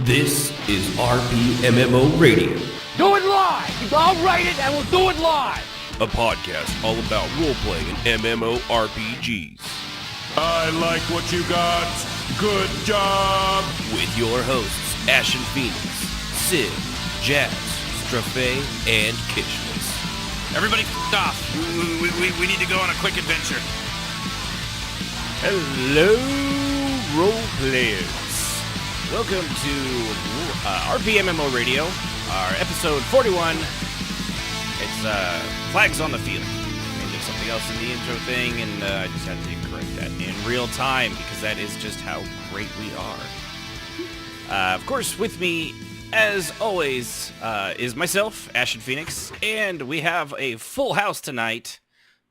This is RPMMORadio, Do it live! I'll write it and we'll do it live! a podcast all about role-playing and MMORPGs. I like what you got. Good job. With your hosts, Ashen Phoenix, Sid, Jazz, Sibh'Bae, and Kishmas. Everybody off. We need to go on a quick adventure. Hello, role-players. Welcome to RPMMORadio, our episode 41. It's Flags on the Field. And there's something else in the intro thing, and I just had to correct that in real time, because that is just how great we are. Of course, with me, as always, is myself, Ashen Phoenix, and we have a full house tonight.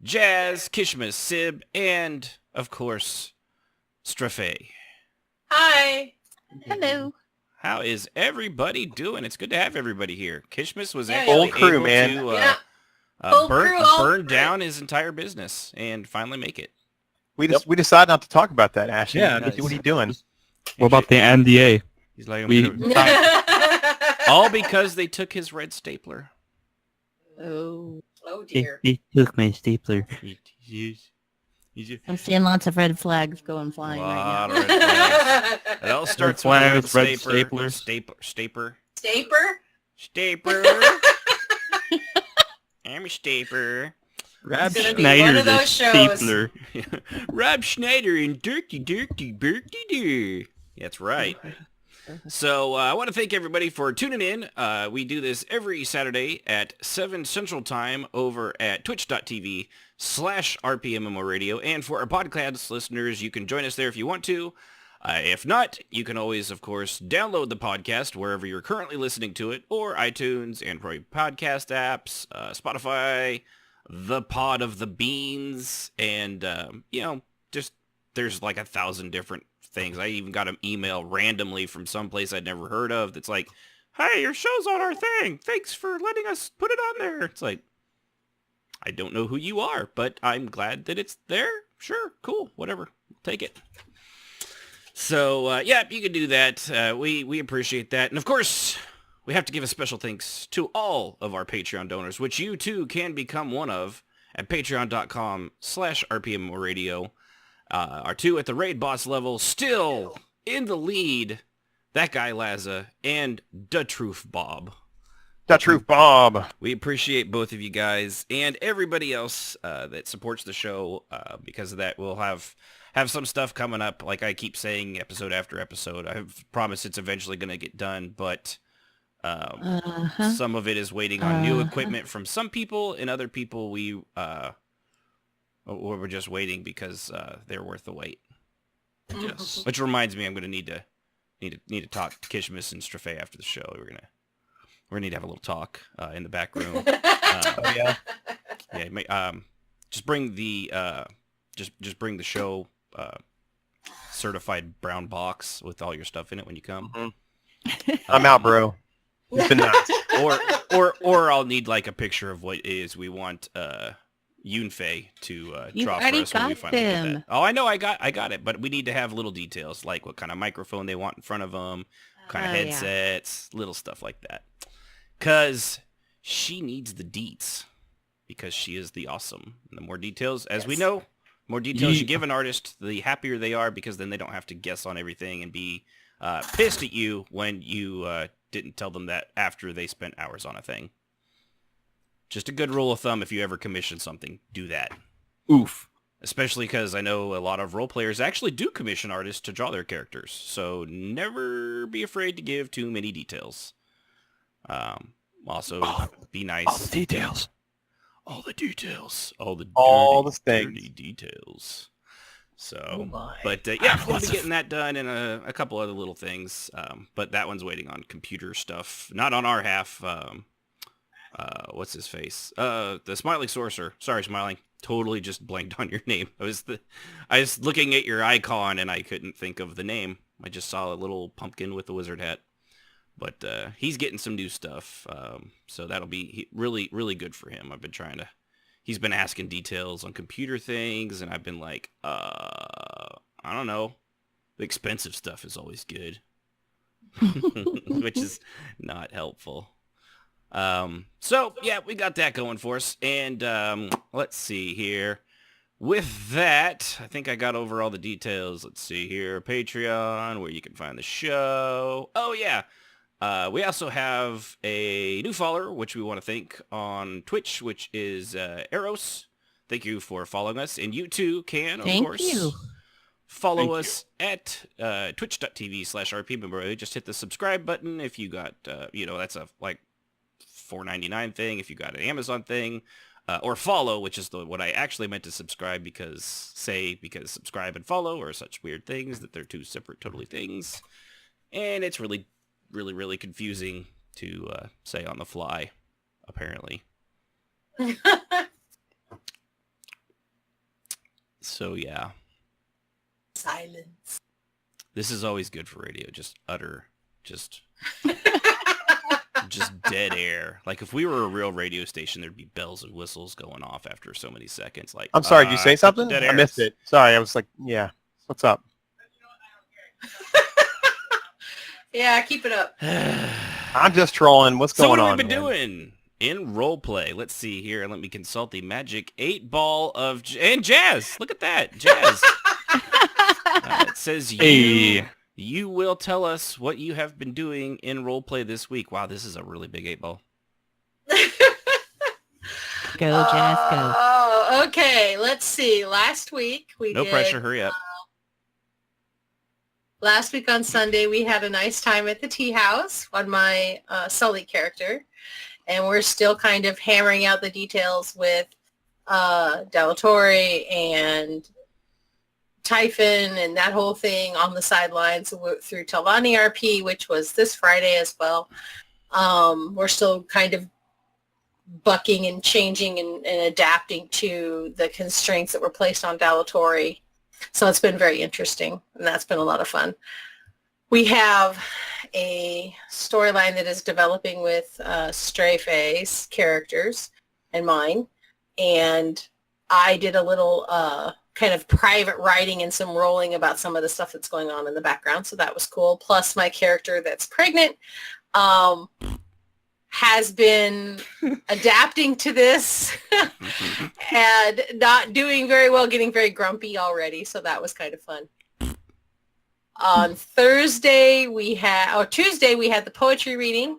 Jazz, Kishmas, Sib, and, of course, Sibh'Bae. Hi. Hello. How is everybody doing? It's good to have everybody here. Kishmas was Yeah, actually old crew, able man. to Full burn crew, all burn crew. down his entire business and finally make it. We decided not to talk about that, Ashley. Yeah, What are you doing? What about the NDA? He's like, We- all because they took his red stapler. Oh. Oh dear. He took my stapler. I'm seeing lots of red flags going flying right Lot now. of red flags. It all starts with flags, red red stapler. staplers. Staper? Staper. I'm a staper. Rob It's gonna be Schneider, one of the those shows. stapler. Rob Schneider and Dirty Birky. That's right. So I want to thank everybody for tuning in. We do this every Saturday at 7 Central Time over at twitch.tv/RPMMORadio. And for our podcast listeners, you can join us there if you want to. If not, you can always, of course, download the podcast wherever you're currently listening to it, or iTunes, Android podcast apps, Spotify, the Pod of the Beans, and, just there's like 1,000 different things. I even got an email randomly from some place I'd never heard of that's like, hey, your show's on our thing. Thanks for letting us put it on there. It's like, I don't know who you are, but I'm glad that it's there. Sure, cool, whatever. Take it. So, you can do that. We appreciate that. And of course, we have to give a special thanks to all of our Patreon donors, which you too can become one of at patreon.com/RPMMORadio. Our two at the raid boss level, still in the lead, that guy Laza and Da Truth Bob. The Truth Bob. We appreciate both of you guys and everybody else that supports the show. Because of that, we'll have some stuff coming up, like I keep saying, episode after episode. I've promised it's eventually going to get done, but some of it is waiting on new equipment from some people, and other people we're just waiting because they're worth the wait. Yes. Which reminds me, I'm going to need to talk to Kishmas and Sibh'Bae after the show. We're gonna need to have a little talk in the back room. Just bring the just bring the show certified brown box with all your stuff in it when you come. Mm-hmm. I'm out, bro. It's been nuts. or I'll need like a picture of what it is we want Yunfei to You draw for already us when we got finally get them. that. Oh, I know, I got it, but we need to have little details like what kind of microphone they want in front of them, what kind of Oh, yeah. headsets, little stuff like that. Cause she needs the deets because she is the awesome. And the more details, as we Yes. know, more details you give an artist, the happier they are, because then they don't have to guess on everything and be pissed at you when you didn't tell them that after they spent hours on a thing. Just a good rule of thumb, if you ever commission something, do that. Oof. Especially because I know a lot of role players actually do commission artists to draw their characters. So never be afraid to give too many details. Also, be nice. All the details. All the details. All the things. dirty details. Oh So, my. but we'll be getting that done and a couple other little things. But that one's waiting on computer stuff. Not on our half. What's his face? The Smiling Sorcerer. Sorry, Smiling. Totally just blanked on your name. I was looking at your icon and I couldn't think of the name. I just saw a little pumpkin with a wizard hat. But he's getting some new stuff. So that'll be really, really good for him. He's been asking details on computer things, and I've been like, I don't know. The expensive stuff is always good. which is not helpful. So yeah, we got that going for us. And let's see here. With that, I think I got over all the details. Let's see here. Patreon, where you can find the show. Oh yeah. We also have a new follower, which we want to thank on Twitch, which is Eros. Thank you for following us. And you too can, of course, you. follow us at twitch.tv/RPMMORadio. Just hit the subscribe button if you got, that's a like $4.99 thing. If you got an Amazon thing. Or follow, which is what I actually meant to subscribe because subscribe and follow are such weird things that they're two separate totally things. And it's really, really, really confusing to say on the fly, apparently. So, yeah. Silence. This is always good for radio. Just dead air. Like if we were a real radio station, there'd be bells and whistles going off after so many seconds. Like, I'm sorry, did you say something? dead I air. missed it. Sorry, I was like, yeah. What's up? Yeah, keep it up. I'm just trolling. What's So going what on? have we been man? doing in roleplay? Let's see here. Let me consult the magic 8-ball of and jazz. Look at that, jazz. It says you will tell us what you have been doing in roleplay this week. Wow, this is a really big 8-ball. Go, Jazz, go. Oh, okay. Let's see. Last week we No did, pressure. Hurry up. Last week on Sunday we had a nice time at the tea house on my Sully character, and we're still kind of hammering out the details with Delatorre and Typhon and that whole thing on the sidelines through Talvani RP, which was this Friday as well. We're still kind of bucking and changing and adapting to the constraints that were placed on Delatorre. So it's been very interesting, and that's been a lot of fun. We have a storyline that is developing with Strayface's characters and mine, and I did a little kind of private writing and some rolling about some of the stuff that's going on in the background, so that was cool. Plus my character that's pregnant has been adapting to this and not doing very well, getting very grumpy already, so that was kind of fun. On Tuesday we had the poetry reading,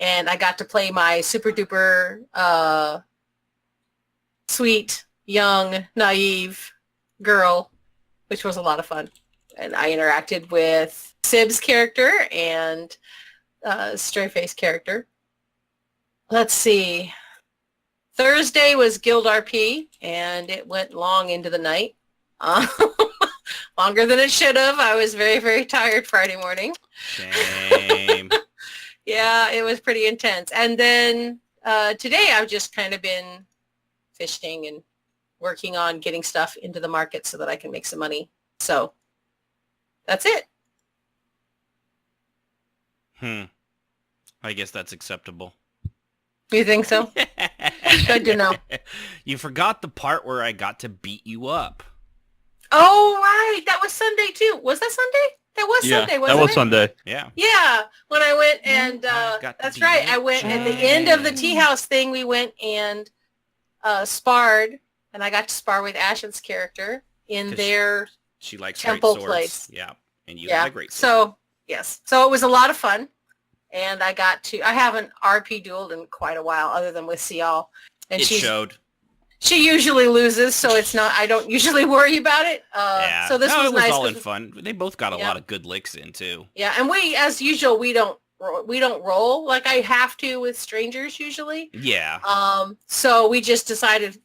and I got to play my super duper sweet, young, naive girl, which was a lot of fun. And I interacted with Sib's character and Strayface character. Let's see. Thursday was Guild RP, and it went long into the night. Longer than it should have. I was very, very tired Friday morning. Shame. Yeah, it was pretty intense. And then today I've just kind of been fishing and working on getting stuff into the market so that I can make some money. So that's it. I guess that's acceptable. You think so? Good to know. You forgot the part where I got to beat you up. Oh, right. That was Sunday, too. Was that Sunday? That was Sunday, wasn't it? that was Sunday. Yeah. Yeah. When I went and, I've got to that's be right. I went at the end of the tea house thing. We went and sparred, and I got to spar with Ashen's character in their She likes temple great swords. place. Yeah. And you have a great sword. So, yes. So it was a lot of fun. And I haven't RP dueled in quite a while other than with Cial. And it showed. She usually loses, so I don't usually worry about it. Yeah. So this was it was nice. all in fun. They both got a Yeah. lot of good licks in, too. Yeah, and we, as usual, we don't roll like I have to with strangers usually. Yeah. So we just decided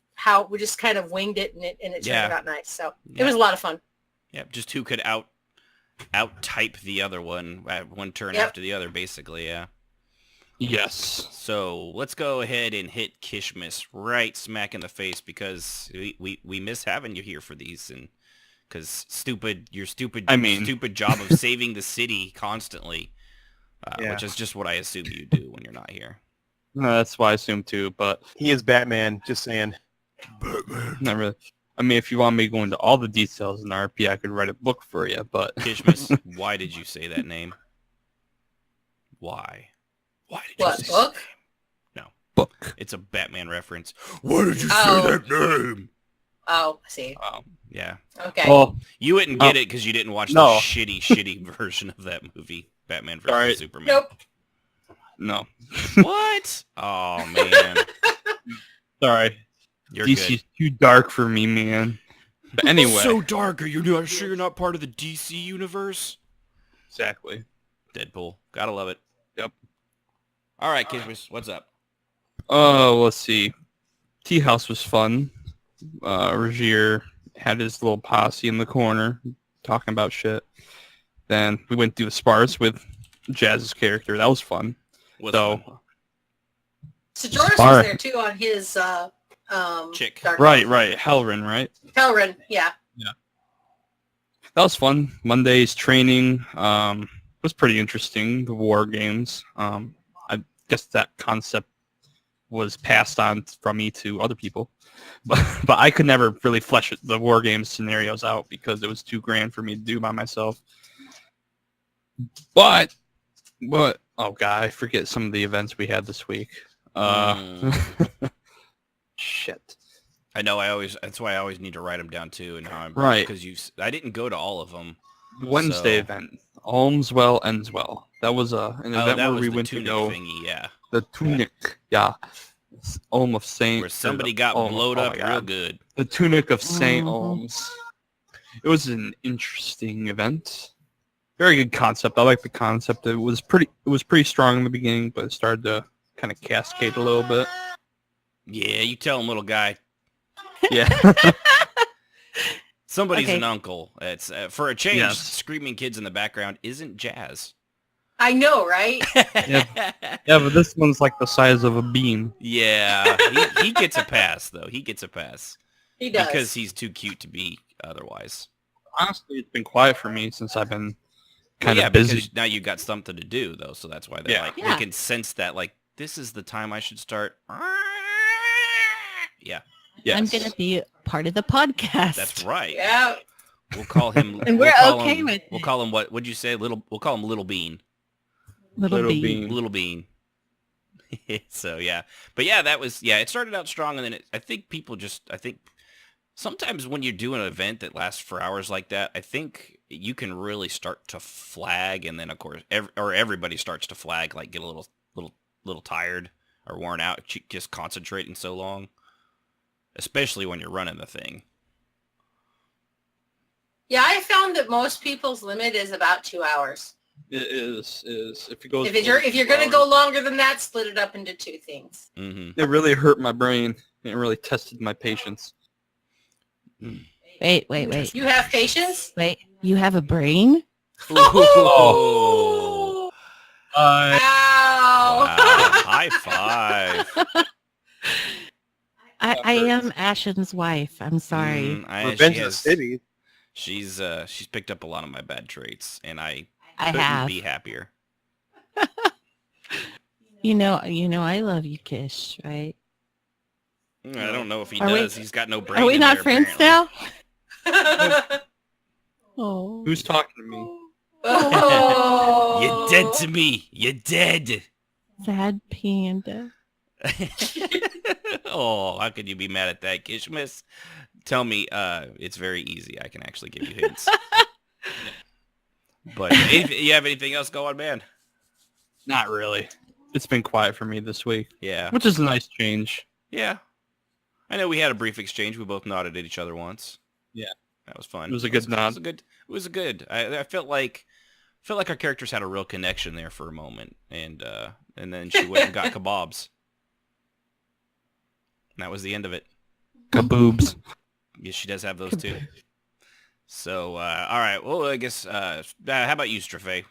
we just kind of winged it, and it turned out nice. So it was a lot of fun. Yeah, just who could out type the other one, one turn Yep. after the other, basically, yeah. Yes. So let's go ahead and hit Kishmis right smack in the face, because we miss having you here for these, and because your stupid job of saving the city constantly, which is just what I assume you do when you're not here. No, that's what I assume too, but He is Batman, just saying. not really. I mean, if you want me to go into all the details in RP, I could write a book for you, but... Kishmis, why did you say that name? Why? Why did you What, say book? his name? No. Book. It's a Batman reference. Why did you Oh. say that name? Oh, I see. Yeah. Okay. Well, You wouldn't get it because you didn't watch no. the shitty version of that movie, Batman vs. Sorry. Superman. Nope. no. What? Oh, man. Sorry. You're DC's too dark for me, man. But anyway. So dark. Are you not sure you're not part of the DC universe? Exactly. Deadpool. Gotta love it. Yep. All right, Kishmas, what's up? Let's see. Tea House was fun. Regier had his little posse in the corner talking about shit. Then we went through the Sparse with Jazz's character. That was fun. What's So, fun? So Joris Alright. was there too on his Chick. Dark right. Hellrin, right? Hellrin, yeah. That was fun. Monday's training was pretty interesting. The war games. I guess that concept was passed on from me to other people, but I could never really flesh the war games scenarios out because it was too grand for me to do by myself. But oh god, I forget some of the events we had this week. Shit. I know. That's why I always need to write them down too, and how I'm Right. because I didn't go to all of them. Wednesday So- event. All's well, ends well. That was an event that where was we the went to tunic know thingy, yeah, the tunic. Yeah. Ulm of Saint. where somebody got Ulm- blowed oh up my God. real good. The tunic of Saint Mhm. Ulms. It was an interesting event. Very good concept. I like the concept. It was pretty strong in the beginning, but it started to kind of cascade a little bit. Yeah, you tell him, little guy. Yeah. Somebody's Okay. an uncle. It's for a change. Yes. Screaming kids in the background isn't jazz. I know, right? Yeah, but this one's like the size of a bean. Yeah, he gets a pass though. He gets a pass He does. because he's too cute to be otherwise. Honestly, it's been quiet for me since I've been Well, kind yeah, of busy. because now you've got something to do though, so that's why they're Yeah. like Yeah. we can sense that like this is the time I should start. Yeah, Yes. I'm gonna be part of the podcast. that's right. Yeah. We'll call him. And we'll we're call okay him, with We'll it. call him what? Would you say? We'll call him Little Bean. Little bee. Little Bean. So yeah, but yeah, that was It started out strong, and then I think people I think sometimes when you do an event that lasts for hours like that, I think you can really start to flag, and then of course, everybody starts to flag, like get a little tired or worn out, just concentrating so long, especially when you're running the thing. Yeah, I found that most people's limit is about 2 hours. It is. If it goes. If you're gonna go longer than that, split it up into two things. Mm-hmm. It really hurt my brain. It really tested my patience. Wait. You have patience? Wait. You have a brain? Oh. Ow! Wow. High five. I am Ashen's wife. I'm sorry. Revenge of the City. She's picked up a lot of my bad traits, and I I couldn't have. be happier. You know, I love you, Kish, right? I don't know if he Are we- does. He's got no brain. Are we in not there, friends apparently. now? Oh. Who's talking to me? Oh. You're dead to me. You're dead. Sad panda. Oh, how could you be mad at that, Kishmas? Tell me, it's very easy. I can actually give you hints. But you have anything else going, man? Not really. It's been quiet for me this week, Yeah. which is a nice change. Yeah. I know we had a brief exchange. We both nodded at each other once. Yeah. That was fun. It was a good nod. It was a good. I felt like our characters had a real connection there for a moment, and then she went and got kebabs. And that was the end of it. Kaboobs. Yes, she does have those too. So, all right. Well, I guess, how about you, Strafe?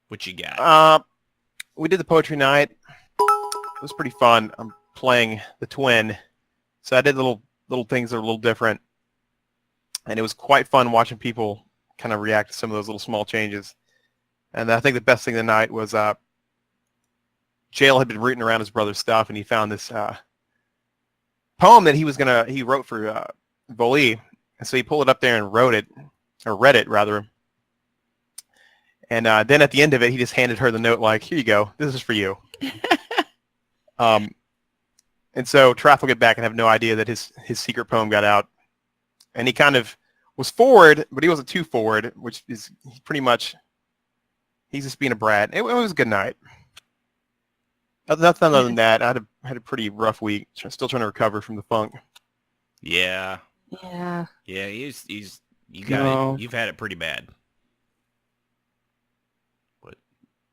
What you got? We did the poetry night. It was pretty fun. I'm playing the twin, so I did little things that are a little different, and it was quite fun watching people kind of react to some of those little small changes. And I think the best thing of the night was Jail had been rooting around his brother's stuff, and he found this poem that he wrote for Voli, and so he pulled it up there and read it rather. And then at the end of it, he just handed her the note like, here you go. This is for you. And so Trath will get back and have no idea that his secret poem got out. And he kind of was forward, but he wasn't too forward, which is pretty much, he's just being a brat. It was a good night. Nothing other than that. I had a pretty rough week. Still trying to recover from the funk. Yeah. Yeah. Yeah, you've had it pretty bad.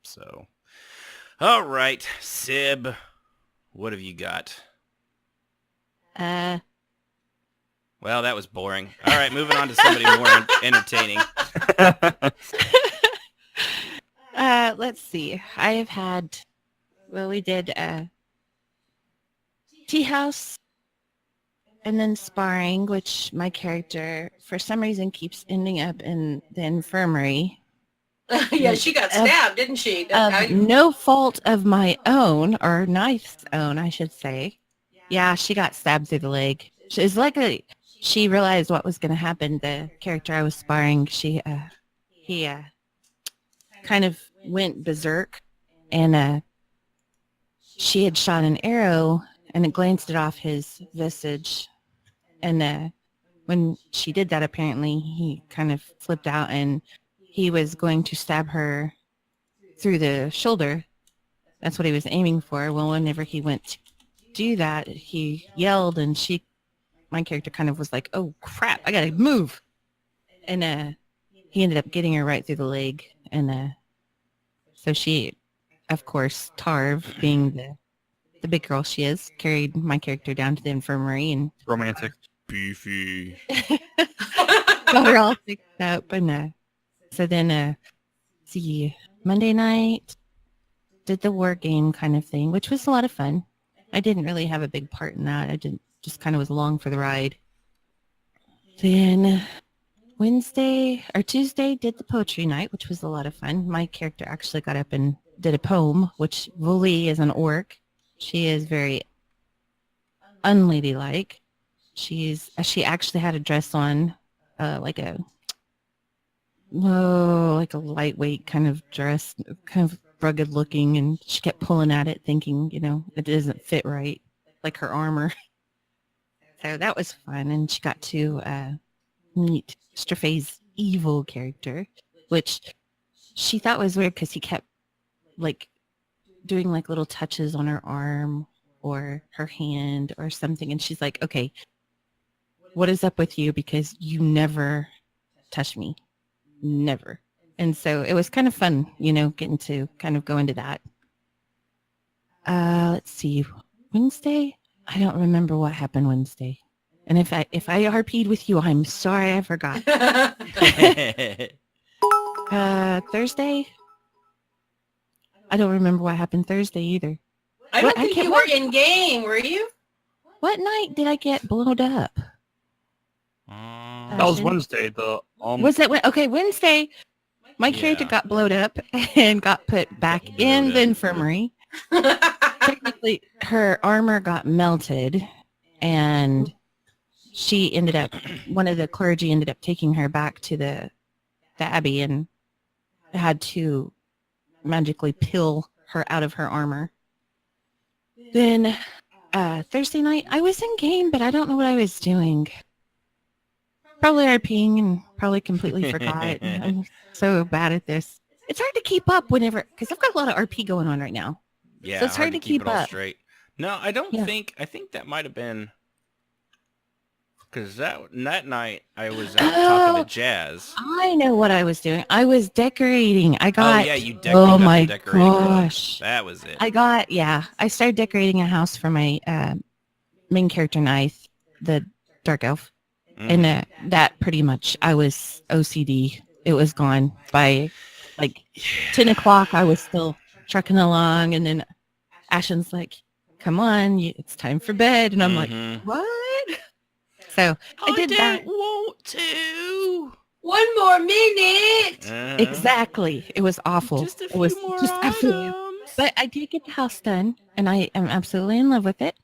So, all right, Sib, what have you got? Uh, Well, that was boring. All right, moving on to somebody more entertaining. let's see. I have had, well, we did tea house and then sparring, which my character, for some reason, keeps ending up in the infirmary. Yeah, she got stabbed, didn't she? No fault of my own, or Knife's own, I should say. Yeah, she got stabbed through the leg. It's like she realized what was going to happen. The character I was sparring, he kind of went berserk, and she had shot an arrow, and it glanced it off his visage. And when she did that, apparently, he kind of flipped out, and he was going to stab her through the shoulder. That's what he was aiming for. Well, whenever he went to do that, he yelled, and my character kind of was like, oh, crap, I got to move. And he ended up getting her right through the leg. And so she, of course, Tarv, being the big girl she is, carried my character down to the infirmary and Romantic. Beefy. got her all fixed up. And so then, Monday night, did the war game kind of thing, which was a lot of fun. I didn't really have a big part in that. I just kind of was along for the ride. Then Tuesday, did the poetry night, which was a lot of fun. My character actually got up and did a poem, which Vuli is an orc. She is very unladylike. She actually had a dress on, like a lightweight kind of dress, kind of rugged looking, and she kept pulling at it thinking, it doesn't fit right, like her armor. So that was fun, and she got to meet Mr. Faye's evil character, which she thought was weird because he kept doing little touches on her arm or her hand or something, and she's like, okay, what is up with you, because you never touch me. Never. And so it was kind of fun, getting to kind of go into that. Let's see. Wednesday? I don't remember what happened Wednesday. And if I RP'd with you, I'm sorry I forgot. Thursday? I don't remember what happened Thursday either. I don't think you were in game, were you? What night did I get blown up? That was Wednesday. Was that Wednesday? My character got blowed up and got put back in the infirmary. Technically, her armor got melted, and one of the clergy ended up taking her back to the abbey and had to magically peel her out of her armor. Then Thursday night, I was in game, but I don't know what I was doing. Probably RPing and probably completely forgot. I'm so bad at this. It's hard to keep up because I've got a lot of RP going on right now. Yeah, so it's hard to keep it all up. Straight. No, I don't think. I think that might have been because that night I was out talking to Jazz. I know what I was doing. I was decorating. I got. Oh yeah, you decorated. Oh my gosh, that was it. I started decorating a house for my main character, Knife, the dark elf. And that pretty much, I was OCD. It was gone by 10 o'clock. I was still trucking along, and then Ashen's like, come on, it's time for bed. And I'm like, what? So I did that. Want to. One more minute. Exactly. It was awful. Just a few more items. But I did get the house done, and I am absolutely in love with it.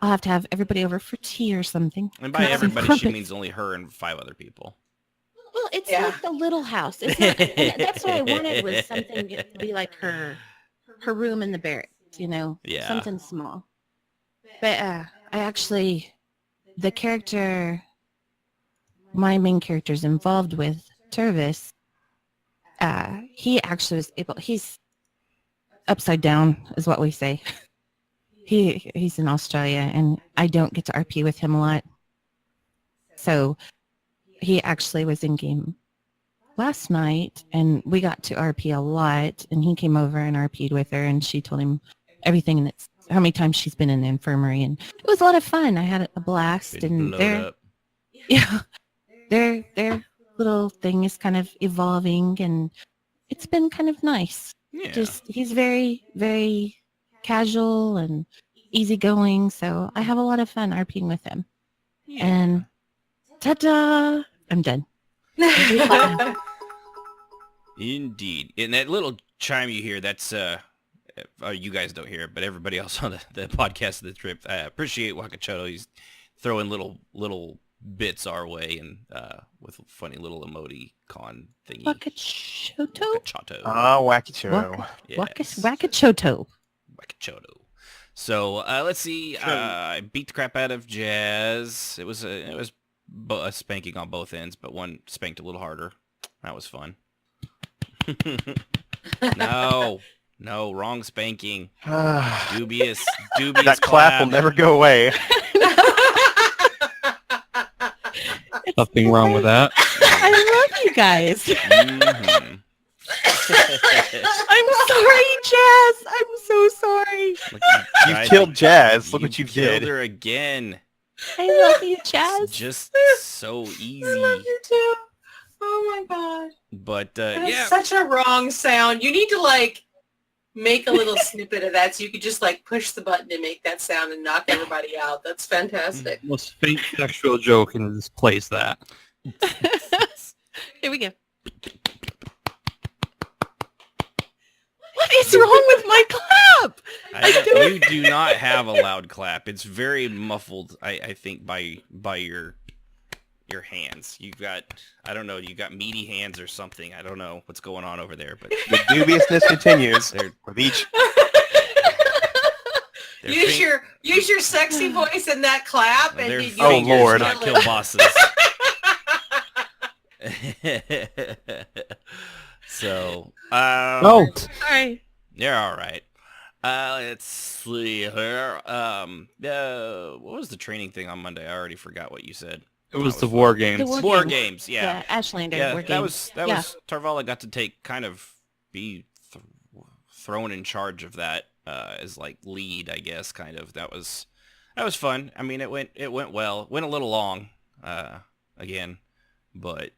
I'll have to have everybody over for tea or something. And by everybody, she means only her and 5 other people. Well, it's like the little house. It's not, and that's what I wanted, was something to be like her room in the barracks, Yeah. something small. But I actually, the character, my main character is involved with, Tervis, he actually was able, he's upside down is what we say. He's in Australia, and I don't get to RP with him a lot. So he actually was in game last night, and we got to RP a lot, and he came over and RP'd with her, and she told him everything, and it's how many times she's been in the infirmary, and it was a lot of fun. I had a blast, and their little thing is kind of evolving, and it's been kind of nice. Yeah. Just he's very, very casual and easygoing, so I have a lot of fun RPing with him. Yeah. And ta-da! I'm done. Indeed. And that little chime you hear, that's you guys don't hear it, but everybody else on the podcast of the trip, I appreciate Wakachoto. He's throwing little bits our way, and with a funny little emoticon thingy. Wakachoto? Wakachoto. Yes. Wakachoto. Wakachoto. So let's see. I beat the crap out of Jazz. It was a spanking on both ends, but one spanked a little harder. That was fun. No, wrong spanking. Dubious That clap will never go away. Nothing wrong with that. I love you guys. Mm-hmm. I'm sorry, Jazz. I'm so sorry. You killed Jazz. Look what you killed did. her again. I love you, Jazz. It's just so easy. I love you too. Oh my god. But That's such a wrong sound. You need to make a little snippet of that so you could just push the button to make that sound and knock everybody out. That's fantastic. Most faint sexual joke, and this plays that. Here we go. What is wrong with my clap? You do not have a loud clap. It's very muffled, I think, by your hands. You've got, I don't know, you got meaty hands or something. I don't know what's going on over there, but the dubiousness continues with each. Use your sexy voice in that clap, and you Lord, not kill bosses. So, sorry. You're all right. Let's see here. What was the training thing on Monday? I already forgot what you said. It was the war games. War games, yeah. Ashlander war games. That was Tarvala got to be thrown in charge of that as lead, I guess, kind of. That was fun. I mean, it went well. It went a little long, again, but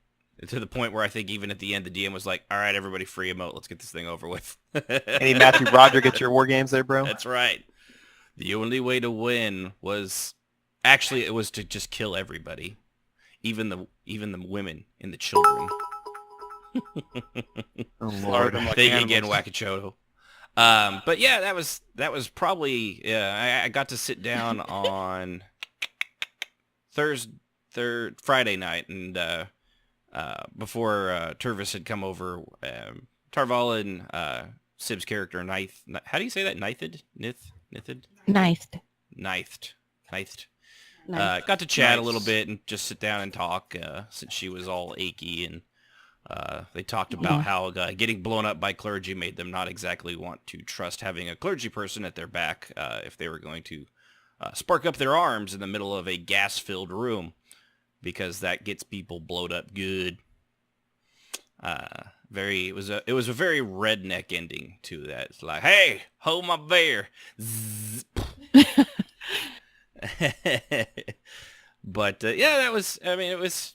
to the point where I think even at the end the DM was like, all right, everybody free emote, let's get this thing over with. Any Matthew Broderick at your war games there, bro? That's right. The only way to win was it was to just kill everybody, even the women and the children. Oh Lord! Thank you again, Wakachoto. But yeah, that was probably I got to sit down on Friday night, and before Tervis had come over, Tarvala and Sib's character Nith. How do you say that? Nithid? Nithed. Got to chat a little bit and just sit down and talk since she was all achy, and they talked about how getting blown up by clergy made them not exactly want to trust having a clergy person at their back if they were going to spark up their arms in the middle of a gas-filled room, because that gets people blowed up good. It was a very redneck ending to that. It's like, hey, hold my beer. But yeah, that was. I mean, it was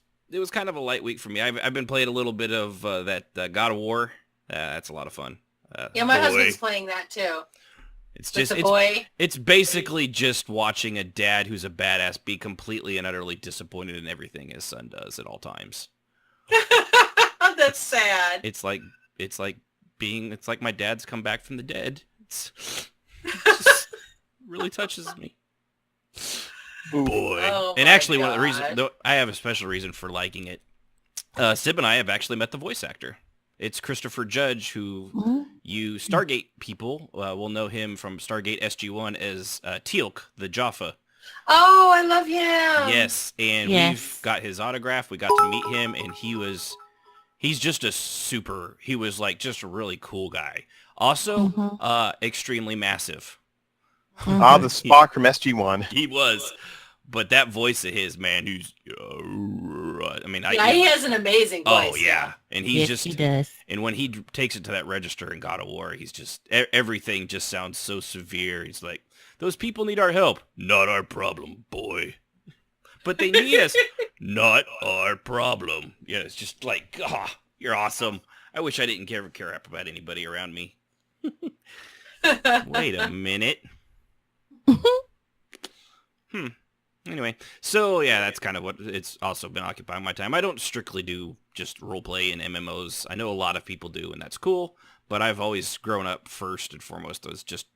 kind of a light week for me. I've been playing a little bit of that God of War. That's a lot of fun. Yeah, my husband's playing that too. It's basically just watching a dad who's a badass be completely and utterly disappointed in everything his son does at all times. That's sad. It's like my dad's come back from the dead. It just really touches me. Boy. Oh and my actually, one of the God. reasons, though, I have a special reason for liking it. Sib and I have actually met the voice actor. It's Christopher Judge, who you Stargate people will know him from Stargate SG-1 as Teal'c, the Jaffa. Oh, I love him. Yes, and we've got his autograph. We got to meet him, and he's just he was like just a really cool guy. Also, extremely massive. Ah, the Spock from SG-1. He was. But that voice of his, man, he has an amazing voice. Oh, yeah. And he's Yes, he does. And when he takes it to that register in God of War, he's just, everything just sounds so severe. He's like, those people need our help. Not our problem, boy. But they need us. Not our problem. Yeah, it's just like, you're awesome. I wish I didn't care crap about anybody around me. Wait a minute. Anyway, so yeah, that's kind of what it's also been occupying my time. I don't strictly do just roleplay and MMOs. I know a lot of people do, and that's cool. But I've always grown up first and foremost as just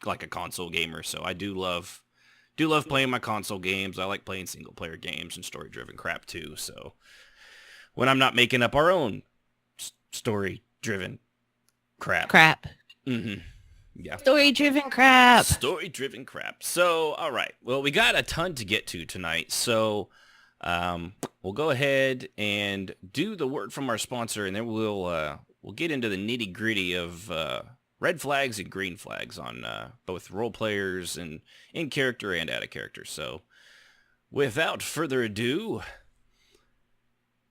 like a console gamer. So I do love playing my console games. I like playing single player games and story driven crap too. So when I'm not making up our own story driven crap. Mm-hmm. Yeah. Story-driven crap. Story-driven crap. So, all right. Well, we got a ton to get to tonight. So, we'll go ahead and do the word from our sponsor, and then we'll get into the nitty-gritty of red flags and green flags on both role players and in character and out of character. So, without further ado,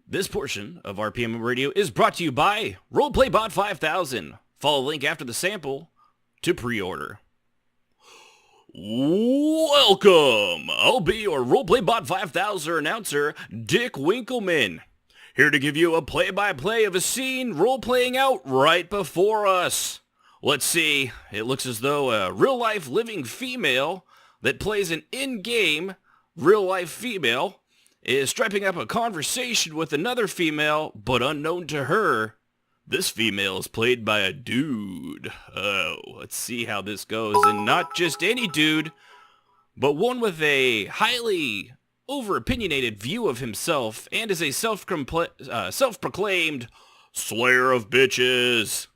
this portion of RPM Radio is brought to you by RoleplayBot 5000. Follow the link after the sample to pre-order. Welcome! I'll be your RoleplayBot 5000 announcer, Dick Winkleman, here to give you a play-by-play of a scene role-playing out right before us. Let's see, it looks as though a real-life living female that plays an in-game real-life female is striking up a conversation with another female, but unknown to her, this female is played by a dude. Oh, let's see how this goes. And not just any dude, but one with a highly over-opinionated view of himself and is a self-proclaimed slayer of bitches.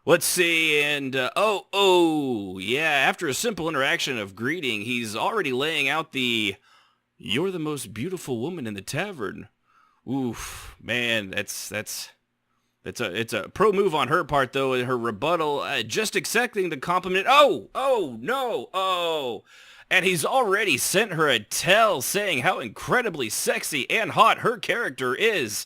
Let's see, and yeah, after a simple interaction of greeting, he's already laying out the, "You're the most beautiful woman in the tavern." Oof, man, it's a pro move on her part, though, in her rebuttal, just accepting the compliment. Oh. And he's already sent her a tell saying how incredibly sexy and hot her character is.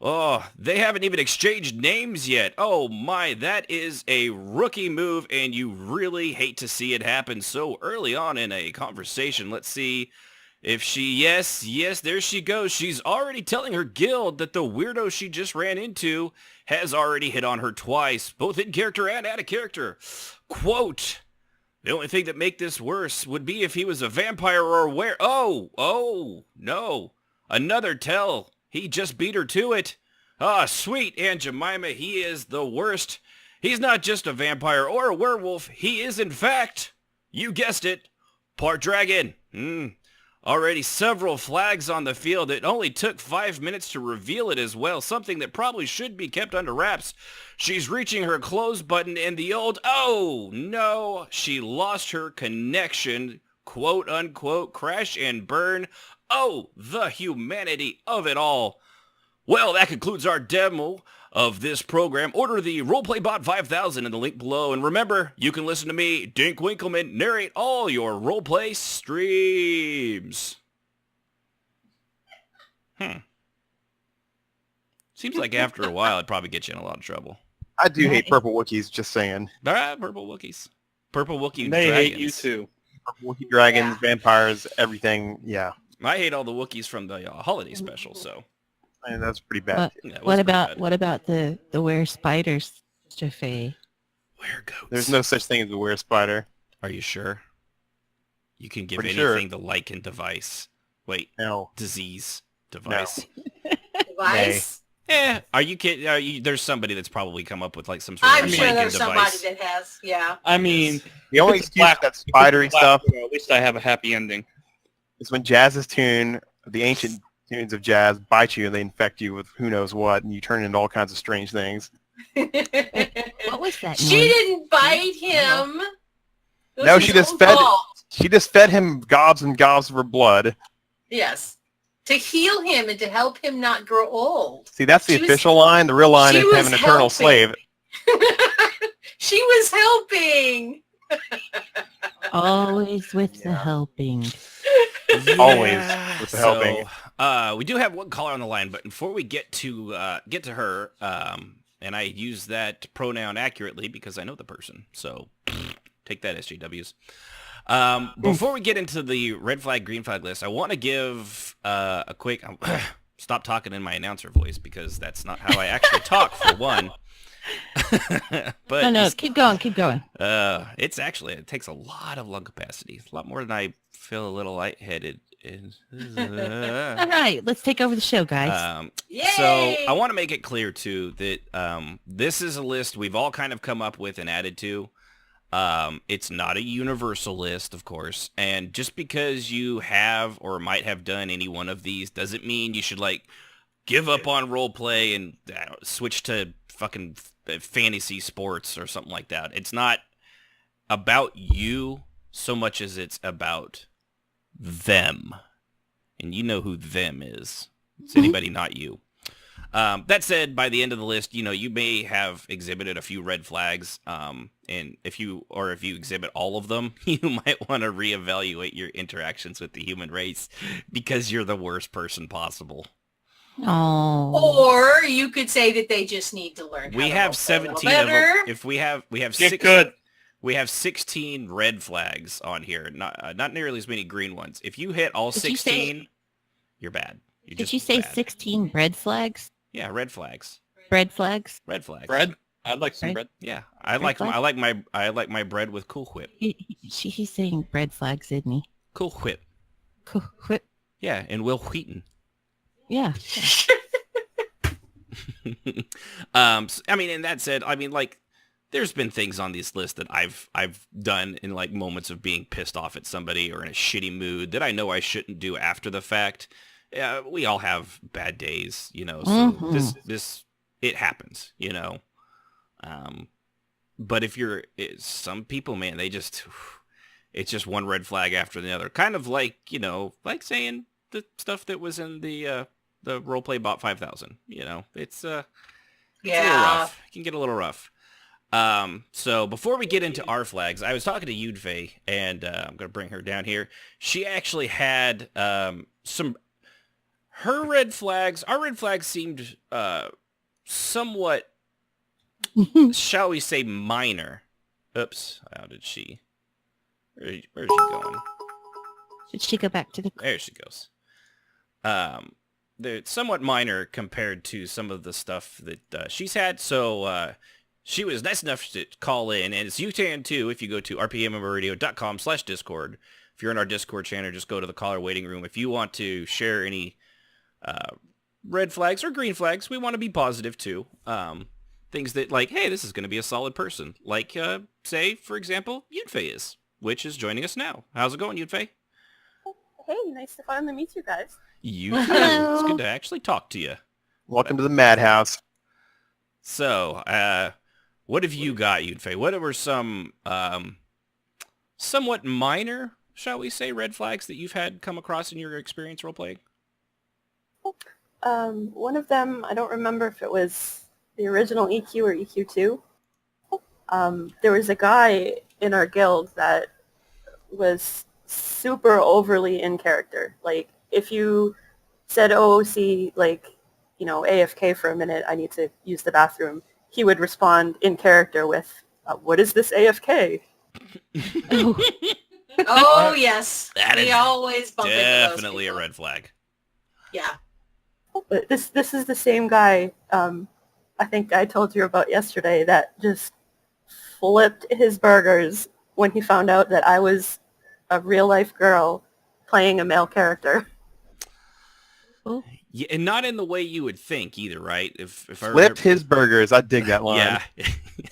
Oh, they haven't even exchanged names yet. Oh my, that is a rookie move, and you really hate to see it happen so early on in a conversation. Let's see. If she, yes, there she goes. She's already telling her guild that the weirdo she just ran into has already hit on her twice, both in character and out of character. Quote, "The only thing that make this worse would be if he was a vampire or a Oh, no. Another tell. He just beat her to it. Ah, sweet Aunt Jemima, he is the worst. He's not just a vampire or a werewolf. He is, in fact, you guessed it, part dragon. Already several flags on the field. It only took 5 minutes to reveal it as well, something that probably should be kept under wraps. She's reaching her close button and the old, oh no, she lost her connection, quote unquote, crash and burn. Oh, the humanity of it all. Well, that concludes our demo of this program. Order the RoleplayBot 5000 in the link below. And remember, you can listen to me, Dink Winkleman, narrate all your roleplay streams. Seems like after a while, it'd probably get you in a lot of trouble. I do hate purple Wookiees, just saying. Purple Wookiees. Purple Wookiee They dragons. hate you too. Purple Wookiee dragons, vampires, everything, yeah. I hate all the Wookiees from the holiday special, so. And that's pretty bad. What, Yeah, it was what pretty about bad. what about the were spiders, Jaffe? Weregoats. There's no such thing as a were-spider. Are you sure? You can give Pretty anything sure. the lichen device. Wait, No. disease device. Device. Are you kidding? There's somebody that's probably come up with like some sort I'm of sure lichen there's somebody device. that has, yeah. I mean, The only excuse for that spidery stuff At least I have a happy ending. is when Jazz's tune, the ancient Demons of Jazz bite you and they infect you with who knows what, and you turn into all kinds of strange things. What was that? She didn't bite him. It was No, his she just own fed. fault. She just fed him gobs and gobs of her blood. Yes. To heal him and to help him not grow old. See, that's the She was- official line. The real line she is was have an eternal helping. slave. She was helping. Always with the helping. Always with the helping. We do have one caller on the line, but before we get to her, and I use that pronoun accurately because I know the person, so take that, SJWs. Before we get into the red flag, green flag list, I want to give a quick... stop talking in my announcer voice because that's not how I actually talk, for one. But No, keep going. it takes a lot of lung capacity. A lot more than I feel a little lightheaded. All right, let's take over the show, guys. Yay! So I want to make it clear, too, that this is a list we've all kind of come up with and added to. It's not a universal list, of course, and just because you have or might have done any one of these doesn't mean you should, like, give up on role play and switch to fucking fantasy sports or something like that. It's not about you so much as it's about them. And you know who them is. It's anybody not you. That said, by the end of the list, you may have exhibited a few red flags, and if you exhibit all of them, you might want to reevaluate your interactions with the human race because you're the worst person possible. Oh. Or you could say that they just need to learn. We how to have roleplay a 17 little of them. better. If we have Get six, good. we have 16 red flags on here. Not nearly as many green ones. If you hit all Did you say- 16, you're bad. You're Did just you say bad. 16 red flags? Yeah, red flags. Bread flags? Red flags. Bread? I'd like some Right. bread. Yeah, I Red like flag? I like my bread with Cool Whip. He's saying bread flags, isn't he? Cool Whip. Cool. Whip. Yeah, and Will Wheaton. Yeah. I mean, and that said, I mean, like, there's been things on this list that I've done in like moments of being pissed off at somebody or in a shitty mood that I know I shouldn't do after the fact. We all have bad days, so this it happens, but if some people, man, they just, it's just one red flag after the other. Kind of like, like saying the stuff that was in the Roleplay Bot 5000, it's a little rough. It can get a little rough. So before we get into our flags, I was talking to Yudfei, and I'm going to bring her down here. She actually had our red flags seemed somewhat, shall we say, minor. Oops, how did she? Where's she going? Should she go back to the... There she goes. They're somewhat minor compared to some of the stuff that she's had, so she was nice enough to call in, and it's you can too if you go to rpmmmoradio.com/discord. If you're in our Discord channel, just go to the caller waiting room. If you want to share any red flags or green flags, we want to be positive too. Things that, like, hey, this is going to be a solid person. Like, say, for example, Yudfei is, which is joining us now. How's it going, Yudfei? Hey, nice to finally meet you guys. You too. Hello. It's good to actually talk to you. Welcome to the madhouse. So, what have you got, Yudfei? What were some somewhat minor, shall we say, red flags that you've had come across in your experience role-playing? One of them, I don't remember if it was the original EQ or EQ2. There was a guy in our guild that was super overly in character. Like, if you said OOC, like, AFK for a minute, I need to use the bathroom, he would respond in character with, what is this AFK? Oh, yes. That we is always bump into those Definitely a people. red flag. Yeah. But this is the same guy I think I told you about yesterday that just flipped his burgers when he found out that I was a real-life girl playing a male character. Oh. Yeah, and not in the way you would think either, right? If I Flipped remember, his burgers. I dig that line. yeah,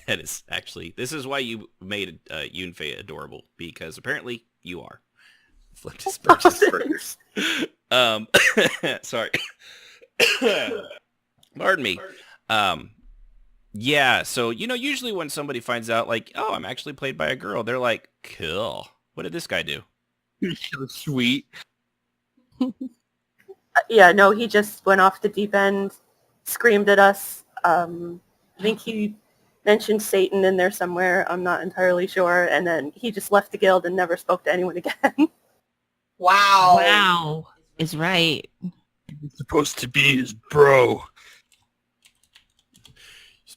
that is actually. This is why you made Yunfei adorable, because apparently you are. Flipped his burgers. Sorry. Pardon me. Yeah, so, usually when somebody finds out, like, oh, I'm actually played by a girl, they're like, cool. What did this guy do? So sweet. Yeah, no, he just went off the deep end, screamed at us. I think he mentioned Satan in there somewhere. I'm not entirely sure. And then he just left the guild and never spoke to anyone again. Wow. Wow. Is right. He's supposed to be his bro.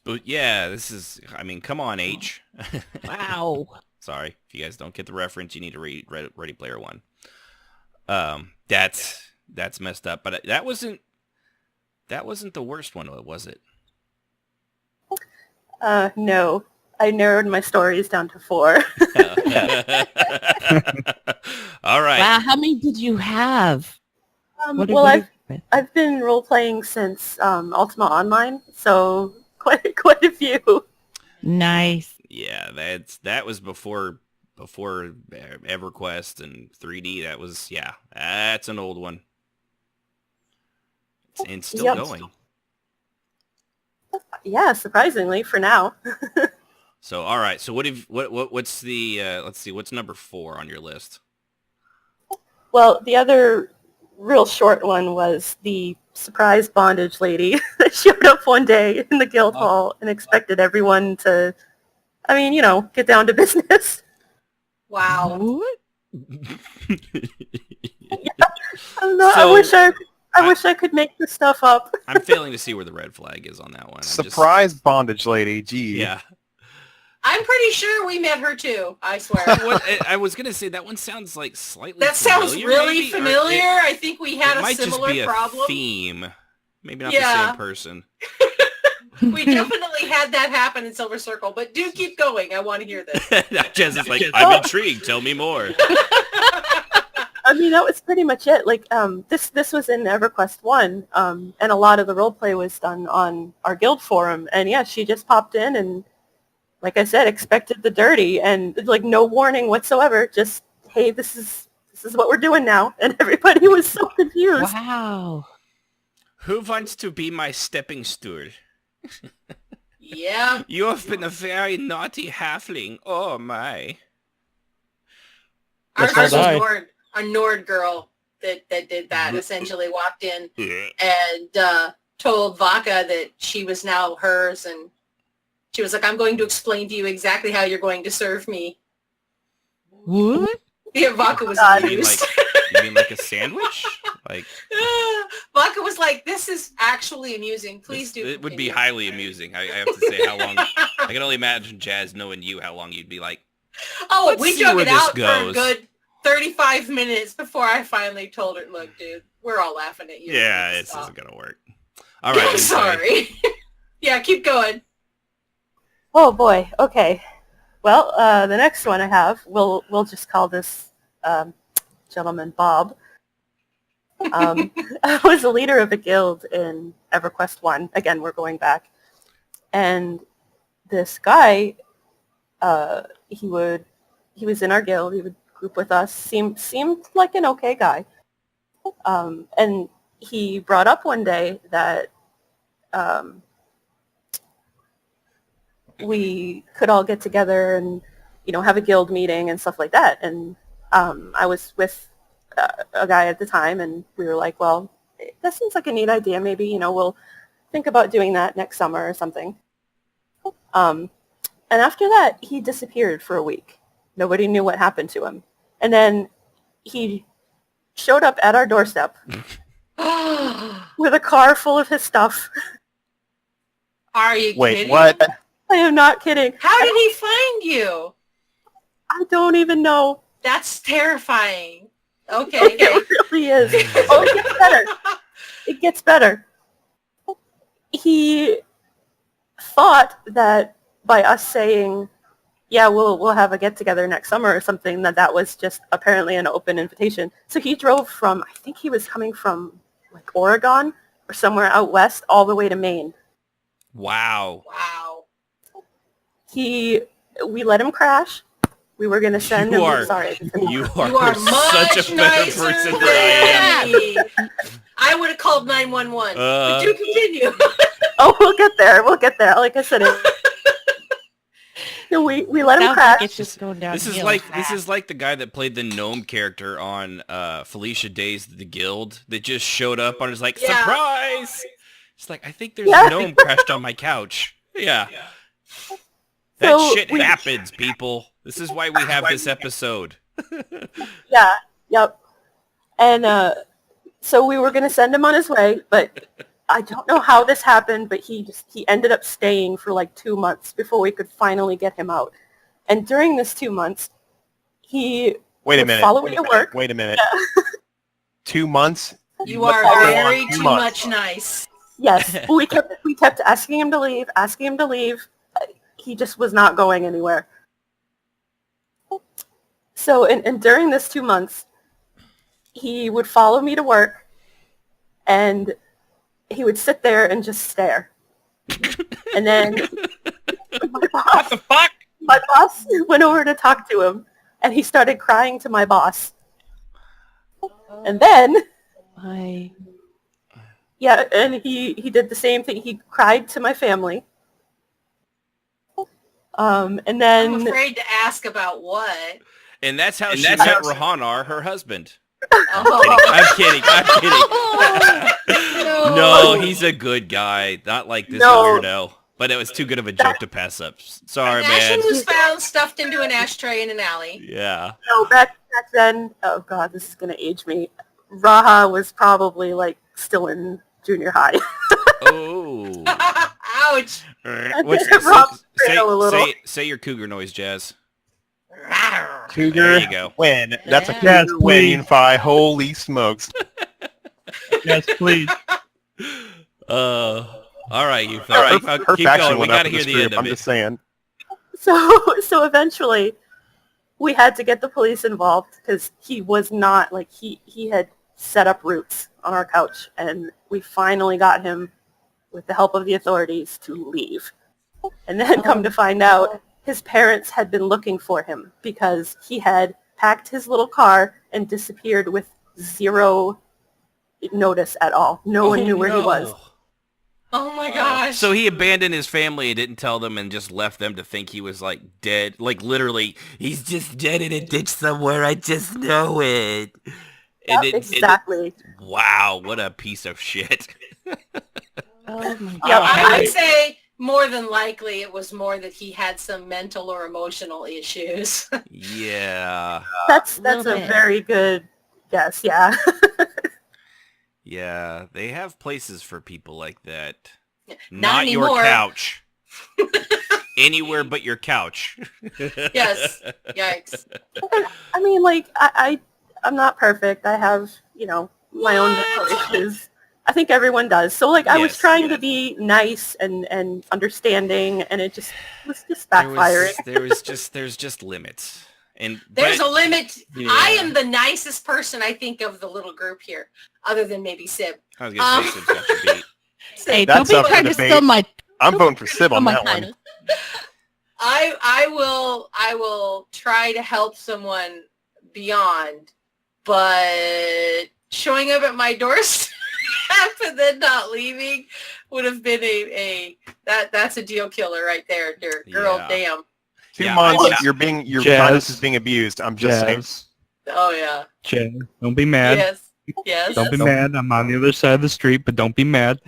But yeah, come on, H. Wow. Sorry, if you guys don't get the reference, you need to read Ready Player One. That's messed up, but that wasn't the worst one, was it? No. I narrowed my stories down to 4. All right. Wow, how many did you have? I've been role-playing since Ultima Online, so quite a few. Nice. Yeah, that was before EverQuest and 3D. That's an old one. It's still going. Yeah, surprisingly for now. So all right. So what's the let's see, what's number 4 on your list? Well, the other real short one was the surprise bondage lady that showed up one day in the guild hall and expected everyone to, get down to business. Wow. What? I wish I could make this stuff up. I'm failing to see where the red flag is on that one. Surprise bondage lady. Gee. Yeah. I'm pretty sure we met her too. I swear. I was gonna say that one sounds like slightly. That sounds really maybe? familiar. I think we had a similar might just be problem. A theme. Maybe not the same person. We definitely had that happen in Silver Circle, but do keep going. I want to hear this. Jez is like, I'm intrigued. Tell me more. That was pretty much it. Like, this was in EverQuest 1, and a lot of the roleplay was done on our guild forum. And yeah, she just popped in and, like I said, expected the dirty and like no warning whatsoever. Just, hey, this is what we're doing now. And everybody was so confused. Wow. Who wants to be my stepping stool? Yeah. You have been a very naughty halfling. Oh my. Ours was a Nord girl that did that. Essentially walked in and told Vaka that she was now hers, and she was like, I'm going to explain to you exactly how you're going to serve me. What? Yeah, Vaka was amused. You mean like a sandwich? Like Vaka was like, this is actually amusing. Please do. It would be highly amusing. I have to say how long. I can only imagine, Jazz, knowing you, how long you'd be like. Oh, we drug it out for a good 35 minutes before I finally told her, look, dude, we're all laughing at you. Yeah, this isn't going to work. All right. I'm sorry. Yeah, keep going. Oh, boy. Okay. Well, the next one I have, we'll just call this gentleman Bob. I was a leader of a guild in EverQuest 1. Again, we're going back. And this guy, he was in our guild. He would group with us. Seemed like an okay guy. And he brought up one day that we could all get together and, have a guild meeting and stuff like that. And I was with a guy at the time, and we were like, well, that seems like a neat idea. Maybe, we'll think about doing that next summer or something. And after that, he disappeared for a week. Nobody knew what happened to him. And then he showed up at our doorstep with a car full of his stuff. Are you Wait, kidding? what? I am not kidding. How did he find you? I don't even know. That's terrifying. Okay. It really is. Oh, it gets better. It gets better. He thought that by us saying, yeah, we'll have a get-together next summer or something, that was just apparently an open invitation. So he drove from, I think he was coming from, like, Oregon or somewhere out west all the way to Maine. Wow. Wow. We let him crash. we were going to send him. You are Sorry. You are much such a better nicer person than I am. me. I would have called 911. But do continue. Oh, we'll get there. We'll get there. Like I said, no, we let him Sounds crash. like it's just going down. This is like the guy that played the gnome character on Felicia Day's The Guild that just showed up and was like, Yeah. surprise! It's like, I think there's a gnome crashed on my couch. Yeah. That So shit happens, people. This is why we have this episode. Yeah. Yep. And so we were going to send him on his way, but I don't know how this happened, but he ended up staying for like 2 months before we could finally get him out. And during this 2 months, he Wait a would minute. follow me to work. Wait a minute. 2 months? You are very too much nice. Yes, but we kept asking him to leave. He just was not going anywhere. So, and during this 2 months, he would follow me to work, and he would sit there and just stare. And then What the fuck? my boss went over to talk to him, and he started crying to my boss. And then, yeah, and he did the same thing. He cried to my family. And then I'm afraid to ask about what. And that's how she met Rahanar, her husband. Oh. I'm kidding. No, he's a good guy. Not like this weirdo. But it was too good of a joke to pass up. Sorry, An man. ashen was found stuffed into an ashtray in an alley. Yeah. no, back then, oh god, this is gonna age me. Raha was probably like still in junior high. Oh. Ouch. Say your cougar noise, Jazz. Cougar There you go. win. That's a Yes, cougar win, Unify. Holy smokes. Yes, please. All right, you Her keep faction going. We went up gotta in hear this the group. end of I'm it. just saying. So eventually, we had to get the police involved because he was not like he had set up roots on our couch, and we finally got him with the help of the authorities to leave. And then come to find out, his parents had been looking for him because he had packed his little car and disappeared with zero notice at all. No one knew where he was. Oh my gosh. So he abandoned his family and didn't tell them and just left them to think he was like dead. Like literally, he's just dead in a ditch somewhere. I just know it. Yep, exactly. Wow, what a piece of shit. Oh my Yeah, god. I would say more than likely it was more that he had some mental or emotional issues. Yeah. That's a Little bit. very good guess, yeah. Yeah, they have places for people like that. Not your anymore. couch. Anywhere but your couch. Yes. Yikes. I mean, like, I'm not perfect. I have, my own mental issues. I think everyone does. So, like, I was Yes, trying to be nice and understanding, and it was just backfiring. There's just limits. There's a limit. Yeah. I am the nicest person, I think, of the little group here, other than maybe Sib. I was gonna say Sib's got your beat. Hey, That's don't be up for trying to debate. steal my. I'm voting for Sib on my that title. one. I will try to help someone beyond, but showing up at my doorstep and then not leaving would have been that's a deal killer right there, girl. Yeah. Damn. 2 Yeah, months, I'm- your Jazz. kindness is being abused. I'm just saying. Jazz. Oh yeah. Jazz. Don't be mad. Yes. Don't be mad. I'm on the other side of the street, but don't be mad.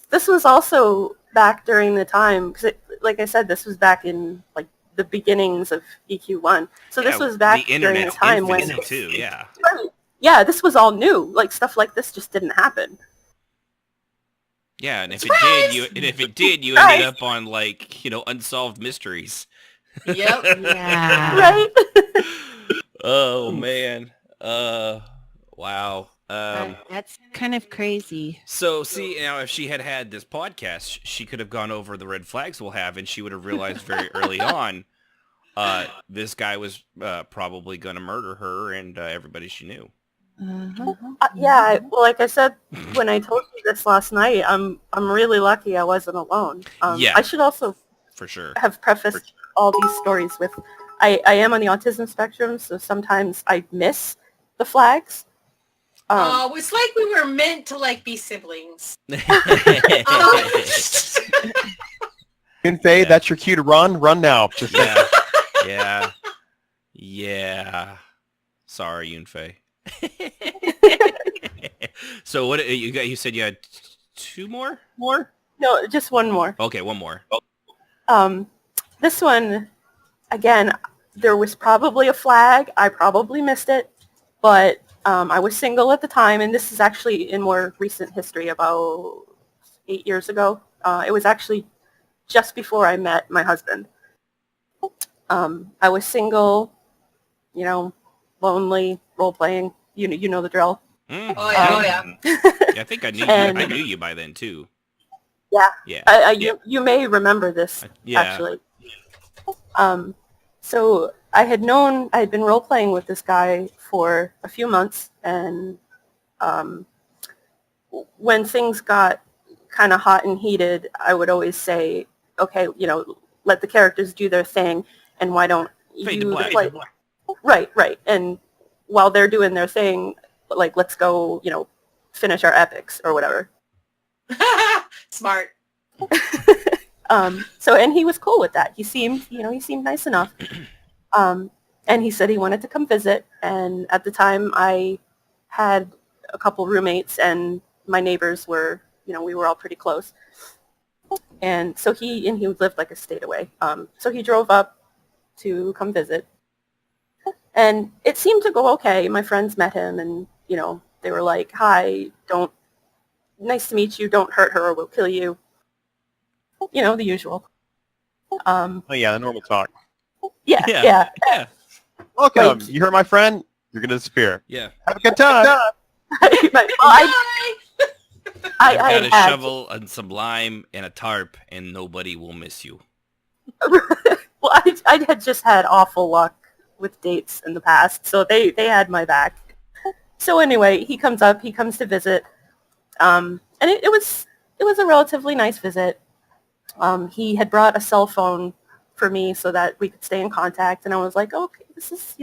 This was also back during the time, because like I said, this was back in, like, the beginnings of EQ1. So this Yeah, was back the during the internet's time when... infancy too, yeah. Yeah, this was all new. Like, stuff like this just didn't happen. Yeah, and if Surprise! it did, you ended up on like, unsolved mysteries. Yep. Yeah. Right? Oh man. Wow. That's kind of crazy. So see, now if she had this podcast, she could have gone over the red flags we'll have, and she would have realized very early on, this guy was probably going to murder her and everybody she knew. Uh-huh. Yeah, well, like I said when I told you this last night, I'm really lucky I wasn't alone. Yeah. I should also For sure. have prefaced all these stories with, I am on the autism spectrum, so sometimes I miss the flags. Oh, it's like we were meant to like be siblings. Yunfei, that's your cue to run. Run now. Just Yeah. Sorry, Yunfei. So what you got? You said you had two more? No, just one more. Okay, one more. This one, again, there was probably a flag. I probably missed it, but I was single at the time, and this is actually in more recent history, about 8 years ago. It was actually just before I met my husband. I was single, lonely, role-playing. You know the drill. Mm. Oh yeah. I think I knew And- you. I knew you by then too. Yeah. You may remember this, actually. So I had been role-playing with this guy for a few months, and when things got kind of hot and heated, I would always say, okay, let the characters do their thing, and why don't Fade to you black. play? Right. And while they're doing their thing, like, let's go, finish our epics or whatever. Smart. And he was cool with that. He seemed nice enough. And he said he wanted to come visit. And at the time, I had a couple roommates, and my neighbors were, we were all pretty close. And so he lived like a state away. So he drove up to come visit. And it seemed to go okay. My friends met him, and, they were like, hi, nice to meet you, don't hurt her or we'll kill you. The usual. oh yeah, the normal talk. Yeah. Welcome. Like- You hurt my friend. You're gonna disappear. Yeah. Have a good time. I Got a had shovel and some lime and a tarp, and nobody will miss you. Well, I had just had awful luck with dates in the past, so they had my back. So anyway, he comes to visit, and it was a relatively nice visit. He had brought a cell phone for me so that we could stay in contact, and I was like, okay, this is,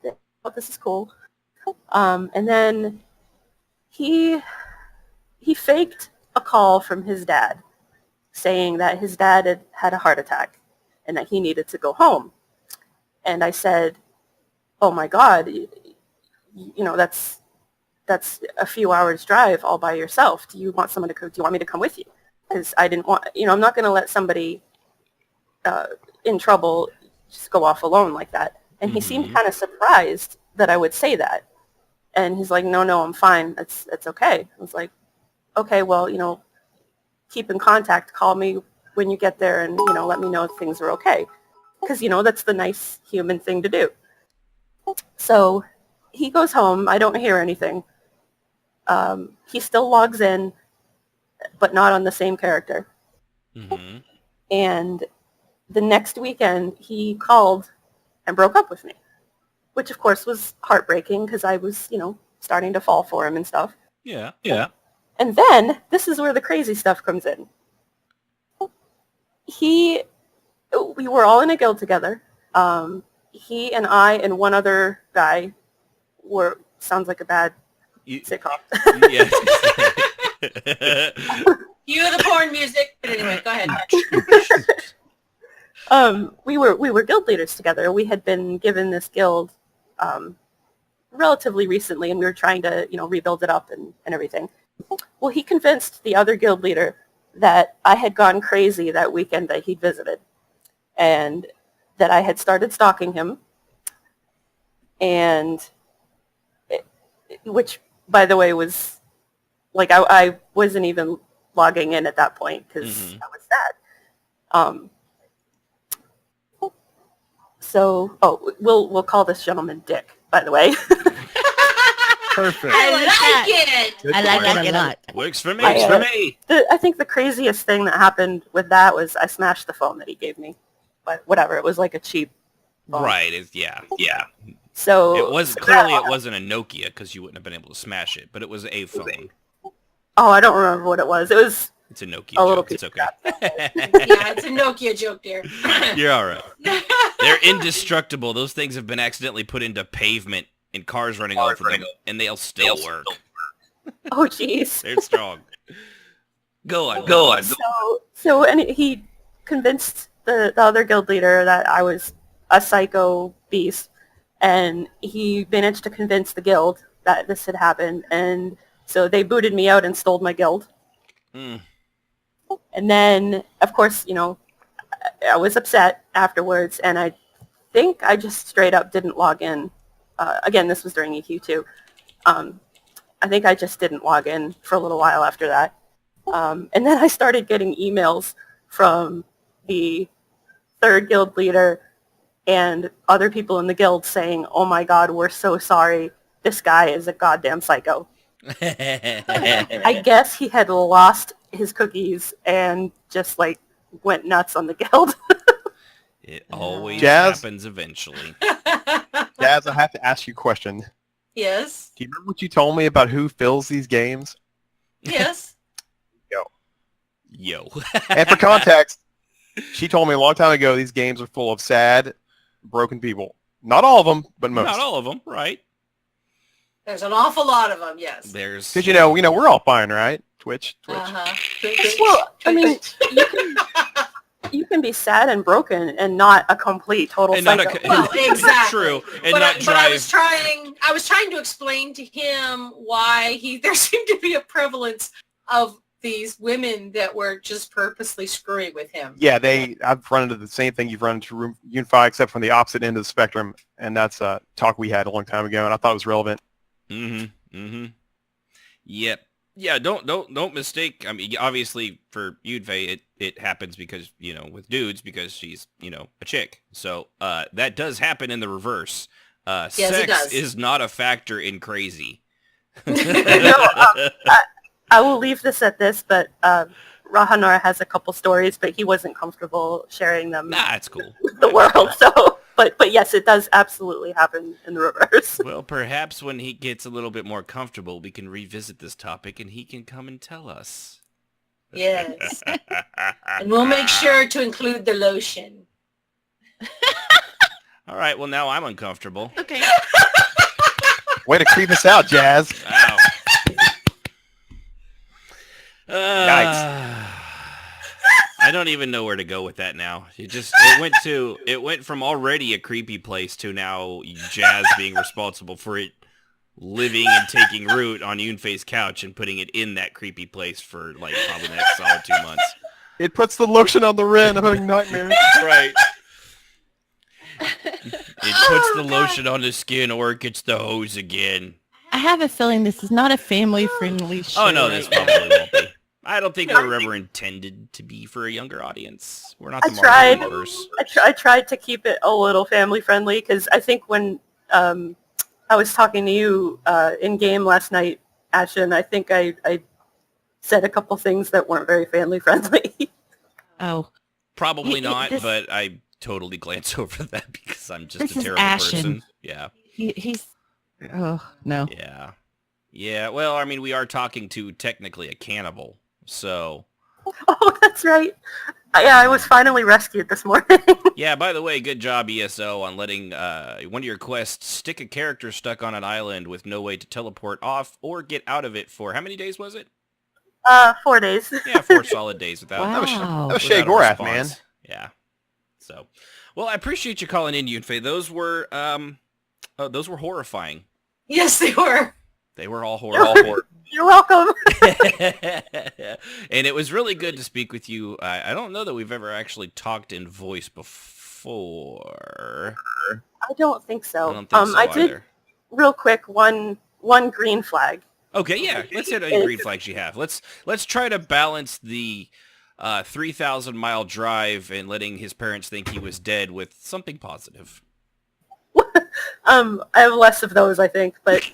this is cool. And then he faked a call from his dad saying that his dad had a heart attack and that he needed to go home. And I said, oh my God, that's a few hours drive all by yourself. Do you want me to come with you? Because I didn't want, I'm not going to let somebody in trouble just go off alone like that. And he seemed kind of surprised that I would say that. And he's like, no, I'm fine. It's okay. I was like, okay, well, keep in contact. Call me when you get there and, let me know if things are okay. Because, that's the nice human thing to do. So he goes home. I don't hear anything. He still logs in, but not on the same character. Mm-hmm. And the next weekend, he called and broke up with me, which, of course, was heartbreaking because I was, starting to fall for him and stuff. Yeah. And then this is where the crazy stuff comes in. We were all in a guild together. He and I and one other guy sounds like a bad sitcom. Yeah. Cue the porn music. But anyway, go ahead. We were guild leaders together. We had been given this guild relatively recently, and we were trying to, rebuild it up and everything. Well, he convinced the other guild leader that I had gone crazy that weekend that he'd visited, and that I had started stalking him, and which, by the way, was like I wasn't even logging in at that point because I was sad. So, we'll call this gentleman Dick, by the way. Perfect. I like it. I like that a lot. Works for me. I think the craziest thing that happened with that was I smashed the phone that he gave me. But whatever, it was like a cheap phone. Right. Yeah. So It wasn't a Nokia because you wouldn't have been able to smash it, but it was a phone. Oh, I don't remember what it was. It It's a Nokia a little joke. piece It's of okay. Yeah, it's a Nokia joke there. You're all right. They're indestructible. Those things have been accidentally put into pavement and cars running off of them, and they'll still work. Oh, jeez. They're strong. Go on. So he convinced the other guild leader that I was a psycho beast, and he managed to convince the guild that this had happened, and so they booted me out and stole my guild. Mm. And then, of course, I was upset afterwards, and I think I just straight up didn't log in. Again, this was during EQ2. I think I just didn't log in for a little while after that. And then I started getting emails from the third guild leader and other people in the guild saying, "Oh my God, we're so sorry. This guy is a goddamn psycho." I guess he had lost his cookies and just went nuts on the guild. It always Jazz? happens eventually. Daz, I have to ask you a question. Yes. Do you remember what you told me about who fills these games? Yes. Yo. And for context, she told me a long time ago these games are full of sad, broken people. Not all of them, but most. Not all of them, right? There's an awful lot of them, yes. There's... Because, we're all fine, right? Twitch. Uh-huh. Well, I mean, you can be sad and broken and not a complete total And psycho. not a- Well, exactly. True. And But not drive... I was trying to explain to him why there seemed to be a prevalence of these women that were just purposely screwing with him. Yeah, I've run into the same thing you've run into Unify, except from the opposite end of the spectrum, and that's a talk we had a long time ago, and I thought it was relevant. Yep. Yeah, don't mistake. I mean, obviously for Yudve, it happens because, with dudes, because she's, a chick. So that does happen in the reverse. Yes, it Sex does. is not a factor in crazy. I will leave this at this, but Rahanor has a couple stories, but he wasn't comfortable sharing them Nah, it's cool. with the world. So, but yes, it does absolutely happen in the reverse. Well, perhaps when he gets a little bit more comfortable, we can revisit this topic and he can come and tell us. Yes. And we'll make sure to include the lotion. All right, well, now I'm uncomfortable. Okay. Way to creep us out, Jazz. Wow. Yikes. I don't even know where to go with that now. It went from already a creepy place to now Jazz being responsible for it living and taking root on Yunfei's couch and putting it in that creepy place for probably the next solid 2 months. It puts the lotion on the rin. I'm having nightmares. Right. It puts the lotion on the skin or it gets the hose again. I have a feeling this is not a family-friendly show. Oh, no, this right now. probably won't be. I don't think we were ever intended to be for a younger audience. We're not the Marvel tried. universe. I tried to keep it a little family-friendly because I think when I was talking to you in-game last night, Ashen, I think I said a couple things that weren't very family-friendly. Oh. Probably not, this- but I totally glance over that because I'm just This a is terrible Ashen. person. Yeah. He's... Oh, no. Yeah. Yeah, well, I mean, we are talking to technically a cannibal, so... Oh, that's right. Yeah, I was finally rescued this morning. Yeah, by the way, good job, ESO, on letting one of your quests stick a character stuck on an island with no way to teleport off or get out of it for... How many days was it? 4 days. Yeah, 4 solid days without... Wow. That was without Shay a Gorath, man. response. Yeah. So, well, I appreciate you calling in, Yunfei. Those were horrifying. Yes, they were. They were all horrifying. You're welcome. And it was really good to speak with you. I don't know that we've ever actually talked in voice before. I don't think so. I don't think so I either. did, real quick, one green flag. Okay, yeah. Let's hit any green flags you have. Let's try to balance the 3,000-mile drive and letting his parents think he was dead with something positive. I have less of those, I think, but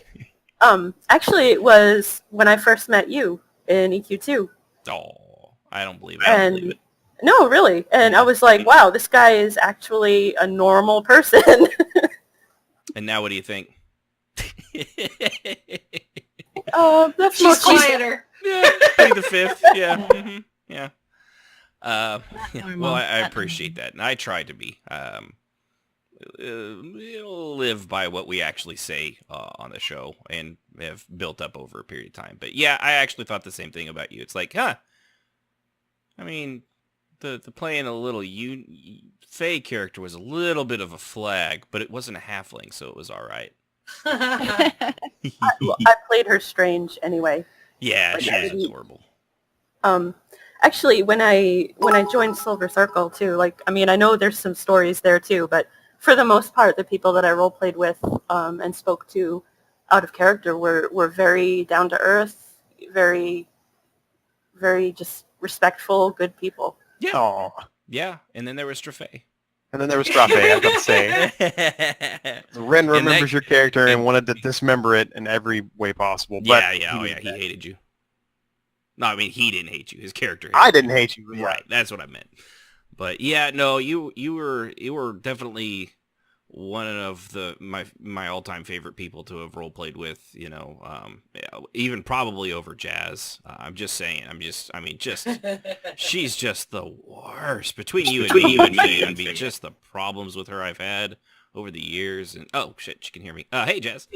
actually it was when I first met you in EQ2. Oh, I don't believe it. I don't believe it. No, really. And I was like, wow, this guy is actually a normal person. And now what do you think? That's She's mostly, quieter. Yeah, plead the fifth. Yeah. Yeah. Well, I appreciate that, and I try to be. Live by what we actually say on the show, and have built up over a period of time. But yeah, I actually thought the same thing about you. It's like, I mean, the playing a little Faye character was a little bit of a flag, but it wasn't a halfling, so it was all right. I played her strange anyway. Yeah, Like, she was adorable. Actually, when I joined Silver Circle too, like, I mean, I know there's some stories there too, but for the most part, the people that I role played with and spoke to out of character were very down to earth, very, very just respectful, good people. Yeah. Aw. Yeah, and then there was Strafay. And then there was Strafe, I was about to say. Ren remembers your character and wanted to dismember it in every way possible. But he hated you. No, I mean, he didn't hate you. His character hated I didn't hate you. you. Right, that's what I meant. But yeah, no, you were definitely one of my all-time favorite people to have role-played with, even probably over Jazz. I'm just saying. She's just the worst. Between you and me, just the problems with her I've had over the years. And oh shit, she can hear me. Hey, Jazz.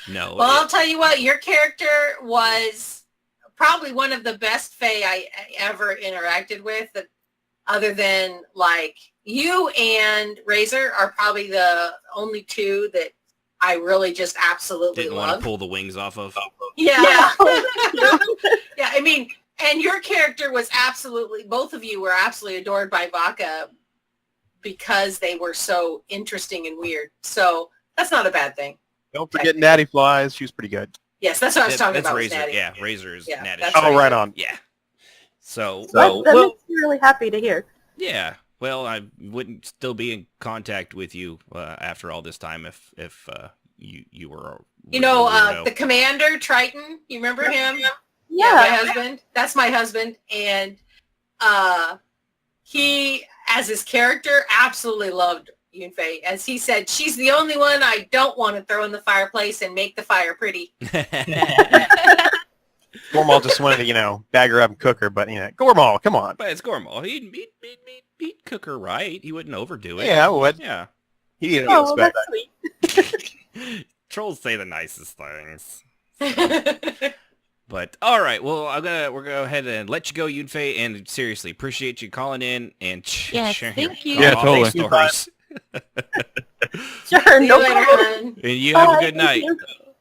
No. Well, I'll tell you what, your character was probably one of the best Fae I ever interacted with. Other than, like, you and Razor are probably the only two that I really just absolutely didn't want to pull the wings off of. Yeah. Yeah, I mean, and your character was absolutely, both of you were absolutely adored by Vaca because they were so interesting and weird. So that's not a bad thing. Don't forget Natty Flies. She was pretty good. Yes, that's what I was talking that's about. Razor. Natty. Yeah, Razor's Natty. Oh, right on. Yeah. So that makes me really happy to hear. Yeah. Well, I wouldn't still be in contact with you after all this time if you were. The commander Triton. You remember him? Yeah, my husband. That's my husband, and he, as his character, absolutely loved Yunfei. As he said, she's the only one I don't want to throw in the fireplace and make the fire pretty. Gormal just wanted to, bag her up and cook her, but, Gormal, come on. But it's Gormal. He'd cook her right. He wouldn't overdo it. Yeah, I would. Yeah. He didn't that's expect sweet. Trolls say the nicest things. But all right, well, we're gonna go ahead and let you go, Yunfei, and seriously appreciate you calling in and sharing thank you. Yeah, totally. stories. Sure, no later, problem. And you have a good Bye, night.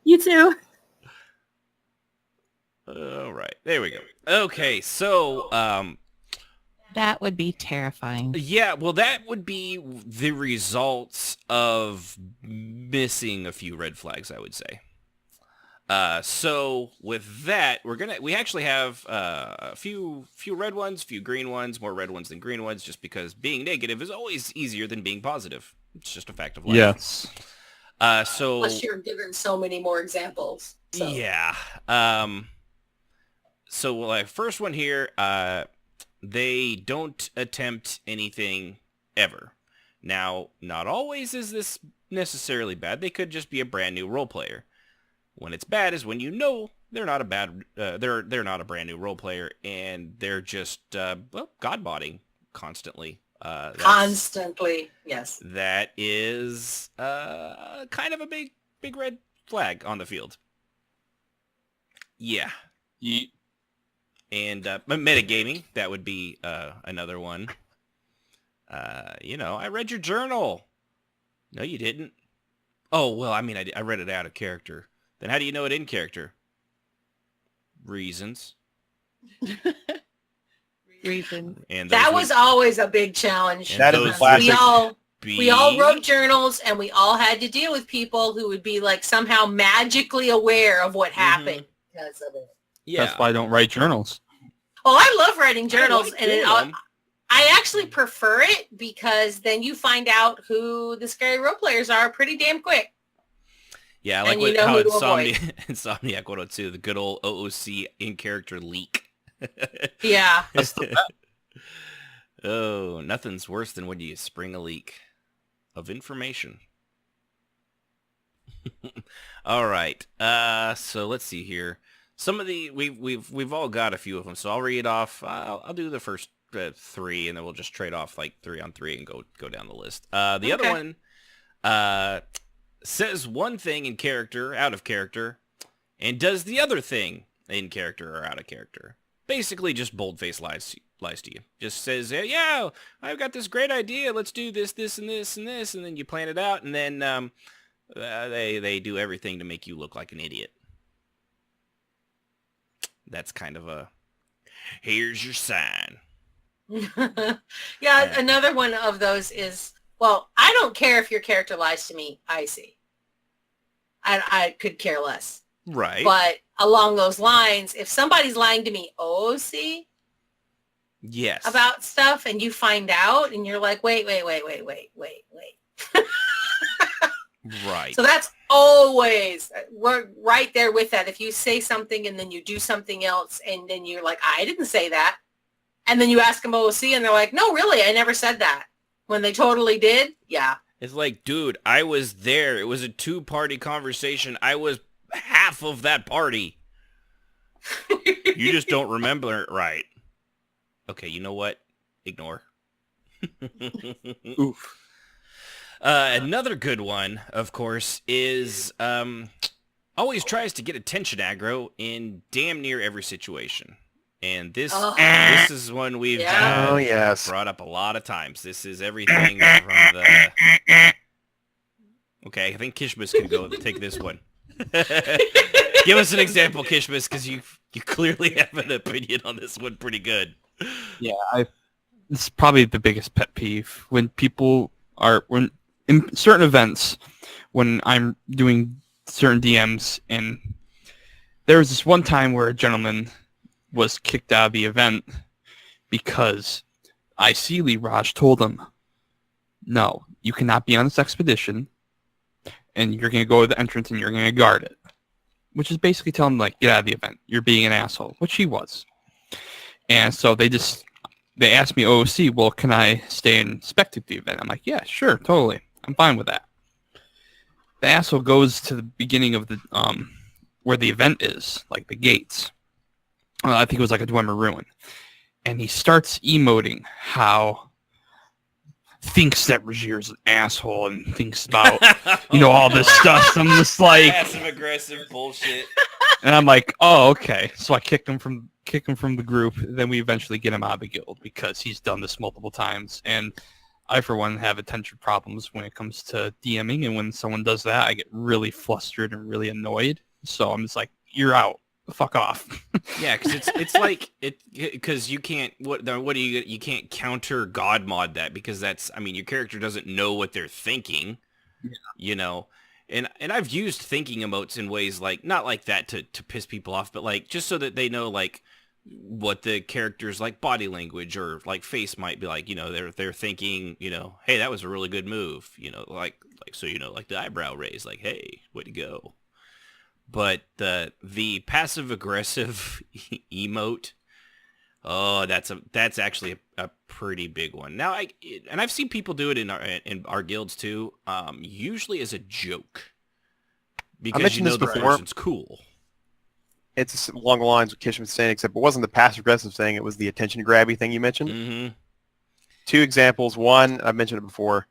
You too. All right, there we go. Okay, so That would be terrifying. yeah, well, that would be the results of missing a few red flags, I would say. So with that, we actually have a few red ones, few green ones, more red ones than green ones, just because being negative is always easier than being positive. It's just a fact of life. Yes. So Plus, you're given so many more examples. So. yeah. So like first one here, they don't attempt anything ever. Now, not always is this necessarily bad. They could just be a brand new role player. When it's bad is when they're not a they're not a brand new role player and they're just godbodding constantly. Constantly, yes. That is kind of a big red flag on the field. Yeah. And metagaming, that would be another one. I read your journal. No, you didn't. Oh, well, I mean, I read it out of character. Then how do you know it in character? Reasons. Reason. And That was always a big challenge. That is a classic. We all wrote journals, and we all had to deal with people who would be like somehow magically aware of what happened because of it. Yeah. That's why I don't write journals. Oh, I love writing journals, like and doing them. I actually prefer it because then you find out who the scary role players are pretty damn quick. Yeah, I like And you know how who to avoid. Insomniac 102, the good old OOC in-character leak. Yeah. Oh, nothing's worse than when you spring a leak of information. All right. So let's see here. some of the we've all got a few of them, so I'll read off. I'll do the first 3, and then we'll just trade off like 3 on 3 and go down the list. The other one says one thing in character, out of character, and does the other thing in character or out of character. Basically, just bold-faced lies to you. Just says, yeah, I've got this great idea. Let's do this, this, and this, and this, and then you plan it out, and then they do everything to make you look like an idiot. That's kind of a, here's your sign. Yeah, another one of those is, well, I don't care if your character lies to me, I see. I could care less. Right. But along those lines, if somebody's lying to me, OC, yes, about stuff, and you find out, and you're like, wait. Right. So that's always, we're right there with that. If you say something and then you do something else, and then you're like, I didn't say that. And then you ask them OC, and they're like, no, really, I never said that. When they totally did, yeah. It's like, dude, I was there. It was a 2-party conversation. I was half of that party. You just don't remember it right. Okay, you know what? Ignore. Oof. Another good one, of course, is always tries to get attention aggro in damn near every situation. And this is one we've brought up a lot of times. This is everything from the... Okay, I think Kishmas can go take this one. Give us an example, Kishmas, because you clearly have an opinion on this one pretty good. Yeah, this is probably the biggest pet peeve when people are in certain events when I'm doing certain DMs, and there was this one time where a gentleman was kicked out of the event because IC Raj told him, no, you cannot be on this expedition, and you're going to go to the entrance and you're going to guard it. Which is basically telling him, like, get out of the event. You're being an asshole, which he was. And so they asked me, OOC, well, can I stay and spectate the event? I'm like, yeah, sure, totally. I'm fine with that. The asshole goes to the beginning of the, where the event is, like the gates. I think it was like a Dwemer Ruin. And he starts emoting how thinks that Rajir's an asshole and thinks about, all this stuff. So I'm just like... Passive-aggressive bullshit. And I'm like, oh, okay. So I kick him from the group. Then we eventually get him out of the guild because he's done this multiple times. And I, for one, have attention problems when it comes to DMing. And when someone does that, I get really flustered and really annoyed. So I'm just like, you're out. Fuck off. Yeah, because it's like because you can't you can't counter God mod that, because that's, I mean, your character doesn't know what they're thinking, and I've used thinking emotes in ways like not like that to piss people off, but like just so that they know like what the character's like body language or like face might be like, they're thinking, hey, that was a really good move, like so like the eyebrow raise, like, hey, way to go. But the passive-aggressive emote, that's actually a pretty big one. Now, I've seen people do it in our guilds too, usually as a joke, because the person's cool. It's along the lines of Kishman was saying, except it wasn't the passive-aggressive thing; it was the attention-grabby thing you mentioned. Mm-hmm. 2 examples. One, I mentioned it before.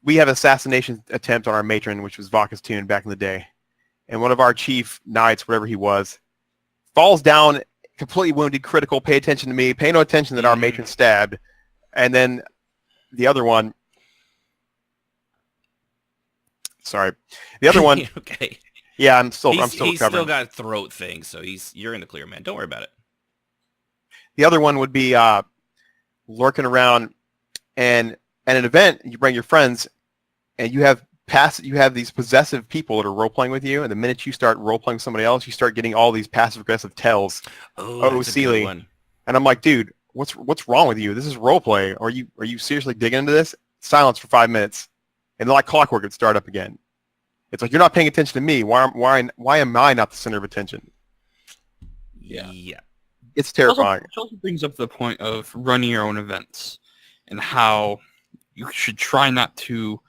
We have an assassination attempt on our matron, which was Vaka's tune back in the day. And one of our chief knights, whatever he was, falls down, completely wounded, critical, pay attention to me, pay no attention that our matron stabbed. And then the other one, the other one, okay. Yeah, I'm still He's recovering. Still got a throat thing, so you're in the clear, man. Don't worry about it. The other one would be lurking around, and at an event, you bring your friends, and you have these possessive people that are role-playing with you, and the minute you start role-playing with somebody else, you start getting all these passive-aggressive tells. Oh, that's a good one. And I'm like, dude, what's wrong with you? This is role-play. Are you seriously digging into this? Silence for 5 minutes, and like clockwork, it'd start up again. It's like, you're not paying attention to me. Why am I not the center of attention? Yeah. It's terrifying. It also brings up the point of running your own events and how you should try not to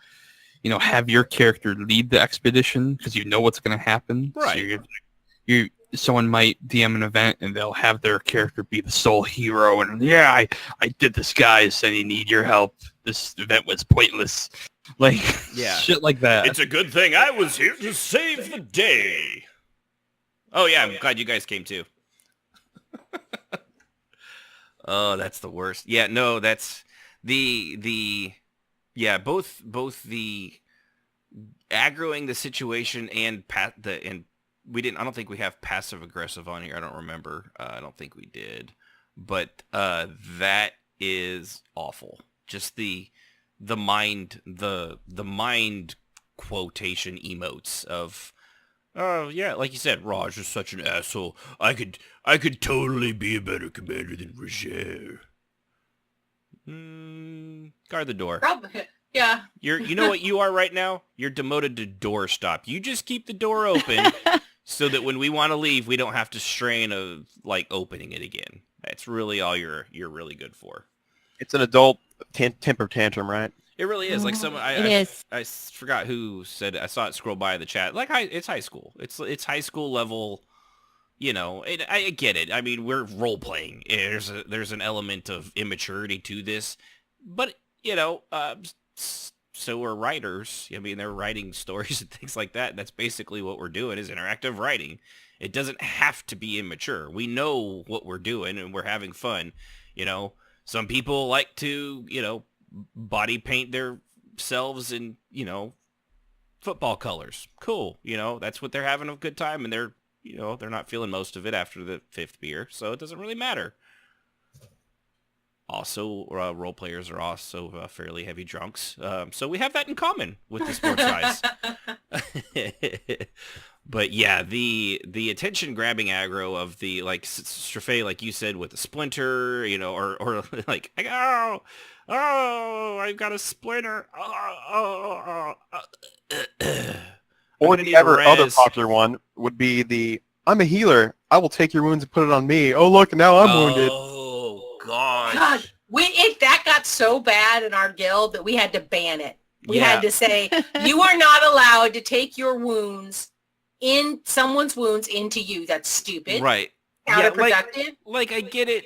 have your character lead the expedition because you know what's going to happen. Right. So someone might DM an event and they'll have their character be the sole hero and I did this, guys, and I need your help. This event was pointless. Like shit like that. It's a good thing I was here to save the day. Oh yeah, I'm glad you guys came too. Oh, that's the worst. Yeah, no, that's both the aggroing the situation and I don't think we have passive aggressive on here. I don't remember. I don't think we did. But that is awful. Just the mind quotation emotes of, oh yeah, like you said, Raj is such an asshole. I could totally be a better commander than Roger. Guard the door. Probably, yeah. You know what you are right now? You're demoted to doorstop. You just keep the door open so that when we want to leave, we don't have to strain of opening it again. That's really all you're really good for. It's an adult temper tantrum, right? It really is. Like someone, I forgot who said it. I saw it scroll by in the chat. It's high school. It's high school level. I get it. I mean, we're role playing. There's an element of immaturity to this, but so are writers. I mean, they're writing stories and things like that. That's basically what we're doing is interactive writing. It doesn't have to be immature. We know what we're doing and we're having fun. Some people like to, body paint themselves in, football colors. Cool. That's what they're having a good time, and they're not feeling most of it after the 5th beer, so it doesn't really matter. Also, role players are also fairly heavy drunks, so we have that in common with the sports guys. But yeah, the attention grabbing aggro of the Sibh'Bae, like you said, with the splinter, or like, oh, I've got a splinter. Or the other popular one would be the, I'm a healer. I will take your wounds and put it on me. Oh, look, now I'm wounded. Oh, gosh. God, that got so bad in our guild that we had to ban it. We had to say, you are not allowed to take your wounds someone's wounds into you. That's stupid. Right. Counterproductive. I get it,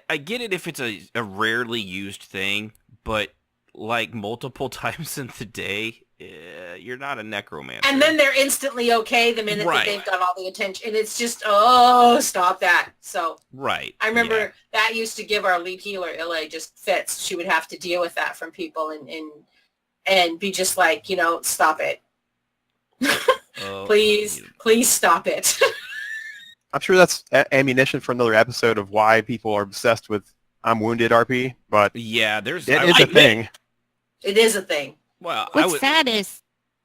I get it if it's a rarely used thing, but multiple times in the day, you're not a necromancer. And then they're instantly okay the minute that they've got all the attention. And it's just, oh, stop that. So right. I remember that used to give our lead healer, Illa, just fits. She would have to deal with that from people and be just like, stop it. Please stop it. I'm sure that's ammunition for another episode of why people are obsessed with I'm wounded RP, but yeah, it is a thing. It is a thing. Well, what's sad is,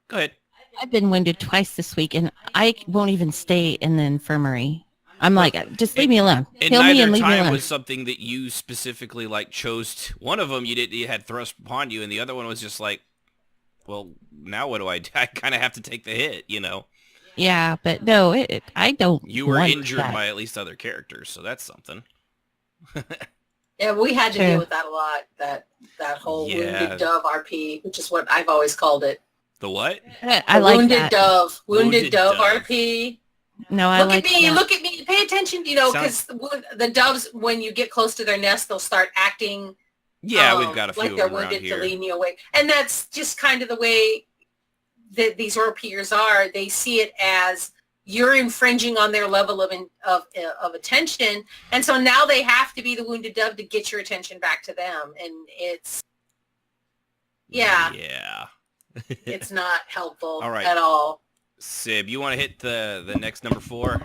go ahead. I've been wounded twice this week, and I won't even stay in the infirmary. I'm just leave me alone. Kill me and leave me alone. Time was something that you specifically chose. One of them you had thrust upon you, and the other one was just well, now what do I do? I kind of have to take the hit, Yeah, but no, I don't. You were injured by at least other characters, so that's something. Yeah, we had to deal with that a lot. That whole wounded dove RP, which is what I've always called it. The what? I like wounded that. dove. Wounded dove RP. No, I like that. Look at me. Pay attention. Because the doves, when you get close to their nest, they'll start acting. Yeah, we've got a few like of they're them around wounded here. to lead you away, and that's just kind of the way that these RPers are. They see it as you're infringing on their level of attention, and so now they have to be the wounded dove to get your attention back to them, and it's it's not helpful at all. Sib, you want to hit the next number 4?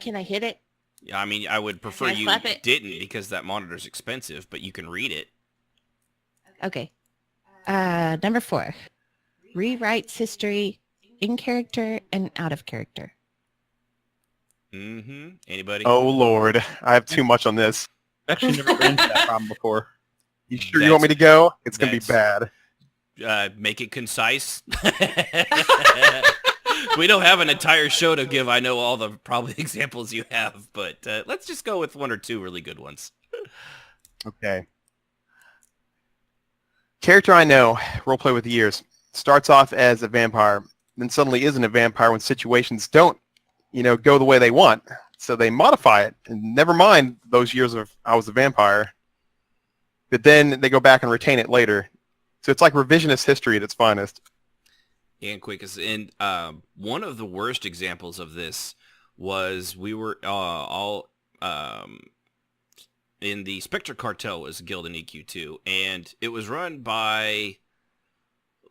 Can I hit it? Yeah, I mean, I would prefer you didn't because that monitor's expensive, but you can read it. Okay. Number 4. Rewrites history in character and out of character. Mm-hmm. Anybody? Oh, Lord. I have too much on this. Actually never ran into that problem before. You sure you want me to go? It's going to be bad. Make it concise. We don't have an entire show to give. I know all the probably examples you have, but let's just go with 1 or 2 really good ones. Okay. Character I know, roleplay with the years, starts off as a vampire, then suddenly isn't a vampire when situations don't, go the way they want. So they modify it, and never mind those years of I was a vampire. But then they go back and retain it later. So it's like revisionist history at its finest. And quickest. And one of the worst examples of this was we were all in the Spectre Cartel was a guild in EQ2, and it was run by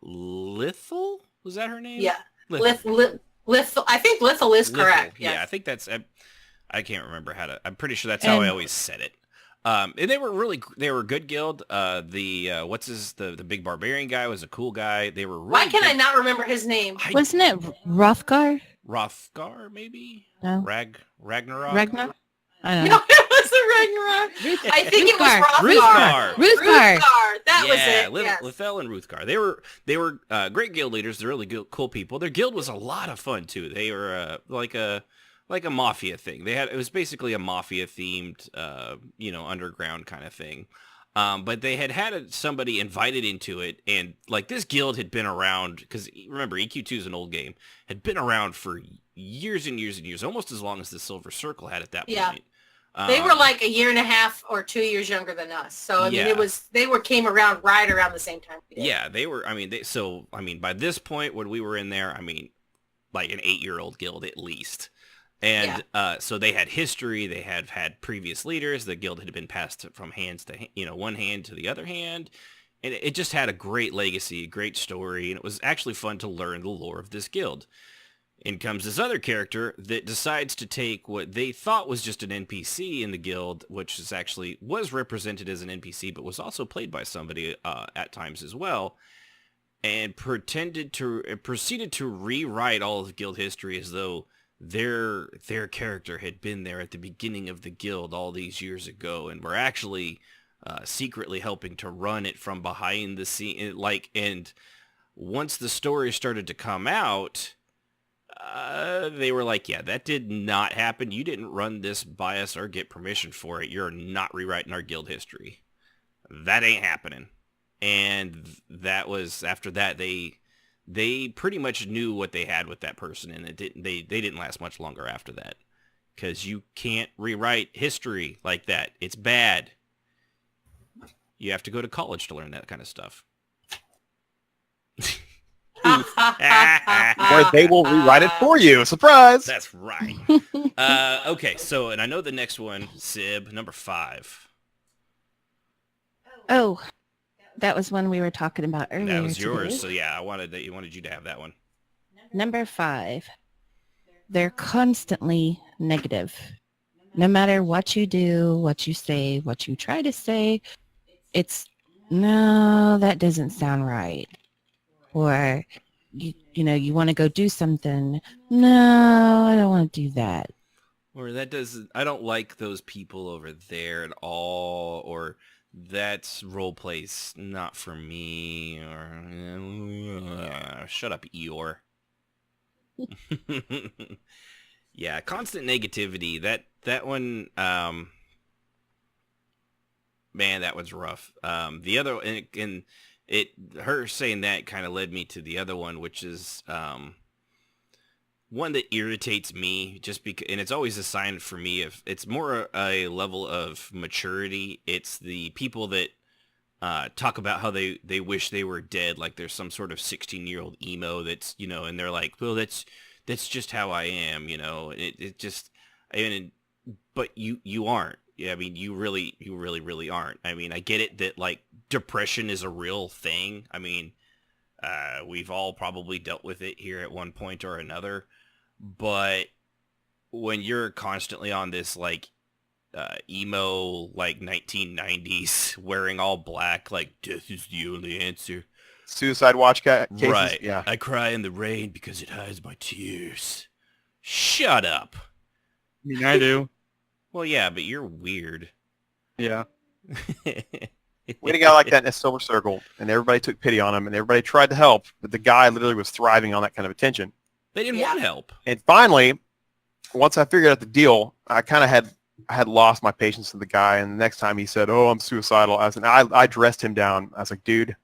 Lithal? Was that her name? Yeah. Lithal. Lithal. I think Lithal is correct. Yes. Yeah, I think that's... I can't remember how to... I'm pretty sure that's how I always said it. And they were a good guild. The big barbarian guy was a cool guy. They were really Why can I not remember his name? Wasn't it Hrothgar? Hrothgar, maybe? No. Ragnarok? Ragnar? I don't No, know. it wasn't Ragnarok. I think it was Hrothgar. Ruthgar. That was it. Yes. Lithel and Ruthgar. They were great guild leaders. They're really cool people. Their guild was a lot of fun too. They were like a mafia thing. It was basically a mafia themed, underground kind of thing. But they had somebody invited into it, and like this guild had been around because remember EQ2 is an old game, had been around for years and years and years, almost as long as the Silver Circle had at that point. They were like a year and a half or 2 years younger than us. So I mean, they came around right around the same time we did. Yeah, they were. I mean, by this point when we were in there, I mean, like an 8-year-old guild at least. And so they had history. They had previous leaders. The guild had been passed from hands to one hand to the other hand, and it just had a great legacy, a great story, and it was actually fun to learn the lore of this guild. In comes this other character that decides to take what they thought was just an NPC in the guild, which was represented as an NPC, but was also played by somebody at times as well, and proceeded to rewrite all of guild history as though their character had been there at the beginning of the guild all these years ago, and were actually secretly helping to run it from behind the scene. And once the story started to come out, they were like, yeah, that did not happen. You didn't run this by us or get permission for it. You're not rewriting our guild history. That ain't happening. And that was, after that, they pretty much knew what they had with that person, and they didn't last much longer after that. Because you can't rewrite history like that. It's bad. You have to go to college to learn that kind of stuff. Where they will rewrite it for you. Surprise! That's right. Okay, so, and I know the next one, Sib, number 5. Oh, that was one we were talking about earlier. That was yours, today. so yeah, I wanted you to have that one. Number 5. They're constantly negative. No matter what you do, what you say, what you try to say, it's, no, that doesn't sound right. Or, you want to go do something. No, I don't want to do that. Or I don't like those people over there at all. Or that's roleplay's not for me. Or shut up, Eeyore. Yeah, constant negativity. That one, man, that one's rough. The other, and her saying that kind of led me to the other one, which is one that irritates me just because, and it's always a sign for me if it's more a level of maturity. It's the people that talk about how they wish they were dead, like there's some sort of 16-year-old emo that's, and they're like, well, that's just how I am, it just, but you aren't. Yeah, I mean, you really aren't. I mean, I get it that, like, depression is a real thing. I mean, we've all probably dealt with it here at one point or another. But when you're constantly on this, like, emo, like, 1990s, wearing all black, like, death is the only answer. Suicide watch cases? Right. Yeah. I cry in the rain because it hides my tears. Shut up. I mean, I do. Well, yeah, but you're weird. Yeah. We had a guy like that in a Silver Circle, and everybody took pity on him, and everybody tried to help, but the guy literally was thriving on that kind of attention. They didn't want help. And finally, once I figured out the deal, I kind of had had lost my patience with the guy, and the next time he said, "Oh, I'm suicidal," I dressed him down. I was like, "Dude,"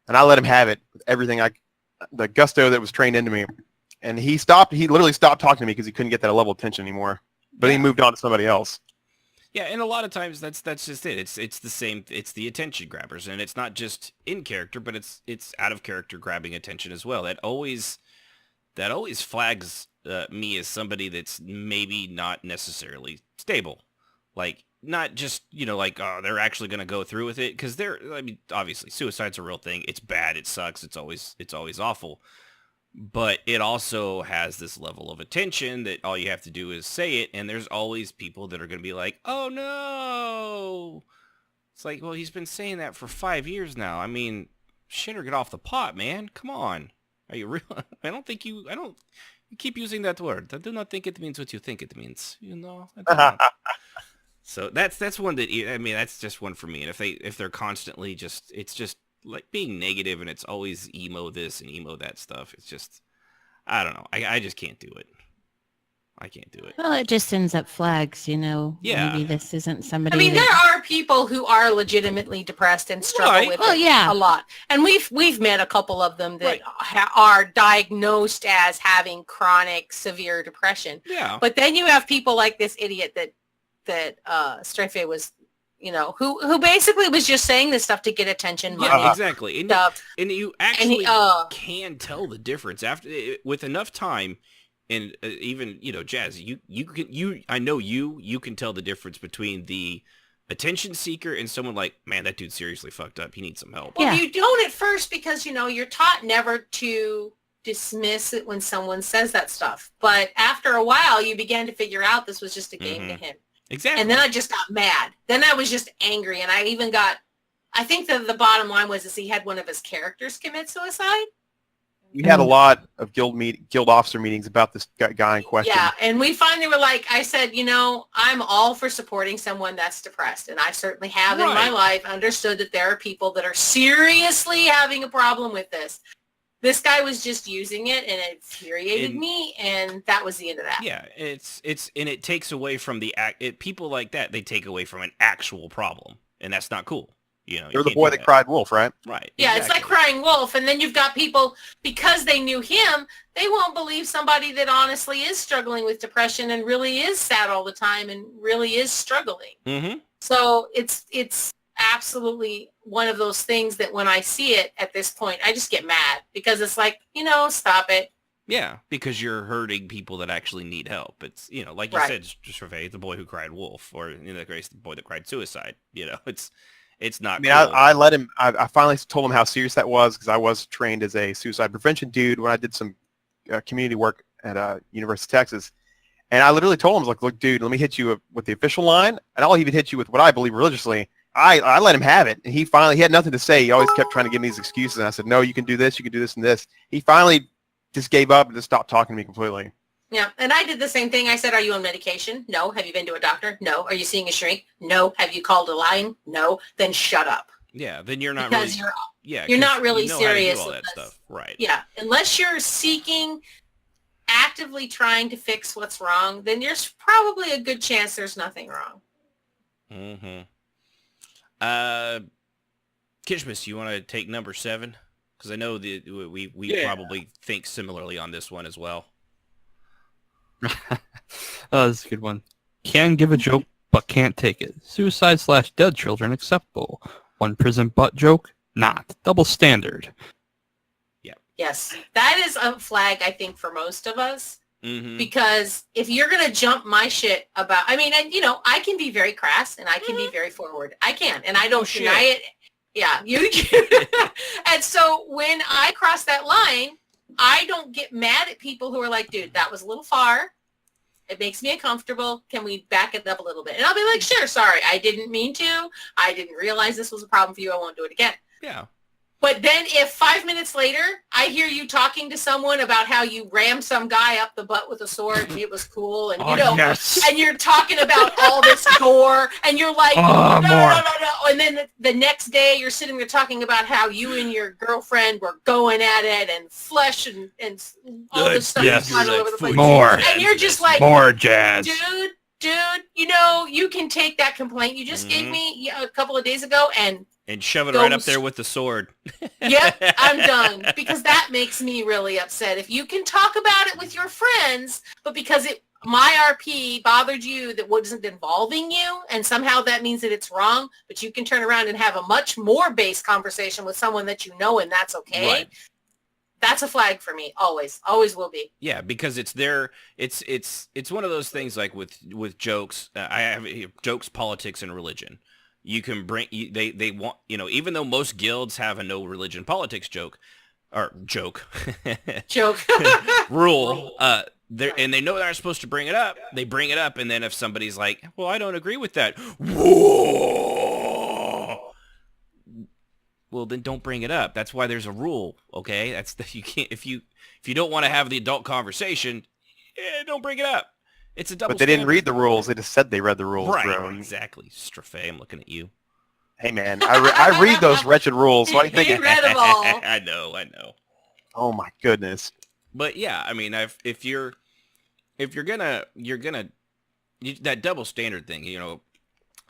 and I let him have it with everything the gusto that was trained into me. And he literally stopped talking to me because he couldn't get that level of tension anymore. But he moved on to somebody else. Yeah, and a lot of times that's just it. It's the same. It's the attention grabbers, and it's not just in character, but it's out of character grabbing attention as well. That always flags me as somebody that's maybe not necessarily stable. Like, not just, like, oh, they're actually going to go through with it, because obviously suicide's a real thing. It's bad. It sucks. It's always awful. But it also has this level of attention that all you have to do is say it, and there's always people that are going to be like, oh no. It's like, well, he's been saying that for 5 years now. I mean, shit or get off the pot, man. Come on. Are you real? You keep using that word. I do not think it means what you think it means. I do not. So that's one that, that's just one for me. And if they're constantly it's just like being negative, and it's always emo this and emo that stuff. It's just, I don't know. I just can't do it. I can't do it. Well, it just sends up flags, Yeah. Maybe this isn't somebody. there are people who are legitimately depressed and struggle with it a lot. And we've met a couple of them that are diagnosed as having chronic severe depression. Yeah. But then you have people like this idiot that Sibh'Bae was, who basically was just saying this stuff to get attention, money. Yeah, exactly. And you actually can tell the difference with enough time. And even, Jazz, I know you can tell the difference between the attention seeker and someone like, man, that dude's seriously fucked up. He needs some help. Well, you don't at first because, you're taught never to dismiss it when someone says that stuff. But after a while, you began to figure out this was just a game to him. Exactly. And then I just got mad. Then I was just angry. And I think that the bottom line was he had one of his characters commit suicide. We had a lot of guild officer meetings about this guy in question. Yeah, and we finally were like, I said, I'm all for supporting someone that's depressed, and I certainly have in my life understood that there are people that are seriously having a problem with this. This guy was just using it, and it infuriated me, and that was the end of that. Yeah, and it takes away from people like that. They take away from an actual problem, and that's not cool. They're the boy that cried wolf, right? Right. Yeah, exactly. It's like crying wolf, and then you've got people, because they knew him, they won't believe somebody that honestly is struggling with depression and really is sad all the time and really is struggling. Mm-hmm. So it's absolutely one of those things that when I see it at this point, I just get mad because it's like, stop it. Yeah, because you're hurting people that actually need help. It's, like you said, Sibh'Bae, the boy who cried wolf, or the boy that cried suicide. It's not cool. I let him, I finally told him how serious that was, because I was trained as a suicide prevention dude when I did some community work at University of Texas. And I literally told him, I was like, look, dude, let me hit you with the official line, and I'll even hit you with what I believe religiously. I let him have it, and he had nothing to say. He always kept trying to give me these excuses, and I said, no, you can do this, and this. He finally just gave up and just stopped talking to me completely. Yeah, and I did the same thing. I said, are you on medication? No. Have you been to a doctor? No. Are you seeing a shrink? No. Have you called a line? No. Then shut up. Yeah, then you're not because really... you're not really serious. All that stuff. Right. Yeah, unless you're actively trying to fix what's wrong, then there's probably a good chance there's nothing wrong. Mm-hmm. Kishmas, you want to take number 7? Because I know we probably think similarly on this one as well. That's a good one. Can give a joke, but can't take it. Suicide/dead children acceptable. One prison butt joke, not. Double standard. Yeah. Yes. That is a flag, I think, for most of us. Mm-hmm. Because if you're going to jump my shit about... I mean, and, I can be very crass, and I can be very forward. I can, and I don't deny it. Yeah, you can. And so when I cross that line... I don't get mad at people who are like, dude, that was a little far. It makes me uncomfortable. Can we back it up a little bit? And I'll be like, sure, sorry. I didn't mean to. I didn't realize this was a problem for you. I won't do it again. Yeah. But then if 5 minutes later, I hear you talking to someone about how you rammed some guy up the butt with a sword and it was cool. And, and you're talking about all this gore and you're like, no. And then the next day you're sitting there talking about how you and your girlfriend were going at it and flesh and all this stuff. Yes. All over the place. More. And you're just like, more Jazz. Dude, dude, you can take that complaint you just gave me a couple of days ago and shove it right up there with the sword. Yep, I'm done. Because that makes me really upset. If you can talk about it with your friends, but because my RP bothered you that wasn't involving you, and somehow that means that it's wrong, but you can turn around and have a much more base conversation with someone that you know, and that's okay. Right. That's a flag for me. Always will be. Yeah, because it's one of those things like with jokes. I have jokes, politics, and religion. You can bring they want, even though most guilds have a no religion politics joke rule, and they know they're not supposed to bring it up. They bring it up, and then if somebody's like, "Well, I don't agree with that," whoa, well then don't bring it up. That's why there's a rule. Okay, you can't if you don't want to have the adult conversation, don't bring it up. It's a double. But they didn't read the rules. They just said they read the rules, right? Bro. Exactly. Strafe, I'm looking at you. Hey man, I read those wretched rules. What do you think? He read them all. I know. Oh my goodness. But yeah, I mean, if you're gonna that double standard thing,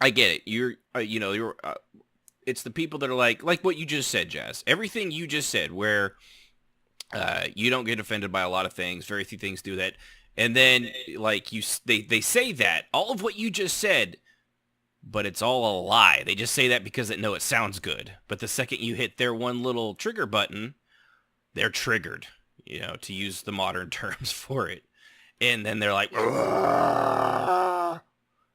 I get it. You're it's the people that are like what you just said, Jazz. Everything you just said, where you don't get offended by a lot of things. Very few things do that. And then they say that all of what you just said, but it's all a lie. They just say that because they know it sounds good. But the second you hit their one little trigger button, they're triggered, to use the modern terms for it. And then they're like,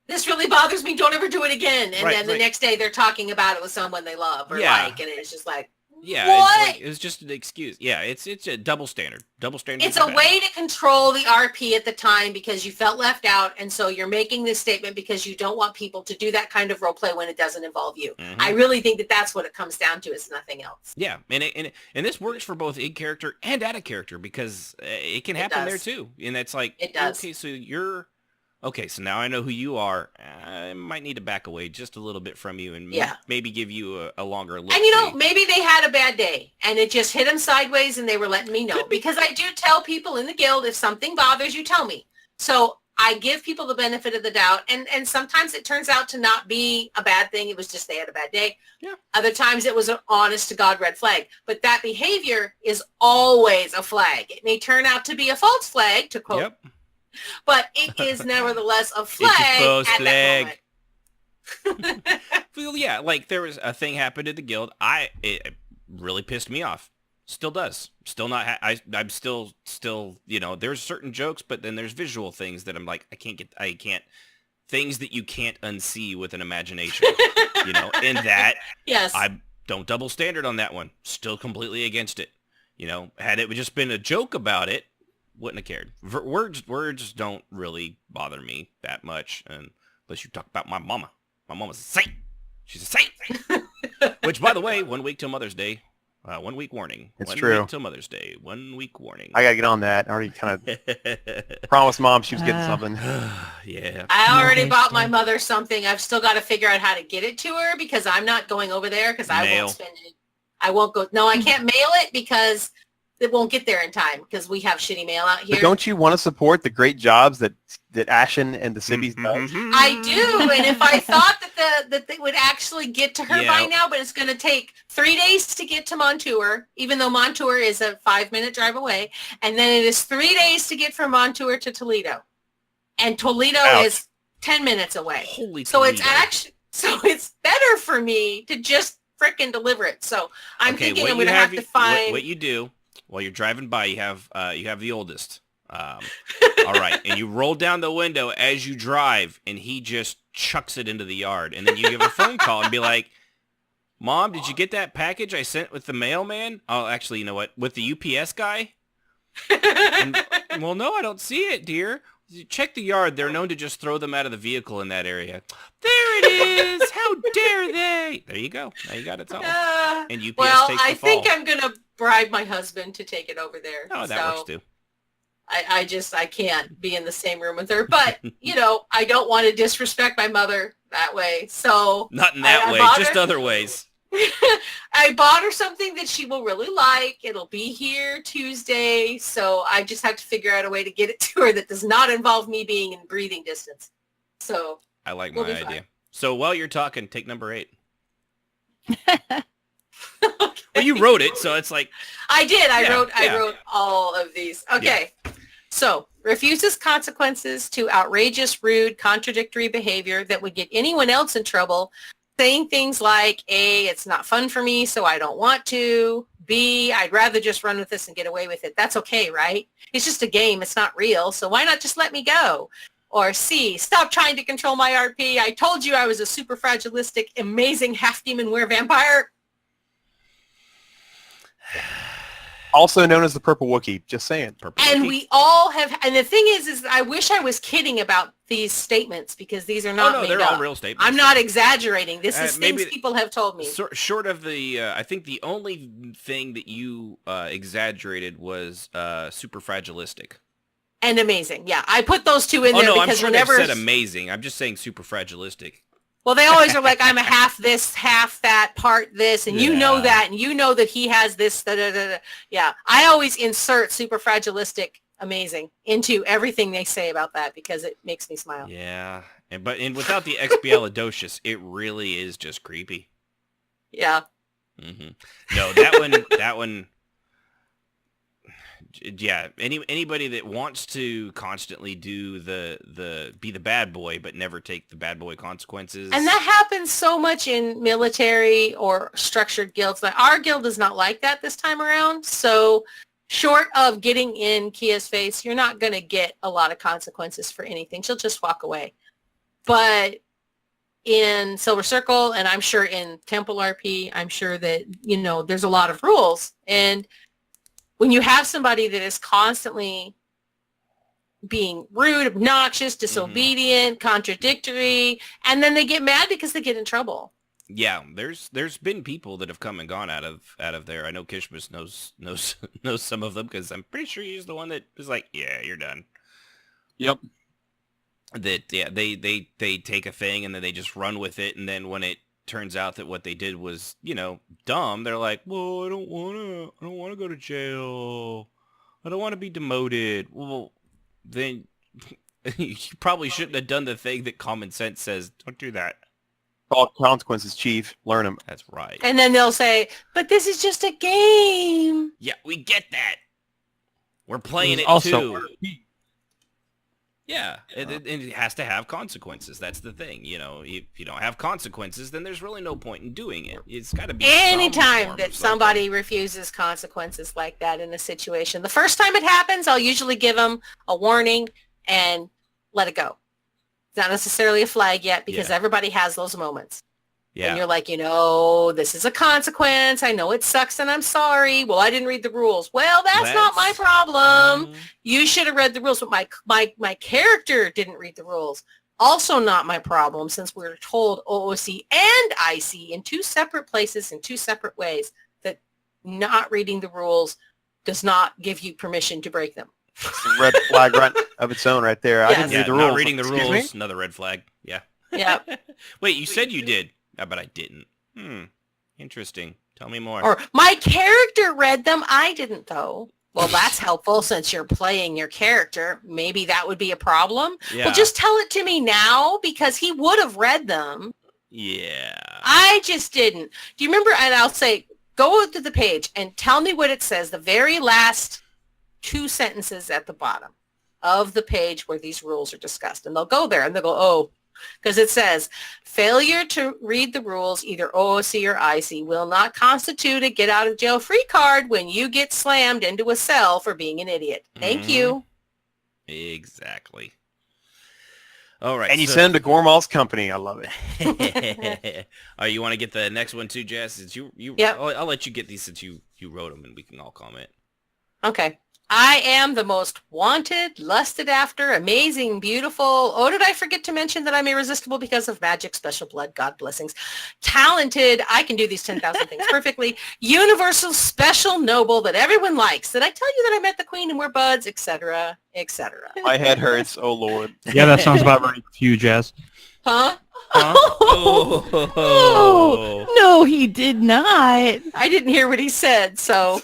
this really bothers me. Don't ever do it again. And Right, then the right. next day they're talking about it with someone they love or Yeah. like, and it's just like, yeah, what? it's just an excuse. Yeah, it's a double standard. Double standard. It's is a bad. way to control the RP at the time because you felt left out, and so you're making this statement because you don't want people to do that kind of role play when it doesn't involve you. Mhm. I really think that that's what it comes down to. It's nothing else. Yeah, and this works for both in character and out of character because it can happen there does. too. And that's like, It does. okay, so so now I know who you are. I might need to back away just a little bit from you and Yeah. maybe give you a longer look. And maybe they had a bad day and it just hit them sideways and they were letting me know. Because I do tell people in the guild, if something bothers you, tell me. So I give people the benefit of the doubt. And sometimes it turns out to not be a bad thing. It was just they had a bad day. Yeah. Other times it was an honest to God red flag. But that behavior is always a flag. It may turn out to be a false flag, to quote. Yep. But it is nevertheless a flag false at flag. that moment. Well, yeah, like there was a thing happened at the guild. It really pissed me off. Still does. Still not. I'm still. There's certain jokes, but then there's visual things that I'm like, I can't. Things that you can't unsee with an imagination. And that. Yes. I don't double standard on that one. Still completely against it. Had it just been a joke about it, wouldn't have cared. Words don't really bother me that much, unless you talk about my mama. My mama's a saint. She's a saint. Which, by the way, 1 week till Mother's Day. 1 week warning. It's 1 true. week till Mother's Day. 1 week warning. I gotta get on that. I already kind of promised Mom she was getting something. Yeah. I already Mother's bought my Day. mother something. I've still got to figure out how to get it to her because I'm not going over there because I Mail. won't spend it. I won't go. No, I can't mail it because it won't get there in time because we have shitty mail out here. But don't you want to support the great jobs that Ashen and the Sibbies does? I do, and if I thought that they would actually get to her Yeah. by now, but it's going to take 3 days to get to Montour, even though Montour is a 5-minute drive away, and then it is 3 days to get from Montour to Toledo, and Toledo Ouch. is 10 minutes away. Holy So it's Toledo. it's better for me to just frickin' deliver it. So I'm thinking what I'm you going to have to find. what you do while you're driving by. You have the oldest. All right, and you roll down the window as you drive, and he just chucks it into the yard, and then you give a phone call and be like, "Mom, did you get that package I sent with the mailman?" Oh, actually, you know what? With the UPS guy? Well, no, I don't see it, dear. Check the yard. They're known to just throw them out of the vehicle in that area. There it is. How dare they? There you go. Now you got it all. And UPS Well, takes the I fall. think I'm going to bribe my husband to take it over there. Oh, that So works too. I can't be in the same room with her. But, I don't want to disrespect my mother that way. So Not in that I way, bought just her- other ways. I bought her something that she will really like. It'll be here Tuesday. So I just have to figure out a way to get it to her that does not involve me being in breathing distance. So I like we'll my be fine. idea. So while you're talking, take number 8. Okay. Well, you wrote it, so it's like... I did. I Yeah. wrote all of these. Okay. So, refuses consequences to outrageous, rude, contradictory behavior that would get anyone else in trouble, saying things like, A, it's not fun for me, so I don't want to. B, I'd rather just run with this and get away with it. That's okay, right? It's just a game. It's not real, so why not just let me go? Or C, stop trying to control my RP. I told you I was a super fragilistic, amazing half-demon were-vampire. Also known as the Purple Wookiee. Just saying. And we all have, and the thing is I wish I was kidding about these statements because these are not made they're up. all real statements. I'm not exaggerating. This is maybe things people have told me. Short of the, I think the only thing that you exaggerated was super fragilistic. And amazing. Yeah, I put those two in there no, because I'm sure whenever they've said amazing. I'm just saying super fragilistic. well, they always are like, I'm a half this, half that, part this, and you know that, and you know that he has this, da-da-da-da. Yeah, I always insert super fragilistic, amazing into everything they say about that because it makes me smile. Yeah, and without the expialidocious, it really is just creepy. Yeah. No, that one. Yeah, anybody that wants to constantly do be the bad boy but never take the bad boy consequences. And that happens so much in military or structured guilds. Like our guild is not like that this time around. So short of getting in Kia's face, you're not going to get a lot of consequences for anything. She'll just walk away. But in Silver Circle, and I'm sure in Temple RP, I'm sure that, there's a lot of rules. And when you have somebody that is constantly being rude, obnoxious, disobedient, contradictory, and then they get mad because they get in trouble. Yeah, there's been people that have come and gone out of there. I know Kishmas knows some of them because I'm pretty sure he's the one that was like, yeah, you're done. Yep. That they take a thing and then they just run with it, and then when it turns out that what they did was, dumb, they're like, well, I don't want to go to jail. I don't want to be demoted. Well, then you probably shouldn't have done the thing that common sense says, don't do that. All consequences, Chief. Learn them. That's right. And then they'll say, but this is just a game. Yeah, we get that. We're playing it also too. Yeah, it has to have consequences. That's the thing. If you don't have consequences, then there's really no point in doing it. It's got to be anytime that somebody refuses consequences like that in a situation. The first time it happens, I'll usually give them a warning and let it go. It's not necessarily a flag yet because everybody has those moments. Yeah. And you're like, this is a consequence. I know it sucks and I'm sorry. Well, I didn't read the rules. Well, that's not my problem. You should have read the rules, but my character didn't read the rules. Also not my problem since we were told OOC and IC in two separate places in two separate ways that not reading the rules does not give you permission to break them. It's a red flag right of its own right there. Yes. I didn't read the not rules. reading the Excuse rules, me? another red flag. Yeah. Yeah. Wait, you said you did. But I didn't. Interesting. Tell me more. Or my character read them. I didn't, though. Well, that's helpful since you're playing your character. Maybe that would be a problem. Yeah. Well, just tell it to me now because he would have read them. Yeah. I just didn't. Do you remember? And I'll say, go to the page and tell me what it says. The very last 2 sentences at the bottom of the page where these rules are discussed. And they'll go there and they'll go, oh. Because it says, failure to read the rules, either OOC or IC, will not constitute a get-out-of-jail-free card when you get slammed into a cell for being an idiot. Thank you. Exactly. All right. And you send them to Gormal's company. I love it. You want to get the next one too, Jess? Since Yep. I'll let you get these since you wrote them and we can all comment. Okay. I am the most wanted, lusted after, amazing, beautiful. Oh, did I forget to mention that I'm irresistible because of magic, special blood, God blessings. Talented, I can do these 10,000 things perfectly. Universal, special, noble that everyone likes. Did I tell you that I met the queen and we're buds, etc., etc.? My head hurts. Oh, Lord. Yeah, that sounds about right to you, Jazz. Huh? Oh, no, he did not. I didn't hear what he said, so.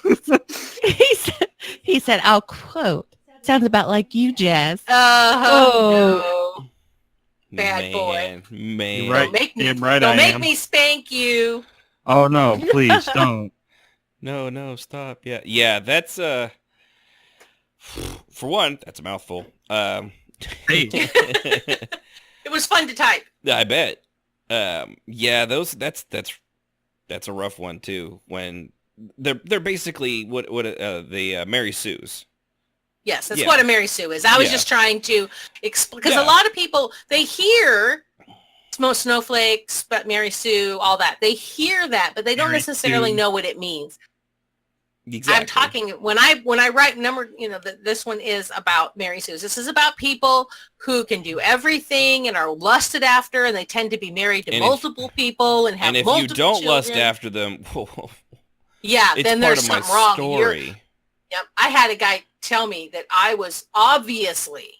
He said, I'll quote, sounds about like you, Jazz. No. bad boy. Man. You're right. Don't make me, Damn right don't I make am. me spank you. Oh no, please don't. No, stop. Yeah, that's for one, that's a mouthful. Hey, It was fun to type. I bet. Yeah, that's a rough one too. When they're basically what the Mary Sue's. Yes, that's Yeah. what a Mary Sue is. I was Yeah. just trying to explain, because Yeah. a lot of people, they hear snowflakes, but Mary Sue, all that. They hear that, but they don't Mary necessarily Sue. know what it means. Exactly. I'm talking, when I write number, this one is about Mary Sue's. This is about people who can do everything and are lusted after, and they tend to be married to And if- multiple people and have And if multiple you don't lust children. after them, Yeah, it's then part there's of my something wrong. story. Yep. I had a guy tell me that I was obviously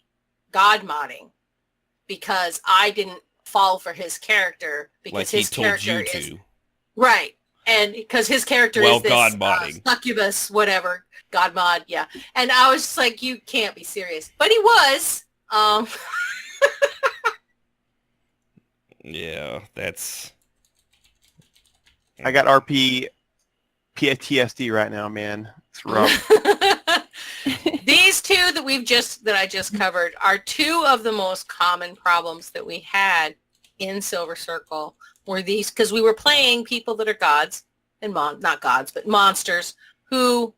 God modding because I didn't fall for his character because Like he his told character you is to. right, and because his character Well, is this God modding. succubus, whatever, God mod, yeah. And I was just like, you can't be serious, but he was. Yeah, that's. I got PTSD right now, man. It's rough. These two that I just covered are two of the most common problems that we had in Silver Circle were these, because we were playing people that are gods and not gods, but monsters who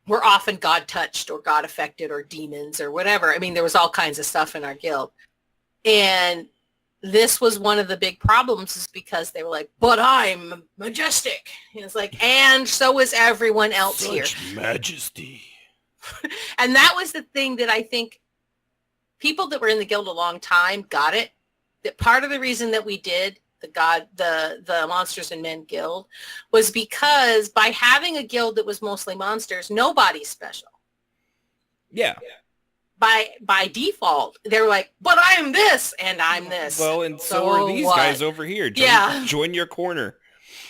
were often God touched or God affected or demons or whatever. I mean, there was all kinds of stuff in our guild. And this was one of the big problems is because they were like, but I'm majestic. And it's like, and so is everyone else here. Such majesty. And that was the thing that I think people that were in the guild a long time got it. That part of the reason that we did the Monsters and Men guild was because by having a guild that was mostly monsters, nobody's special. Yeah. By default, they were like, but I'm this and I'm this. Well, and so are these what? guys over here. Join your corner.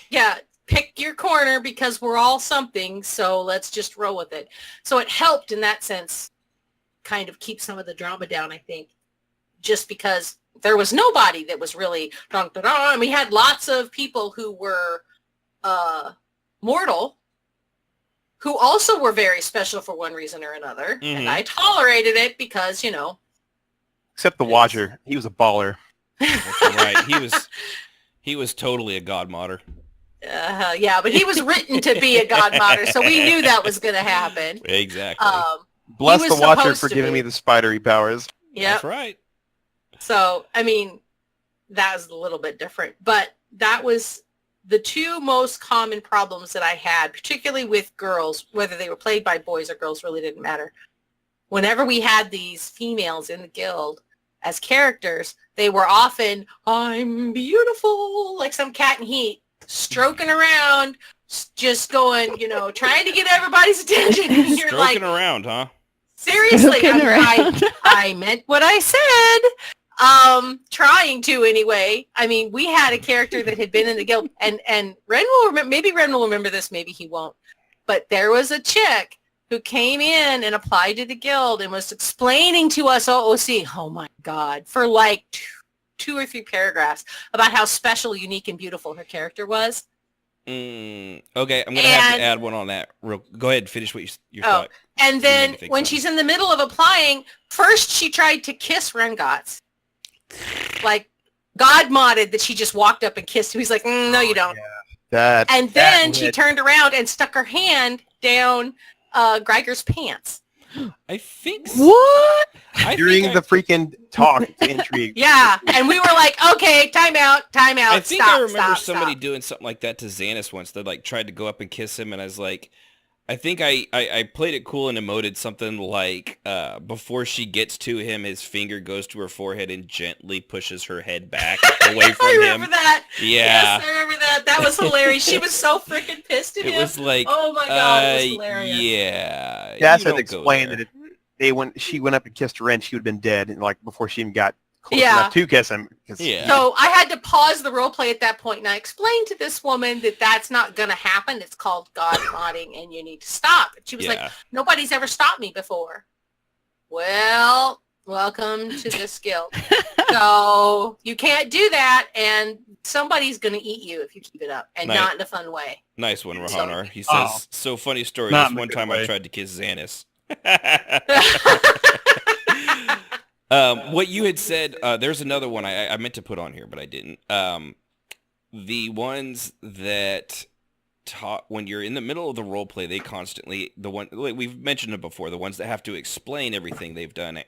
Yeah, pick your corner because we're all something, so let's just roll with it. So it helped in that sense kind of keep some of the drama down, I think, just because there was nobody that was really and we had lots of people who were mortal who also were very special for one reason or another. Mhm. And I tolerated it because, Except the Watcher. He was a baller. That's right. He was totally a god modder. yeah, but he was written to be a god modder, so we knew that was going to happen. Exactly. Bless He the was Watcher supposed for to giving be. me the spidery powers. Yeah. That's right. So, I mean, that was a little bit different, but that was the two most common problems that I had, particularly with girls, whether they were played by boys or girls really didn't matter. Whenever we had these females in the guild as characters, they were often, I'm beautiful, like some cat in heat, stroking around, just going, trying to get everybody's attention. And you're Stroking like, around, huh? seriously, Stroking around. I meant what I said. Trying to anyway. I mean, we had a character that had been in the guild, and Ren will remember. Maybe Ren will remember this. Maybe he won't. But there was a chick who came in and applied to the guild and was explaining to us OOC. Oh my God, for like two or three paragraphs about how special, unique, and beautiful her character was. Okay, I'm gonna have to add one on that. Go ahead and finish what your thought. And then think when so. she's in the middle of applying, first she tried to kiss Rengots. Like, God modded that she just walked up and kissed him. He's like, no, you don't. And then she turned around and stuck her hand down Greiger's pants. I think What? During the freaking talk, it's intrigue. Yeah, and we were like, okay, time out. I think stop, I remember stop, somebody stop. doing something like that to Xanis once. They like tried to go up and kiss him, and I was like, I think I played it cool and emoted something like, before she gets to him, his finger goes to her forehead and gently pushes her head back away from I him. remember that. Yeah. Yes, I remember that. That was hilarious. She was so freaking pissed at him. It was like, oh my God, it was hilarious. yeah. That's you what don't go explained there. that she went up and kissed Ren, she would have been dead, and like before she even got close Yeah. enough to kiss him. Yeah. So I had to pause the role play at that point, and I explained to this woman that that's not going to happen. It's called God modding, and you need to stop. And she was like, nobody's ever stopped me before. Well, Welcome to this guild. So you can't do that, and somebody's going to eat you if you keep it up, and not in a fun way. Nice one, Rohanar. He says, so funny story. Not This one time way. I tried to kiss Xanis. What you had said, there's another one I meant to put on here, but I didn't. The ones that when you're in the middle of the role play, they constantly, we've mentioned it before, the ones that have to explain everything they've done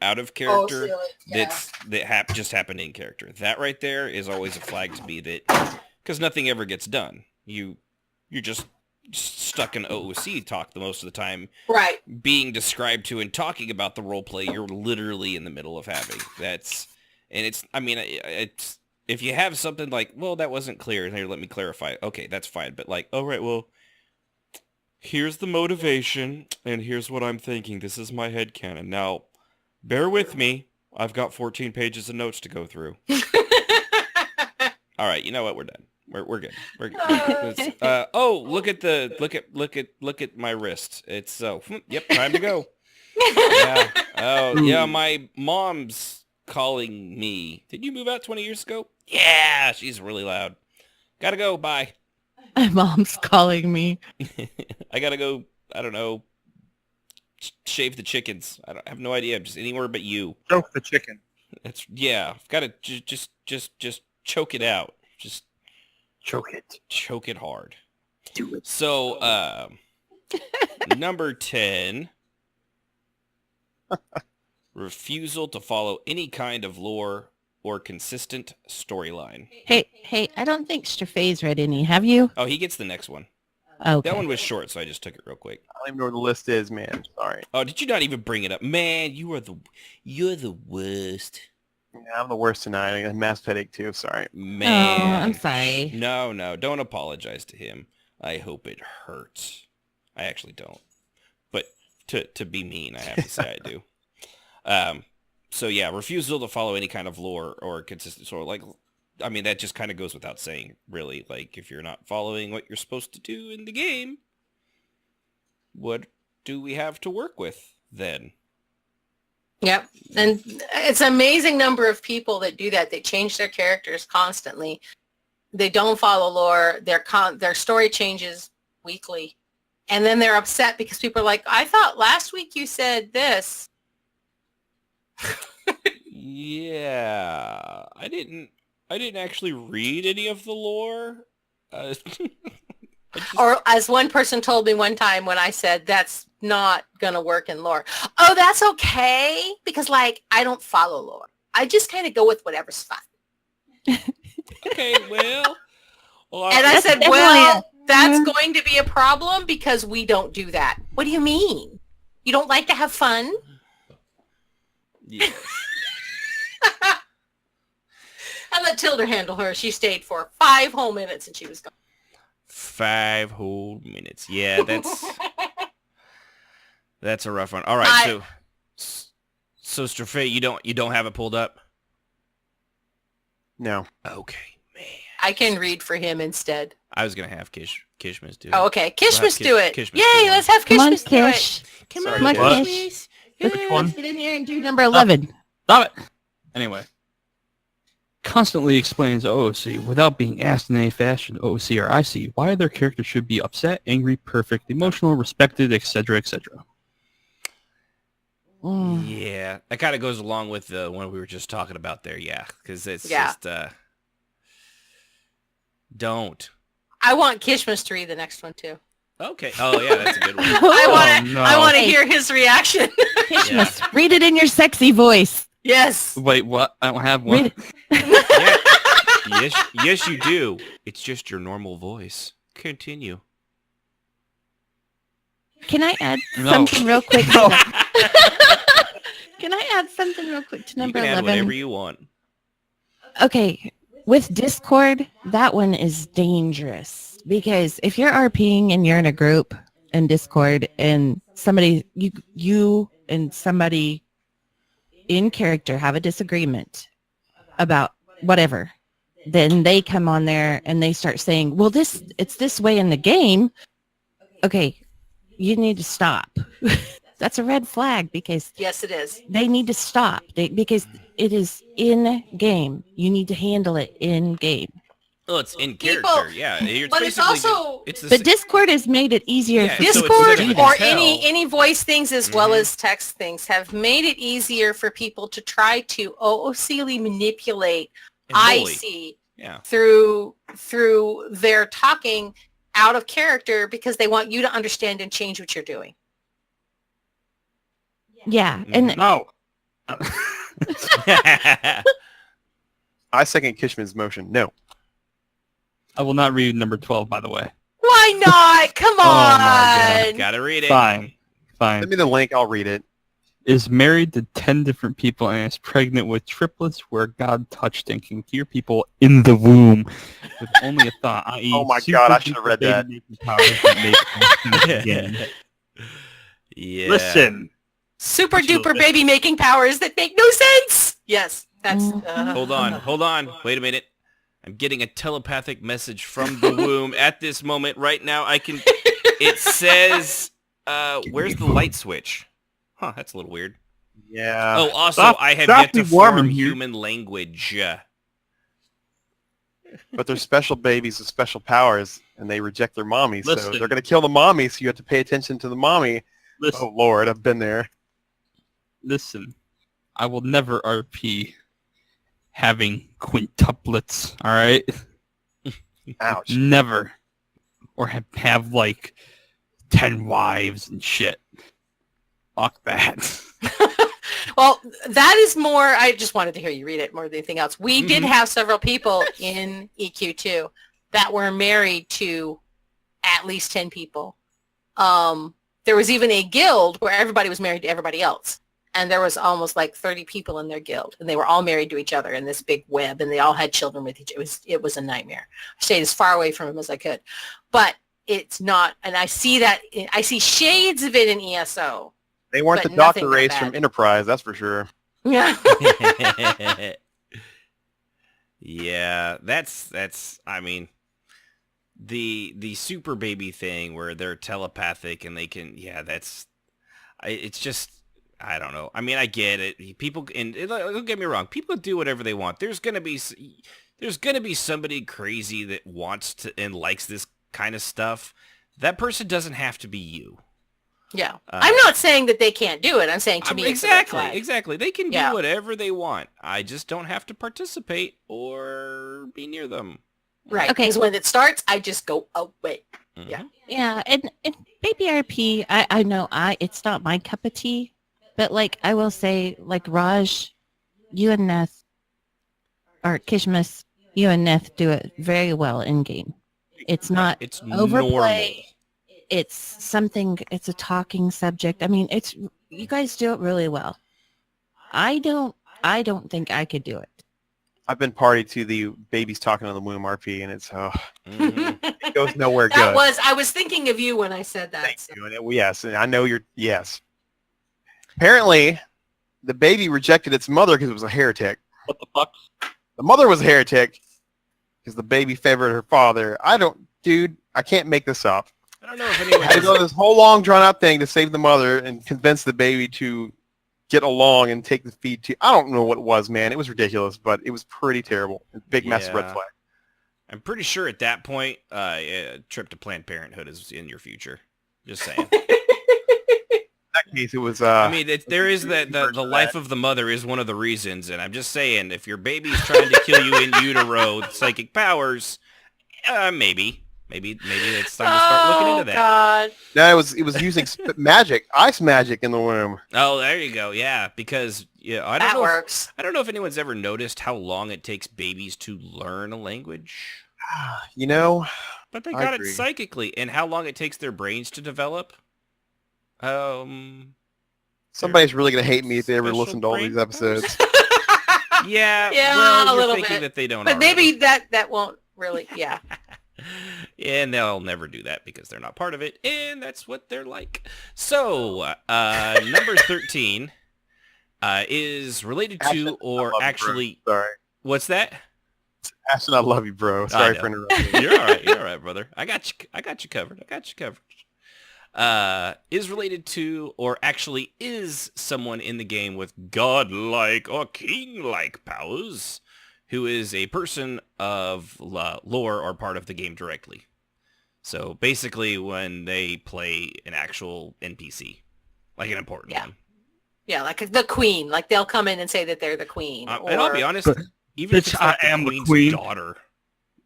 out of character, just happened in character. That right there is always a flag to me, that because nothing ever gets done. You're just stuck in OOC talk the most of the time, right? Being described to and talking about the role play you're literally in the middle of having. It's if you have something like, well, that wasn't clear, here, let me clarify. Okay, that's fine. But like, all right, well, here's the motivation, and here's what I'm thinking. This is my headcanon. Now, bear with me. I've got 14 pages of notes to go through. All right, you know what? We're done. We're good. We're good. Look at my wrist. It's yep, time to go. Yeah. Oh, yeah, my mom's calling me. Did you move out 20 years ago? Yeah, she's really loud. Gotta go. Bye. My mom's calling me. I gotta go. I don't know. Shave the chickens. I have no idea. I'm just anywhere but you. Choke the chicken. That's I've got to just choke it out. Just choke it. Choke it hard. Do it. So, number 10. Refusal to follow any kind of lore or consistent storyline. Hey, I don't think Strafe's read any. Have you? Oh, he gets the next one. Okay. That one was short, so I just took it real quick. I don't even know where the list is, man. Sorry. Oh, did you not even bring it up? Man, you're the worst. Yeah, I'm the worst tonight. I got a massive headache too. Sorry. Man. Oh, I'm sorry. No, don't apologize to him. I hope it hurts. I actually don't. But to be mean, I have to say I do. So yeah, refusal to follow any kind of lore or consistent story. Like, I mean, that just kind of goes without saying, really. Like, if you're not following what you're supposed to do in the game, what do we have to work with then? Yep. And it's an amazing number of people that do that. They change their characters constantly. They don't follow lore. Their story changes weekly. And then they're upset because people are like, I thought last week you said this. Yeah. I didn't actually read any of the lore. Or as one person told me one time when I said, that's not going to work in lore. Oh, that's okay. Because, like, I don't follow lore. I just kind of go with whatever's fun. Okay, well. And I said, well, that's going to be a problem because we don't do that. What do you mean? You don't like to have fun? Yes. I let Tilda handle her. She stayed for 5 whole minutes and she was gone. 5 whole minutes. Yeah, that's a rough one. All right, so Strafe, you don't have it pulled up? No. Okay, man. I can read for him instead. I was gonna have Kishmas do it. Oh, okay. Kishmas do it. Kishmas Yay, let's have Come on, Kishmas do it. Kish. Come on, What? Kish. Which one? Get in here and do number 11. Stop it. Anyway. Constantly explains OOC without being asked in any fashion, OOC or IC, why their character should be upset, angry, perfect, emotional, respected, etc., etc. Yeah, that kind of goes along with the one we were just talking about there, yeah, because it's just, don't. I want Kishmas to read the next one, too. Okay. Oh, yeah, that's a good one. I want to hear his reaction. Kishmas, read it in your sexy voice. Yes. Wait, what? I don't have one. Yeah. Yes, you do. It's just your normal voice. Continue. Can I add No. something real quick? No. Can I add something real quick to number You can 11? add whatever you want. Okay, with Discord, that one is dangerous because if you're RPing and you're in a group in Discord and somebody, you and somebody in character have a disagreement about whatever, then they come on there and they start saying, well, it's this way in the game. Okay, you need to stop. that's a red flag because Yes, it is. they need to stop because it is in game. You need to handle it in game. Well, it's in People- character, yeah. but it's also- it's the But Discord has made it easier Yeah, for so people instead to of do a Discord that. or tell- any voice things as well Mhm. as text things have made it easier for people to try to OOCly manipulate and bully. IC Yeah. through their talking out of character because they want you to understand and change what you're doing. Yeah, and No. I second Kishman's motion. No. I will not read number 12, by the way. Why not? Come on. Oh my God. Gotta read it. Fine. Send me the link. I'll read it. Is married to 10 different people and is pregnant with triplets where God touched and can cure people in the womb with only a thought, i.e. Oh my God, I should have read that. Again. Yeah. Listen. Super duper baby making powers that make no sense. Yes, that's... Hold on. Wait a minute. I'm getting a telepathic message from the womb at this moment. Right now, it says, where's the light switch? Huh, that's a little weird. Yeah. Oh, also, Stop- I have stop yet to me warm form in here. human language. But they're special babies with special powers, and they reject their mommy. So Listen. they're going to kill the mommy, so you have to pay attention to the mommy. Listen. Oh, Lord, I've been there. Listen. I will never RP having quintuplets, all right? Ouch. Never. Or have like 10 wives and shit. Fuck that. Well, that is more... I just wanted to hear you read it more than anything else. We did have several people in EQ2 that were married to at least 10 people. There was even a guild where everybody was married to everybody else. And there was almost like 30 people in their guild. And they were all married to each other in this big web. And they all had children with each other. It was a nightmare. I stayed as far away from them as I could. But it's not... And I see that... I see shades of it in ESO. They weren't But the doctor nothing that race bad. from Enterprise, that's for sure. Yeah. Yeah, that's I mean, the super baby thing where they're telepathic and they can, yeah, it's just, I don't know. I mean, I get it. People, and don't get me wrong, people do whatever they want. There's gonna be somebody crazy that wants to and likes this kind of stuff. That person doesn't have to be you. Yeah. I'm not saying that they can't do it. I'm saying to me it's a red flag. Exactly. They can do Yeah. whatever they want. I just don't have to participate or be near them. Right. Okay. Because when it starts, I just go away. Mhm. Yeah. Yeah, and Baby RP, I know it's not my cup of tea, but like I will say, like Raj, you and Neth, or Kishmas, you and Neth do it very well in game. It's not It's overplay. It's something. It's a talking subject. I mean, you guys do it really well. I don't think I could do it. I've been party to the babies talking on the womb RP, and it's Mhm. it goes nowhere That good. was, I was thinking of you when I said that. Thank so. you. And yes, and I know yes. Apparently, the baby rejected its mother because it was a heretic. What the fuck? The mother was a heretic because the baby favored her father. I can't make this up. I don't know if I anyone had to go this whole long drawn-out thing to save the mother and convince the baby to get along and take the feed to... I don't know what it was, man. It was ridiculous, but it was pretty terrible. Big massive red Yeah. flag. I'm pretty sure at that point, a trip to Planned Parenthood is in your future. Just saying. In that case, it was... I mean, there is the life of the mother is one of the reasons, and I'm just saying, if your baby's trying to kill you in utero with psychic powers, maybe it's time to start looking into that. God. No, it was using magic, ice magic in the womb. Oh, there you go. Yeah, because I don't That know. works. I don't know if anyone's ever noticed how long it takes babies to learn a language, You know, but they I got agree. it psychically, and how long it takes their brains to develop. somebody's really going to hate me if they ever Special listen to all brain these episodes. Yeah, Yeah, well, a you're little thinking bit. that they don't. But already. maybe that won't really, yeah. And they'll never do that because they're not part of it, and that's what they're like. So, number 13 is related Ashton, to, I or love you, bro. actually, Sorry. what's that? Ashton, I love you, bro. Sorry know. for interrupting. You're all right. You're all right, brother. I got you covered. is related to, or actually is someone in the game with godlike or king-like powers, who is a person of lore or part of the game directly. So basically when they play an actual NPC, like an important one. Yeah, like the queen. Like they'll come in and say that they're the queen. And I'll be honest, even if it's like I am the queen's daughter,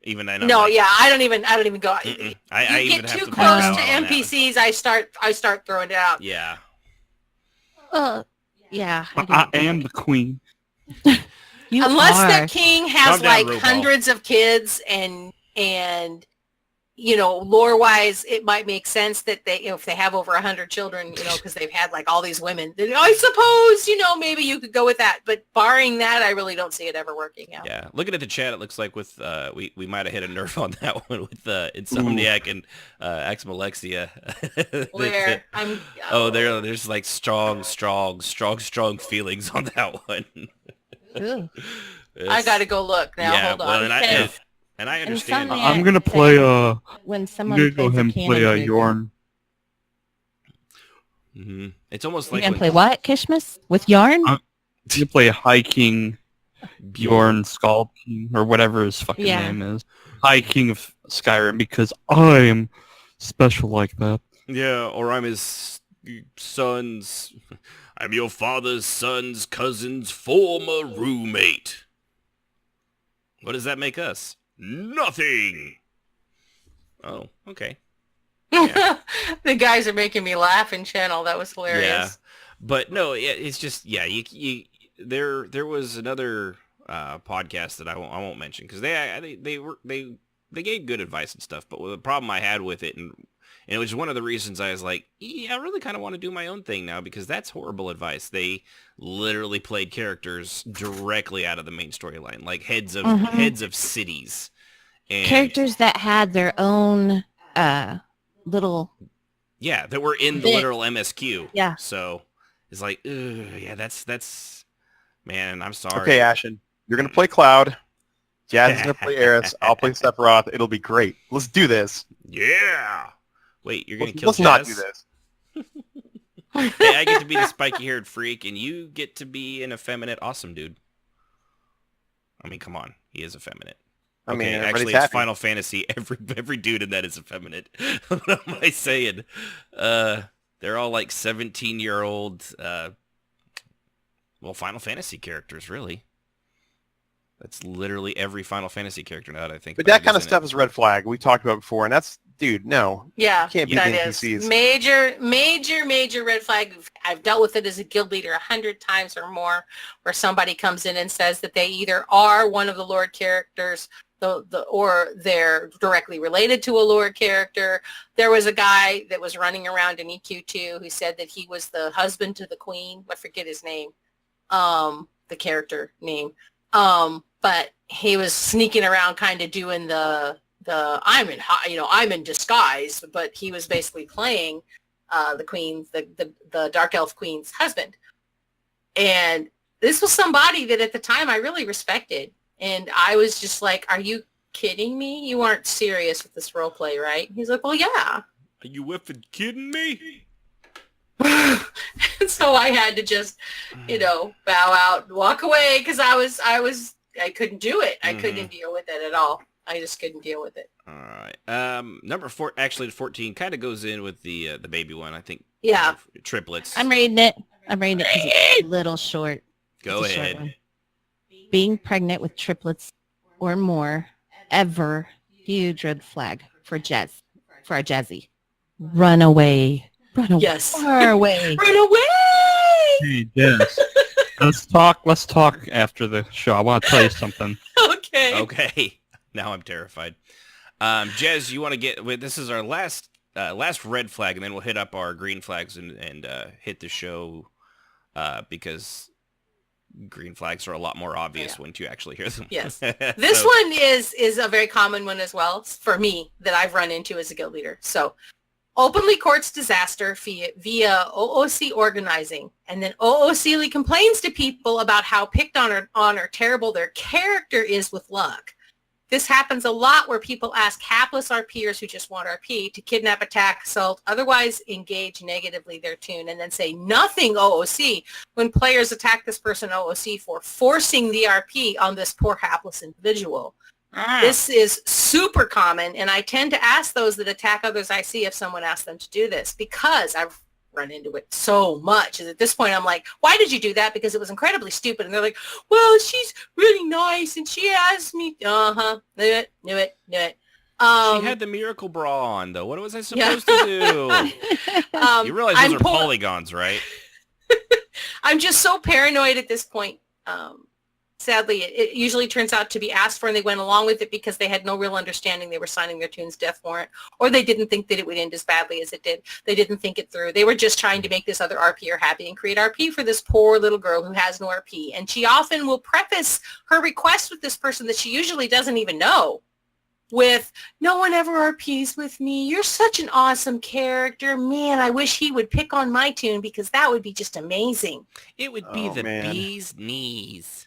even then. No, like, I don't even go. I you even get have too to close to NPCs, I start throwing it out. Yeah. Yeah. I am the queen. Unless the king has like RuPaul. hundreds of kids and lore-wise, it might make sense that they, if they have over 100 children, because they've had like all these women, then I suppose, maybe you could go with that. But barring that, I really don't see it ever working out. Yeah. Looking at the chat, it looks like with we might have hit a nerve on that one with Insomniac and Axum Alexia. Where there's like strong feelings on that one. I got to go look now. Yeah, hold on. And I understand. I'm gonna play when I'm someone gonna go ahead and play Yorn. Mm-hmm. It's almost You like gonna play what, Kishmas? With Yarn? I'm gonna play High King Bjorn Skull King or whatever his fucking name is. High King of Skyrim, because I'm special like that. Yeah, or I'm his son's. I'm your father's son's cousin's former roommate. What does that make us? Nothing. Oh, okay. Yeah. The guys are making me laugh in channel. That was hilarious. Yeah, but no, it's just there was another podcast that I won't mention because they gave good advice and stuff, but the problem I had with it and it was one of the reasons I was like, I really kind of want to do my own thing now because that's horrible advice. They literally played characters directly out of the main storyline, like heads of cities. And characters that had their own little... Yeah, that were in the literal MSQ. Yeah. So it's like, that's... Man, I'm sorry. Okay, Ashen, you're going to play Cloud. Jazz is going to play Eris. I'll play Sephiroth. It'll be great. Let's do this. Yeah. Wait, you're going to kill Let's Jazz? not do this. Hey, I get to be the spiky-haired freak, and you get to be an effeminate awesome dude. I mean, come on. He is effeminate. I mean, actually, it's Final Fantasy. Every dude in that is effeminate. What am I saying? They're all like 17-year-old, Final Fantasy characters, really. That's literally every Final Fantasy character now that I think But about that kind of stuff is red flag. We talked about it before, and that's, dude, no. Yeah, you can't be that NPCs. is major red flag. I've dealt with it as a guild leader 100 times or more, where somebody comes in and says that they either are one of the Lord characters, or they're directly related to a Lord character. There was a guy that was running around in EQ2 who said that he was the husband to the queen. I forget his name, the character name. But he was sneaking around kind of doing the I'm in disguise, but he was basically playing the queen, the dark elf queen's husband. And this was somebody that at the time I really respected. And I was just like, are you kidding me? You aren't serious with this role play, right? He's like, well, yeah. Are you effing kidding me? And so I had to just, bow out and walk away because I couldn't do it. I couldn't deal with it at all. I just couldn't deal with it. All right. Number 4, actually 14 kind of goes in with the baby one, I think. Yeah. Triplets. I'm reading it because it's a little short. Go ahead. Being pregnant with triplets or more, ever, huge red flag for our Jazzy. Run away. Yes. Far away. Run away! Hey, yes. Let's talk after the show. I want to tell you something. Okay. Now I'm terrified. Jez, you want to this is our last red flag, and then we'll hit up our green flags and hit the show because green flags are a lot more obvious once you actually hear them. Yes. This one is a very common one as well for me that I've run into as a guild leader. So openly courts disaster via OOC organizing, and then OOC complains to people about how picked on or terrible their character is with luck. this happens a lot where people ask hapless RPers who just want RP to kidnap, attack, assault, otherwise engage negatively their tune, and then say nothing OOC when players attack this person OOC for forcing the RP on this poor hapless individual. This is super common, and I tend to ask those that attack others I see if someone asks them to do this, because I've run into it so much. And at this point, I'm like, why did you do that? Because it was incredibly stupid. And they're like, well, she's really nice, and she asked me. Knew it. She had the miracle bra on, though. What was I supposed to do? You realize those are polygons, right? I'm just so paranoid at this point. Sadly, it usually turns out to be asked for, and they went along with it because they had no real understanding they were signing their tune's death warrant, or they didn't think that it would end as badly as it did. They didn't think it through. They were just trying to make this other RPer happy and create RP for this poor little girl who has no RP. And she often will preface her request with this person that she usually doesn't even know with, no one ever RPs with me. You're such an awesome character. Man, I wish he would pick on my tune because that would be just amazing. It would be bee's knees.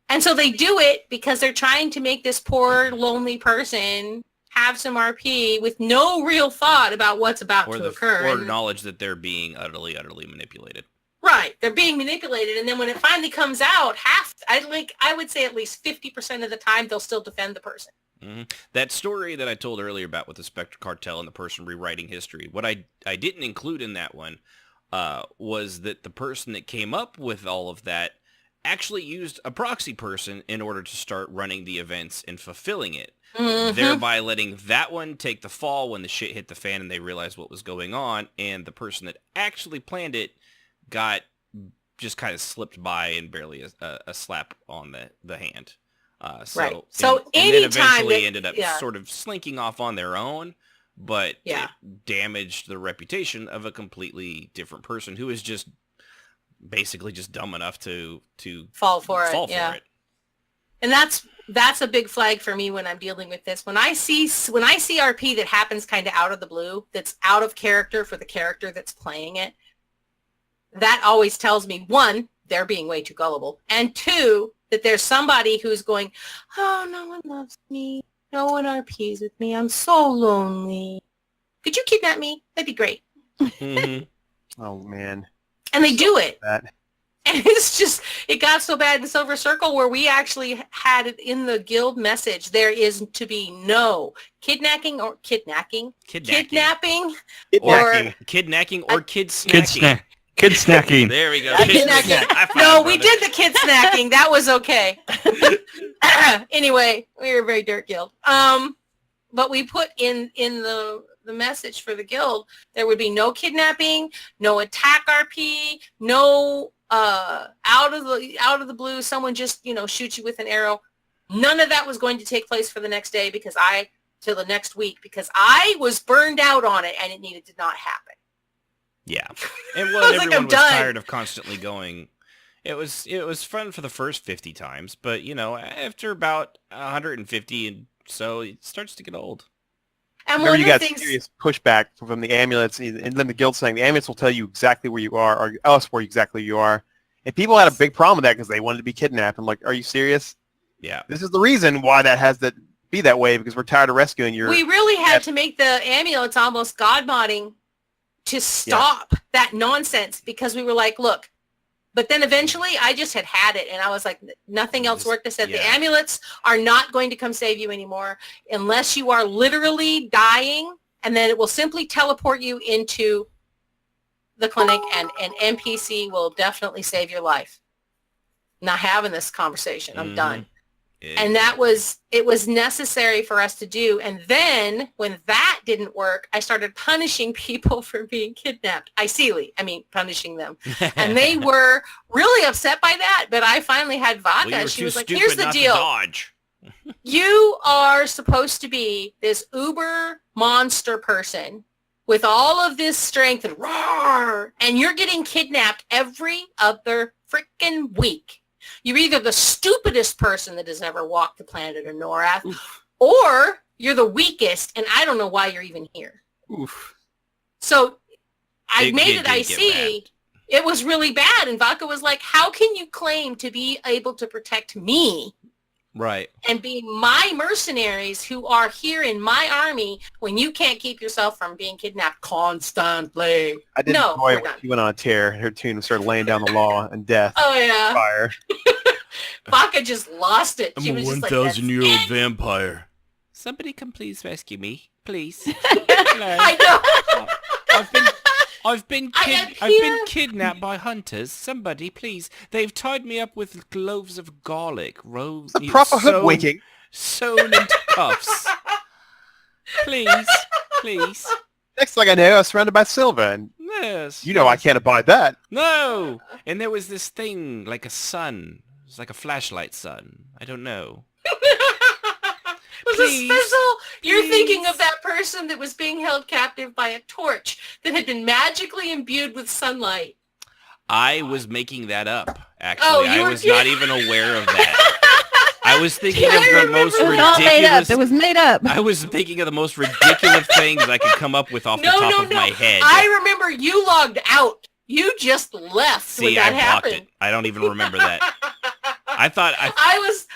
And so they do it because they're trying to make this poor, lonely person have some RP with no real thought about what's about to occur. Or knowledge that they're being utterly manipulated. Right. They're being manipulated. And then when it finally comes out, I would say at least 50% of the time, they'll still defend the person. Mm-hmm. That story that I told earlier about with the Spectre Cartel and the person rewriting history, what I didn't include in that one was that the person that came up with all of that actually used a proxy person in order to start running the events and fulfilling it, thereby letting that one take the fall when the shit hit the fan and they realized what was going on, and the person that actually planned it got just kind of slipped by and barely a slap on the hand. Right. So and then eventually ended up sort of slinking off on their own, but it damaged the reputation of a completely different person who is just basically just dumb enough to fall for it. And that's a big flag for me when I'm dealing with this. When I see RP that happens kind of out of the blue, that's out of character for the character that's playing it, that always tells me, one, they're being way too gullible, and two, that there's somebody who's going, oh, no one loves me, no one RPs with me, I'm so lonely. Could you kidnap me? That'd be great. Oh man. And they do it. And it's just, it got so bad in Silver Circle where we actually had it in the guild message. There is to be no kidnapping or kid snacking. Kid snacking. There we go. No, we did the kid snacking. That was okay. Anyway, we were a very dirt guild. But we put in the message for the guild, there would be no kidnapping, no attack RP, no out of the blue, someone just, shoots you with an arrow. None of that was going to take place for the next day till the next week, because I was burned out on it and it needed to not happen. Yeah. And everyone was tired of constantly going. It was fun for the first 50 times, but after about 150 and so, it starts to get old. And remember, you got serious pushback from the amulets, and then the guild saying the amulets will tell you exactly where you are, or us where exactly you are. And people had a big problem with that because they wanted to be kidnapped. I'm like, are you serious? Yeah. This is the reason why that has to be that way, because we're tired of rescuing your... We really had to make the amulets almost god-modding to stop that nonsense, because we were like, look, but then eventually I just had it, and I was like, nothing else worked. I said, the amulets are not going to come save you anymore unless you are literally dying, and then it will simply teleport you into the clinic, and an NPC will definitely save your life. I'm not having this conversation. I'm done. And it was necessary for us to do. And then when that didn't work, I started punishing people for being kidnapped. Punishing them. And they were really upset by that. But I finally had Vodka. Well, she was like, here's the deal. You are supposed to be this uber monster person with all of this strength and roar, and you're getting kidnapped every other freaking week. You're either the stupidest person that has ever walked the planet of Norath, or you're the weakest, and I don't know why you're even here. Oof. So I made it IC. It was really bad, and Vodka was like, how can you claim to be able to protect me Right. and be my mercenaries who are here in my army when you can't keep yourself from being kidnapped constantly. I didn't No, enjoy we're it when done. she went on a tear. Her tune started laying down the law and death, Oh, yeah. fire. Baka just lost it. She I'm a was just like, 1,000-year-old "That's it." vampire. Somebody come please rescue me, please. I know. I've been kidnapped by hunters. Somebody, please. They've tied me up with cloves of garlic. It's a proper hoodwinking. Sewn into cuffs. Please, please. Next thing I know, I was surrounded by Silva, and Yes. you know I can't abide that. No. And there was this thing like a sun. It was like a flashlight sun. I don't know. Was Please, a special. You're please. thinking of that person that was being held captive by a torch that had been magically imbued with sunlight. I was making that up, actually. Oh, you I were- was not even aware of that. I was thinking of the most It was all made up. ridiculous... It was made up. I was thinking of the most ridiculous things I could come up with off the top of my head. I remember you logged out. You just left when See, I that blocked happened. it. I don't even remember that. I thought I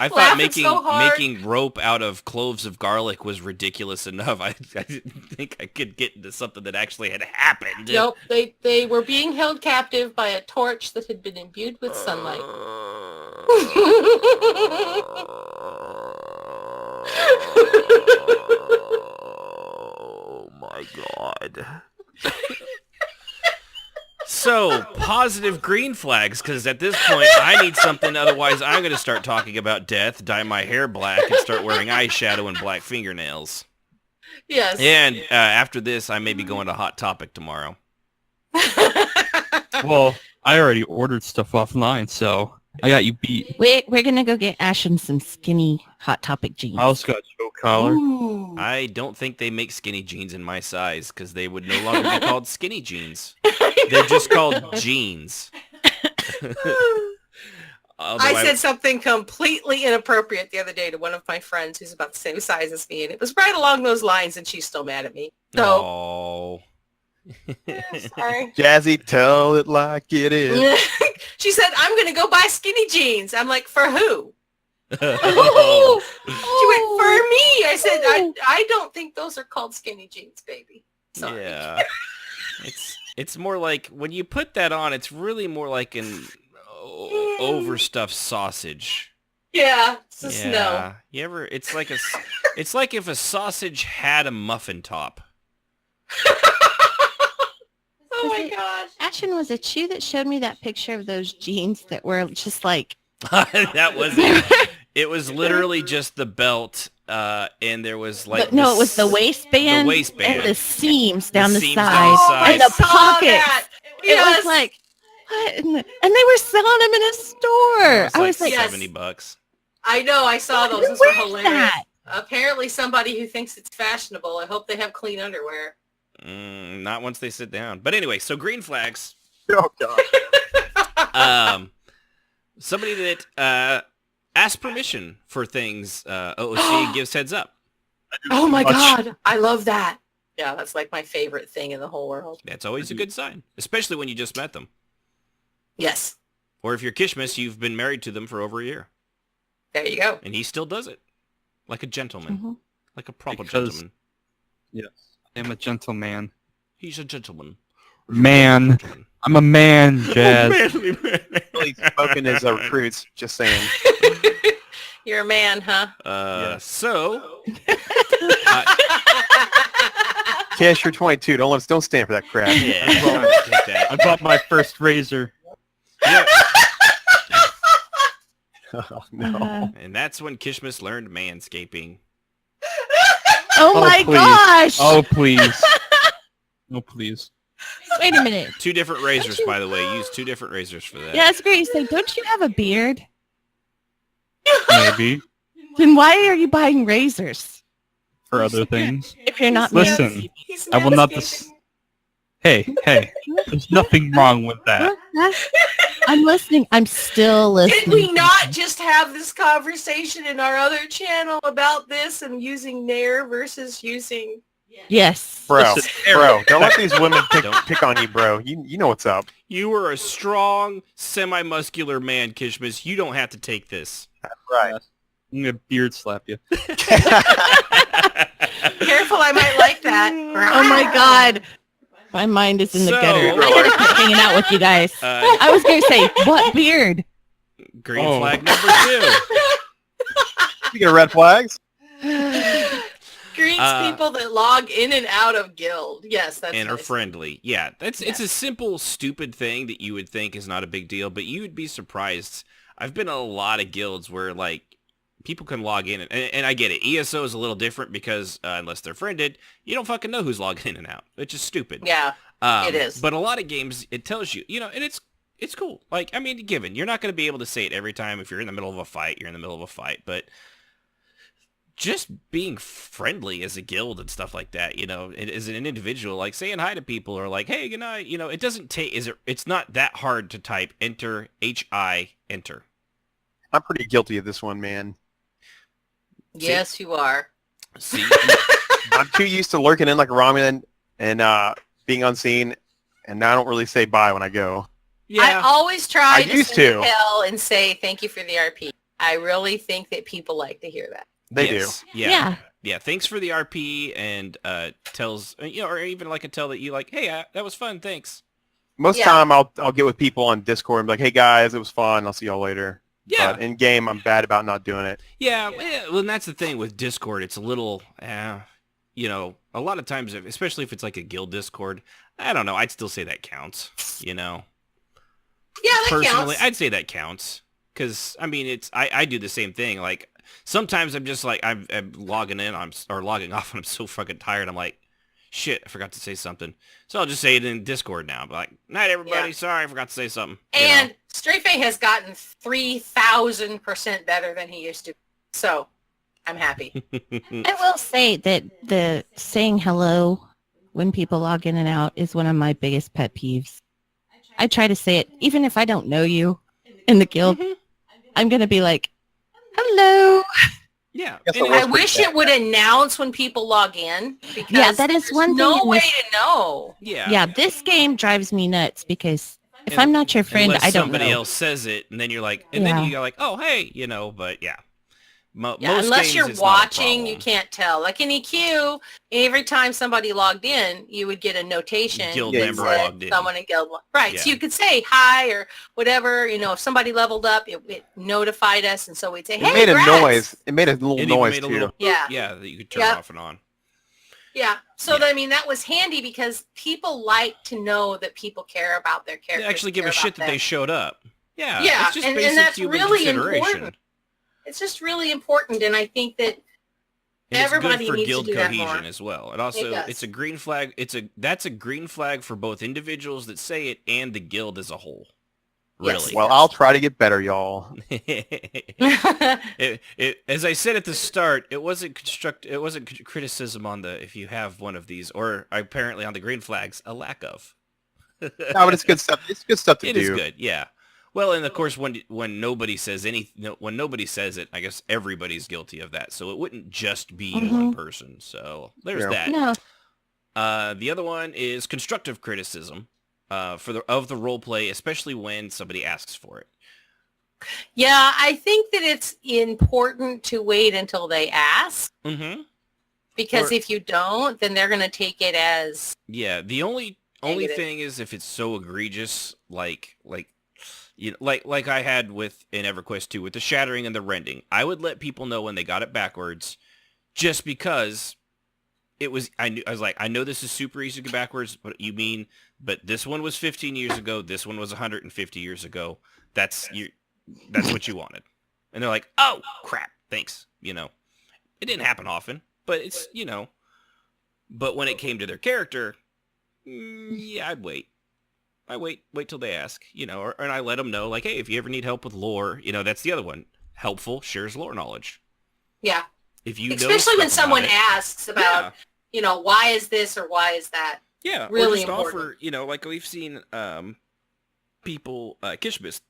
thought laughing so hard. making rope out of cloves of garlic was ridiculous enough. I didn't think I could get into something that actually had happened. Nope, they were being held captive by a torch that had been imbued with sunlight. Oh my god. So, positive green flags, because at this point I need something, otherwise I'm going to start talking about death, dye my hair black, and start wearing eyeshadow and black fingernails. Yes. And after this, I may be going to Hot Topic tomorrow. Well, I already ordered stuff offline, so I got you beat. We're gonna go get Ashen some skinny Hot Topic jeans. I also got a choke collar. Ooh. I don't think they make skinny jeans in my size, because they would no longer be called skinny jeans. They're just called jeans. I said something completely inappropriate the other day to one of my friends who's about the same size as me, and it was right along those lines, and she's still mad at me. So, Oh. sorry. Jazzy, tell it like it is. She said, I'm going to go buy skinny jeans. I'm like, for who? She went, for me. I said, I don't think those are called skinny jeans, baby. Sorry. Yeah. It's more like, when you put that on, it's really more like an overstuffed sausage. Yeah, it's just no. Yeah. You ever, it's like if a sausage had a muffin top. Oh my gosh. Ashen, was it you that showed me that picture of those jeans that were just like... That was it. It was literally just the belt, and there was like... But no, it was the waistband. The waistband. And the seams down the seams side. down the side. And the saw pockets. that. It Yes. was like, what? And they were selling them in a store. It I was like, Yes. $70. I know, I saw those. Those were where's hilarious. that? Apparently somebody who thinks it's fashionable. I hope they have clean underwear. Not once they sit down. But anyway, so green flags. Oh, God. Somebody that asks permission for things. OOC gives heads up. Oh my God. I love that. Yeah, that's like my favorite thing in the whole world. That's always a good sign, especially when you just met them. Yes. Or if you're Kishmas, you've been married to them for over a year. There you go. And he still does it. Like a gentleman. Mhm. Like a proper Because- gentleman. Yes, I'm a gentleman. He's a gentleman. Man. Gentleman. I'm a man, Jazz. Manly man. Really smoking his recruits, just saying. You're a man, huh? So... Cash, you're 22. Don't stand for that crap. Yeah, take that. I bought my first razor. Yeah. Oh, no. And that's when Kishmas learned manscaping. oh my please. gosh. Oh, please. Oh, please. Wait a minute. 2 different razors, by the way. Use 2 different razors for that. Yeah, I was going to say, don't you have a beard? Maybe. Then why are you buying razors For other things. if you're not Listen, He's I will not... manscaping. Hey, there's nothing wrong with that. I'm listening. I'm still listening. Did we not just have this conversation in our other channel about this and using Nair versus using... Yes. Bro, Listen, don't let these women pick on you, bro. You know what's up. You are a strong, semi-muscular man, Kishmas. You don't have to take this. Right. I'm gonna beard slap you. Careful, I might like that. Oh my god. My mind is in the So- gutter. I gotta quit hanging out with you guys. I was gonna say, what beard? Green flag number 2. Speaking of red flags, Greets people that log in and out of guild. Yes, that's And are nice. friendly. Yeah, it's a simple, stupid thing that you would think is not a big deal, but you would be surprised. I've been in a lot of guilds where, like, people can log in, and I get it. ESO is a little different because unless they're friended, you don't fucking know who's logging in and out. It's just stupid. Yeah, it is. But a lot of games, it tells you, and it's cool. Like, I mean, given, you're not going to be able to say it every time. If you're in the middle of a fight, you're in the middle of a fight, but just being friendly as a guild and stuff like that, as an individual, like saying hi to people or like, hey, good night, it doesn't take, it's not that hard to type enter, H-I, enter. I'm pretty guilty of this one, man. Yes, you are. See, I'm too used to lurking in like a Romulan and being unseen, and now I don't really say bye when I go. I always try I to used send to. hell and say thank you for the RP. I really think that people like to hear that. They Yes. do. Yeah. Yeah. Thanks for the RP and tells, or even like a tell that you like, hey, that was fun. Thanks. Most time I'll get with people on Discord and be like, hey guys, it was fun. I'll see y'all later. Yeah. But in game, I'm bad about not doing it. Yeah. Well, and that's the thing with Discord. It's a little, a lot of times, especially if it's like a guild Discord, I don't know. I'd still say that counts, Yeah, that Personally, counts. I'd say that counts. Because, I mean, I do the same thing. Like, sometimes I'm just like, I'm logging in or logging off and I'm so fucking tired. I'm like, shit, I forgot to say something. So I'll just say it in Discord now. But like, night everybody, Yeah. sorry, I forgot to say something. And Strafey has gotten 3,000% better than he used to. So I'm happy. I will say that the saying hello when people log in and out is one of my biggest pet peeves. I try to say it, even if I don't know you in the guild, I'm going to be like, hello. Yeah. I wish it would announce when people log in because Yeah, that is there's one thing no in way this- to know. Yeah, this game drives me nuts because if I'm not your friend, Unless I don't somebody know. else says it, and then you're like, and Yeah. then you go like, oh, hey, but yeah. Most Unless games, you're it's not a watching, you problem. can't tell. Like in EQ, every time somebody logged in, you would get a notation. Guild that member said logged in. Someone in guild. Right. Yeah. So you could say hi or whatever. If somebody leveled up, it notified us. And so we'd say, hey, It made a congrats. noise. It made a little It even noise made a too. little, Yeah. yeah, that you could turn Yeah. off and on. Yeah. So, I mean, that was handy because people like to know that people care about their They characters. actually give care a shit about that they them. showed up. Yeah. Yeah, It's just and basic that's human really consideration. important. It's just really important. And I think that And it's everybody good for needs to guild do that cohesion more. as well. And also, does. it's a green flag. That's a green flag for both individuals that say it and the guild as a whole. Yes. Really. Well, I'll try to get better, y'all. As I said at the start, it wasn't criticism on if you have one of these, or apparently on the green flags, a lack of. No, but it's good stuff. It's good stuff to It do. is good, yeah. Well, and of course, when nobody says when nobody says it, I guess everybody's guilty of that. So it wouldn't just be one person. So there's Yeah. that. No. The other one is constructive criticism of the role play, especially when somebody asks for it. Yeah, I think that it's important to wait until they ask Mm-hmm. because Or- if you don't, then they're going to take it as Yeah, the only Negative. thing is if it's so egregious, like like I had in EverQuest 2 with the shattering and the rending. I would let people know when they got it backwards, just because it was. I was like, I know this is super easy to get backwards, but but this one was 15 years ago. This one was 150 years ago. That's what you wanted, and they're like, oh crap, thanks. It didn't happen often, but it's But when it came to their character, yeah, I'd wait. I wait till they ask, and I let them know, like, hey, if you ever need help with lore, that's the other one. Helpful shares lore knowledge. yeah. If you know Especially when stuff someone about it, asks about, why is this or why is that? yeah, really or just important. offer, like we've seen people, Kishbis,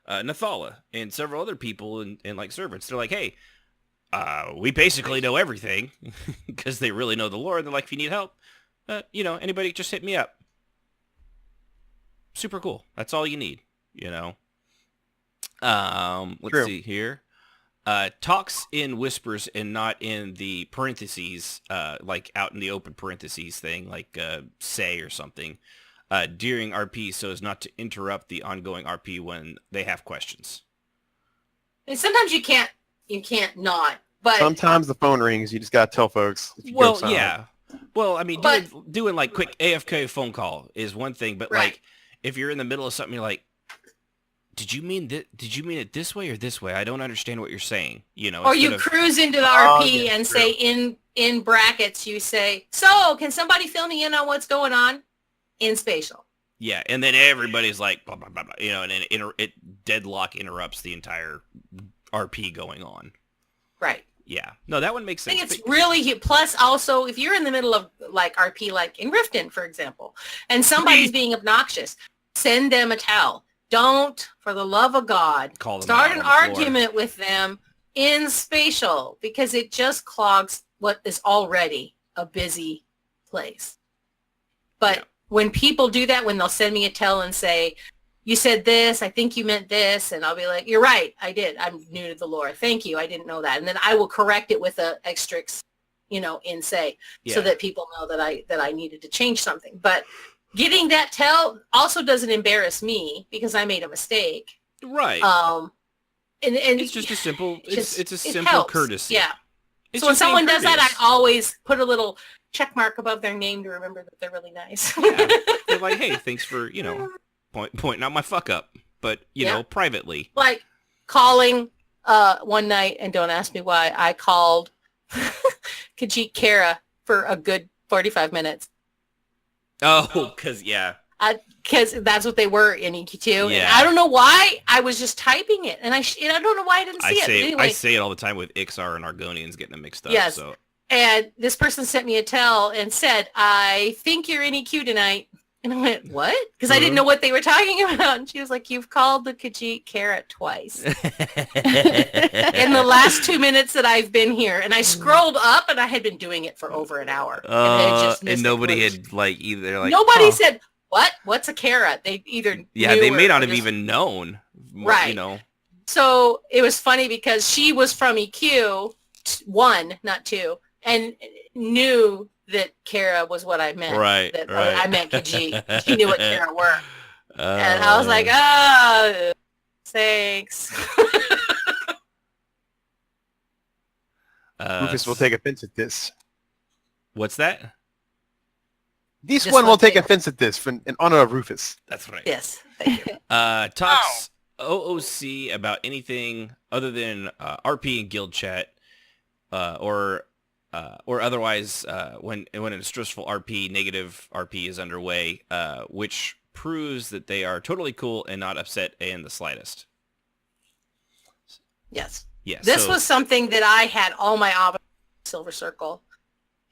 Nathala, and several other people and like servants. They're like, hey, we basically know everything because they really know the lore. And they're like, if you need help, anybody just hit me up. Super cool. That's all you need, Let's True. see here. talks in whispers and not in the parentheses, like out in the open parentheses thing, like say or something, during RP so as not to interrupt the ongoing RP when they have questions. And sometimes you can't not, but Sometimes the phone rings. You just got to tell folks. If you go Well, silent. yeah. Well, I mean, doing like quick AFK phone call is one thing, but Right. like if you're in the middle of something, you're like, Did you mean it this way or this way? I don't understand what you're saying. You know, or you instead of- cruise into the Oh, RP yeah, and true. say in brackets, you say, so can somebody fill me in on what's going on in spatial? Yeah, and then everybody's like, blah, blah, blah, blah, you know, and then it deadlock interrupts the entire RP going on. Right. Yeah. No, that one makes I sense. think it's really, plus also if you're in the middle of like RP, like in Riften, for example, and somebody's being obnoxious, send them a tell. Don't, for the love of God, Call them start out an on the floor. argument with them in spatial because it just clogs what is already a busy place. But Yeah. when people do that, when they'll send me a tell and say, you said this, I think you meant this, and I'll be like, you're right, I did. I'm new to the lore. Thank you, I didn't know that. And then I will correct it with a asterisk, you know, in say, so Yeah. that people know that I needed to change something. But getting that tell also doesn't embarrass me because I made a mistake. Right. And it's just a simple, it's a it simple helps. courtesy. Yeah. It's So when just being someone does that, courteous. I always put a little check mark above their name to remember that they're really nice. Yeah. They're like, hey, thanks for, you know, pointing out my fuck up, but, you know, privately. Like calling one night, and don't ask me why, I called Khajiit Kara for a good 45 minutes. Oh, because, yeah. Because that's what they were in EQ2. Yeah. And I don't know why. I was just typing it, and I don't know why I didn't see it. But anyway, I say it all the time with Ixar and Argonians getting them mixed up. Yes. So. And this person sent me a tell and said, I think you're in EQ tonight. And I went, what? Because I didn't know what they were talking about. And she was like, you've called the Khajiit Carrot twice in the last 2 minutes that I've been here. And I scrolled up, and I had been doing it for over an hour. And I had just missed and the nobody clues. had, like, either, like... Nobody huh. said, what? What's a carrot? They either Yeah, knew they or- may not or have just- even known. Right. You know. So it was funny because she was from EQ 1, not 2, and knew that Kara was what I meant. Right, That right. I meant Khajiit. She knew what Kara were. And I was like, thanks. Rufus will take offense at this. What's that? This Just one will one take thing. offense at this in honor of Rufus. That's right. Yes, thank you. Talks OOC about anything other than RP and guild chat, or otherwise when a stressful RP, negative RP is underway, which proves that they are totally cool and not upset in the slightest. Yes. Yeah. This so- was something that I had all my opposites Silver Circle,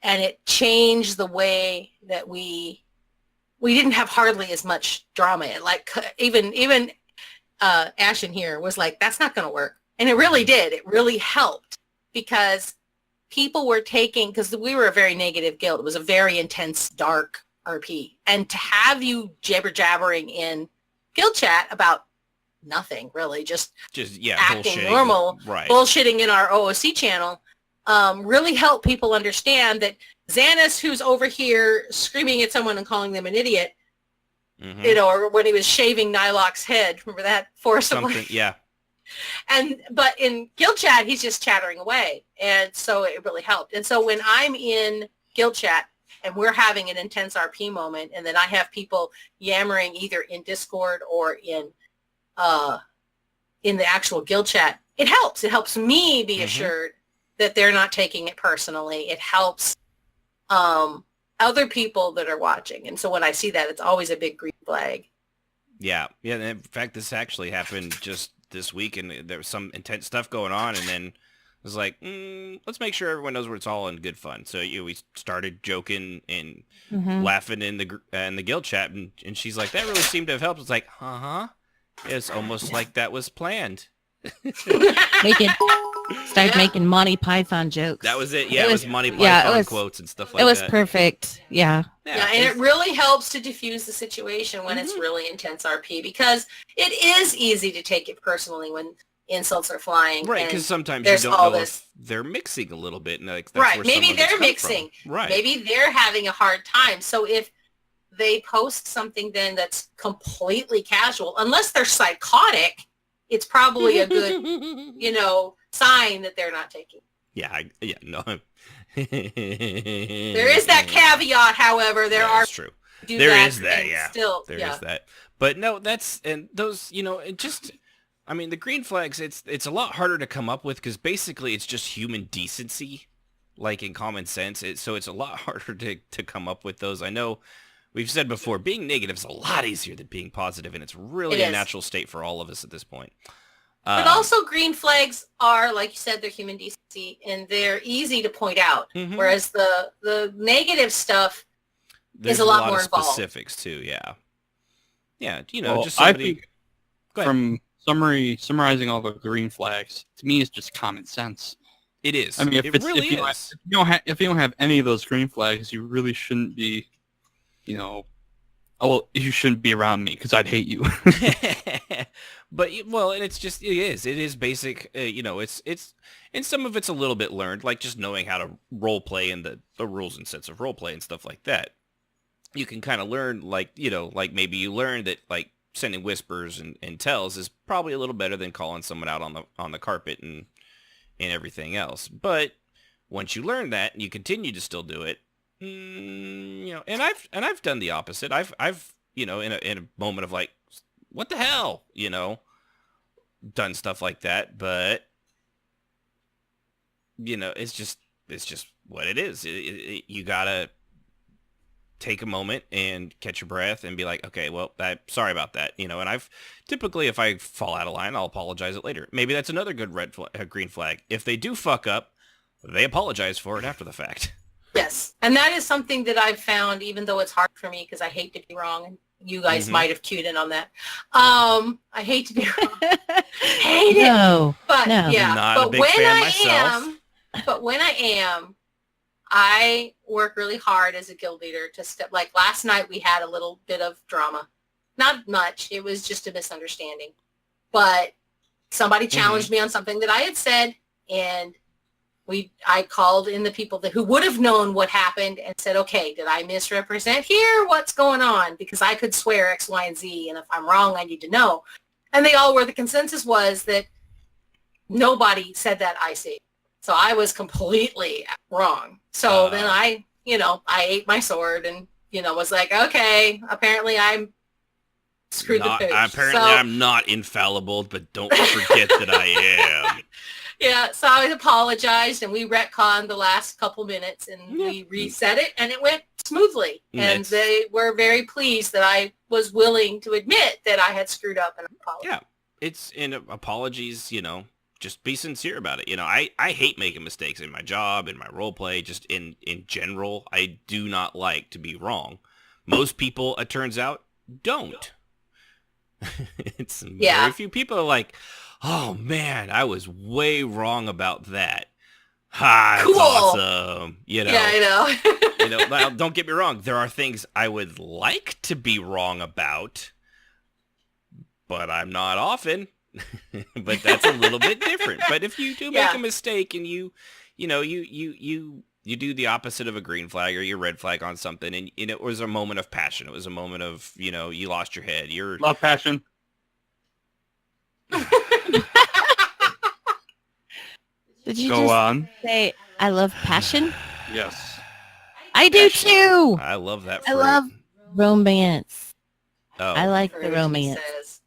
and it changed the way that we didn't have hardly as much drama. Like even Ashen here was like, that's not going to work. And it really did. It really helped because people were taking, because we were a very negative guild. It was a very intense, dark RP. And to have you jabber-jabbering in guild chat about nothing, really, just acting bullshitting. normal, Right. bullshitting in our OOC channel, really helped people understand that Xanis, who's over here screaming at someone and calling them an idiot, Mhm. you know, or when he was shaving Nylok's head, remember that forcibly? Something. Yeah. But in guild chat, he's just chattering away, and so it really helped. And so when I'm in guild chat and we're having an intense RP moment, and then I have people yammering either in Discord or in the actual guild chat, it helps. It helps me be assured that they're not taking it personally. It helps other people that are watching. And so when I see that, it's always a big green flag. Yeah. Yeah. And in fact, this actually happened just this week, and there was some intense stuff going on, and then it was like, let's make sure everyone knows where it's all in good fun. So we started joking and laughing in the guild chat, and she's like, that really seemed to have helped. It's like, it's almost like that was planned. Start making Monty Python jokes. That was it. Yeah, it was Monty Python yeah, it was- quotes and stuff like It was that. perfect. Yeah. Yeah, and it really helps to diffuse the situation when it's really intense RP, because it is easy to take it personally when insults are flying. Right, and because sometimes you there's don't all know this. if they're mixing a little bit. And like, that's Right, where maybe some of it's they're come mixing. from. Right. Maybe they're having a hard time. So if they post something then that's completely casual, unless they're psychotic, it's probably a good, sign that they're not taking. No. There is that caveat, however. There are true. do There that is that, and yeah. Still, There is that. But no, and those, it just, I mean, the green flags, it's a lot harder to come up with because basically it's just human decency, like in common sense. So it's a lot harder to come up with those. I know we've said before, being negative is a lot easier than being positive, and it's really a natural state for all of us at this point. But also green flags are, like you said, they're human decency, and they're easy to point out. Mm-hmm. Whereas the negative stuff There's is a lot more of involved. Specifics too, yeah. Yeah, Well, just somebody... I think from summarizing all the green flags, to me, it's just common sense. It is. I mean, it really is. If you don't have any of those green flags, you really shouldn't be, you shouldn't be around me because I'd hate you. But and it is basic. It's and some of it's a little bit learned, like just knowing how to role play and the rules and sets of role play and stuff like that. You can kind of learn, like maybe you learn that like sending whispers and tells is probably a little better than calling someone out on the carpet and everything else. But once you learn that and you continue to still do it, and I've done the opposite. I've in a moment of like, what the hell, done stuff like that. But it's just what it is. You gotta take a moment and catch your breath and be like, okay, well, sorry about that, and I've typically, if I fall out of line, I'll apologize it later. Maybe that's another good green flag. If they do fuck up, they apologize for it after the fact. Yes, and that is something that I've found, even though it's hard for me because I hate to be wrong, and you guys might have cued in on that. I hate to be wrong. Hate it. But no. yeah, Not but a big when fan I myself. am, I work really hard as a guild leader to step. Like last night, we had a little bit of drama. Not much. It was just a misunderstanding. But somebody challenged me on something that I had said, and I called in the people who would have known what happened and said, okay, did I misrepresent here? What's going on? Because I could swear X, Y, and Z, and if I'm wrong, I need to know. And they all were, the consensus was that nobody said that I see. So I was completely wrong. So then I ate my sword and, was like, okay, apparently I'm screwed the pooch. Apparently I'm not infallible, but don't forget that I am. Yeah, so I apologized, and we retconned the last couple minutes, and we reset it, and it went smoothly. And they were very pleased that I was willing to admit that I had screwed up and apologized. Yeah, it's in apologies, just be sincere about it. I hate making mistakes in my job, in my role play, just in general. I do not like to be wrong. Most people, it turns out, don't. It's very few people are like, oh man, I was way wrong about that. Ha, that's awesome. Yeah, I know. Now, don't get me wrong. There are things I would like to be wrong about, but I'm not often. But that's a little bit different. But if you do make a mistake and you do the opposite of a green flag or your red flag on something, and it was a moment of passion. It was a moment of, you lost your head. Love passion. Did you Go on. say I love passion? Yes. I do too. I love that I fruit. love romance. Oh. I like the romance.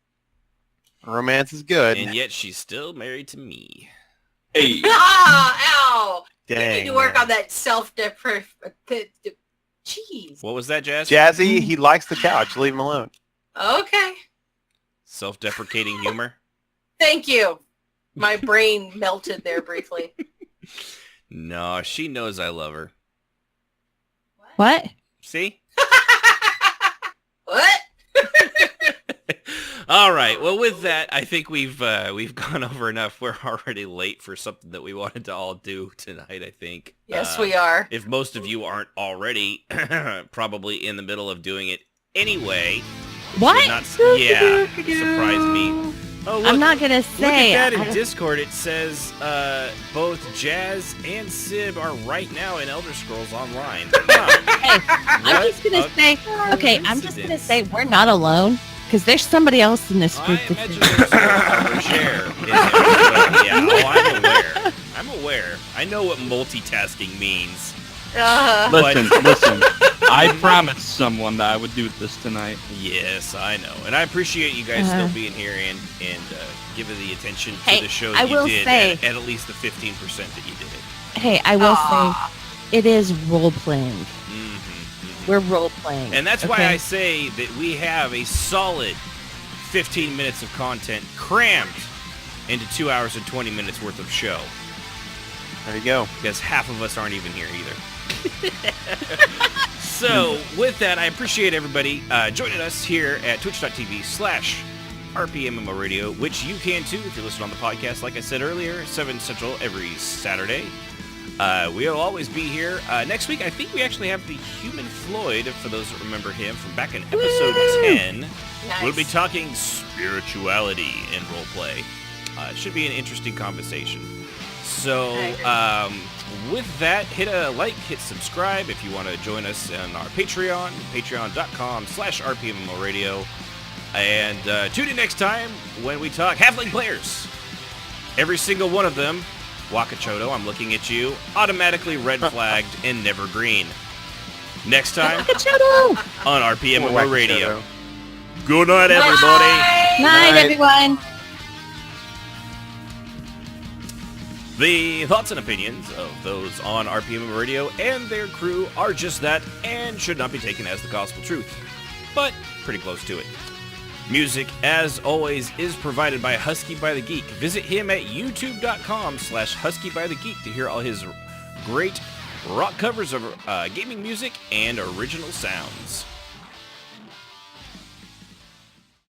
Romance is good. And yet she's still married to me. Hey. Ow! Dang, you need to work on that Jeez. What was that, Jazz? Jazzy, he likes the couch. Leave him alone. Okay. Self-deprecating humor. Thank you. My brain melted there briefly. No, she knows I love her. What? See? What? All right. Well, with that, I think we've gone over enough. We're already late for something that we wanted to all do tonight, I think. Yes, we are. If most of you aren't already probably in the middle of doing it anyway. What? Surprised me. Oh, look, I'm not gonna look say. at that in Discord. It says both Jazz and Sib are right now in Elder Scrolls Online. Huh. Hey, I'm just gonna say. Okay, I'm just gonna say we're not alone because there's somebody else in this group. I imagine there's a share in there as well. Yeah, I'm aware. I'm aware. I know what multitasking means. Listen. I promised someone that I would do this tonight. Yes, I know. And I appreciate you guys still being here and giving the attention to the show that I you will did say- at least the 15% that you did it. Hey, I will say, it is role playing. We're role playing, And that's why I say that we have a solid 15 minutes of content crammed into 2 hours and 20 minutes worth of show. There you go. Because half of us aren't even here either. So, with that, I appreciate everybody joining us here at twitch.tv/RPMMORadio, which you can too if you're listening on the podcast, like I said earlier, 7 Central every Saturday. We'll always be here. Next week, I think we actually have the Human Floyd, for those that remember him from back in episode 10. Nice. We'll be talking spirituality in roleplay. It should be an interesting conversation. So, with that, hit a like, hit subscribe if you want to join us on our Patreon, patreon.com/RPMMORadio. And tune in next time when we talk Halfling players. Every single one of them, Wakachoto, I'm looking at you, automatically red flagged and never green. Next time on RPMMO Radio. Good night, everybody. Night, everyone. The thoughts and opinions of those on RPM Radio and their crew are just that and should not be taken as the gospel truth, but pretty close to it. Music, as always, is provided by Husky by the Geek. Visit him at youtube.com/Husky by the Geek to hear all his great rock covers of gaming music and original sounds.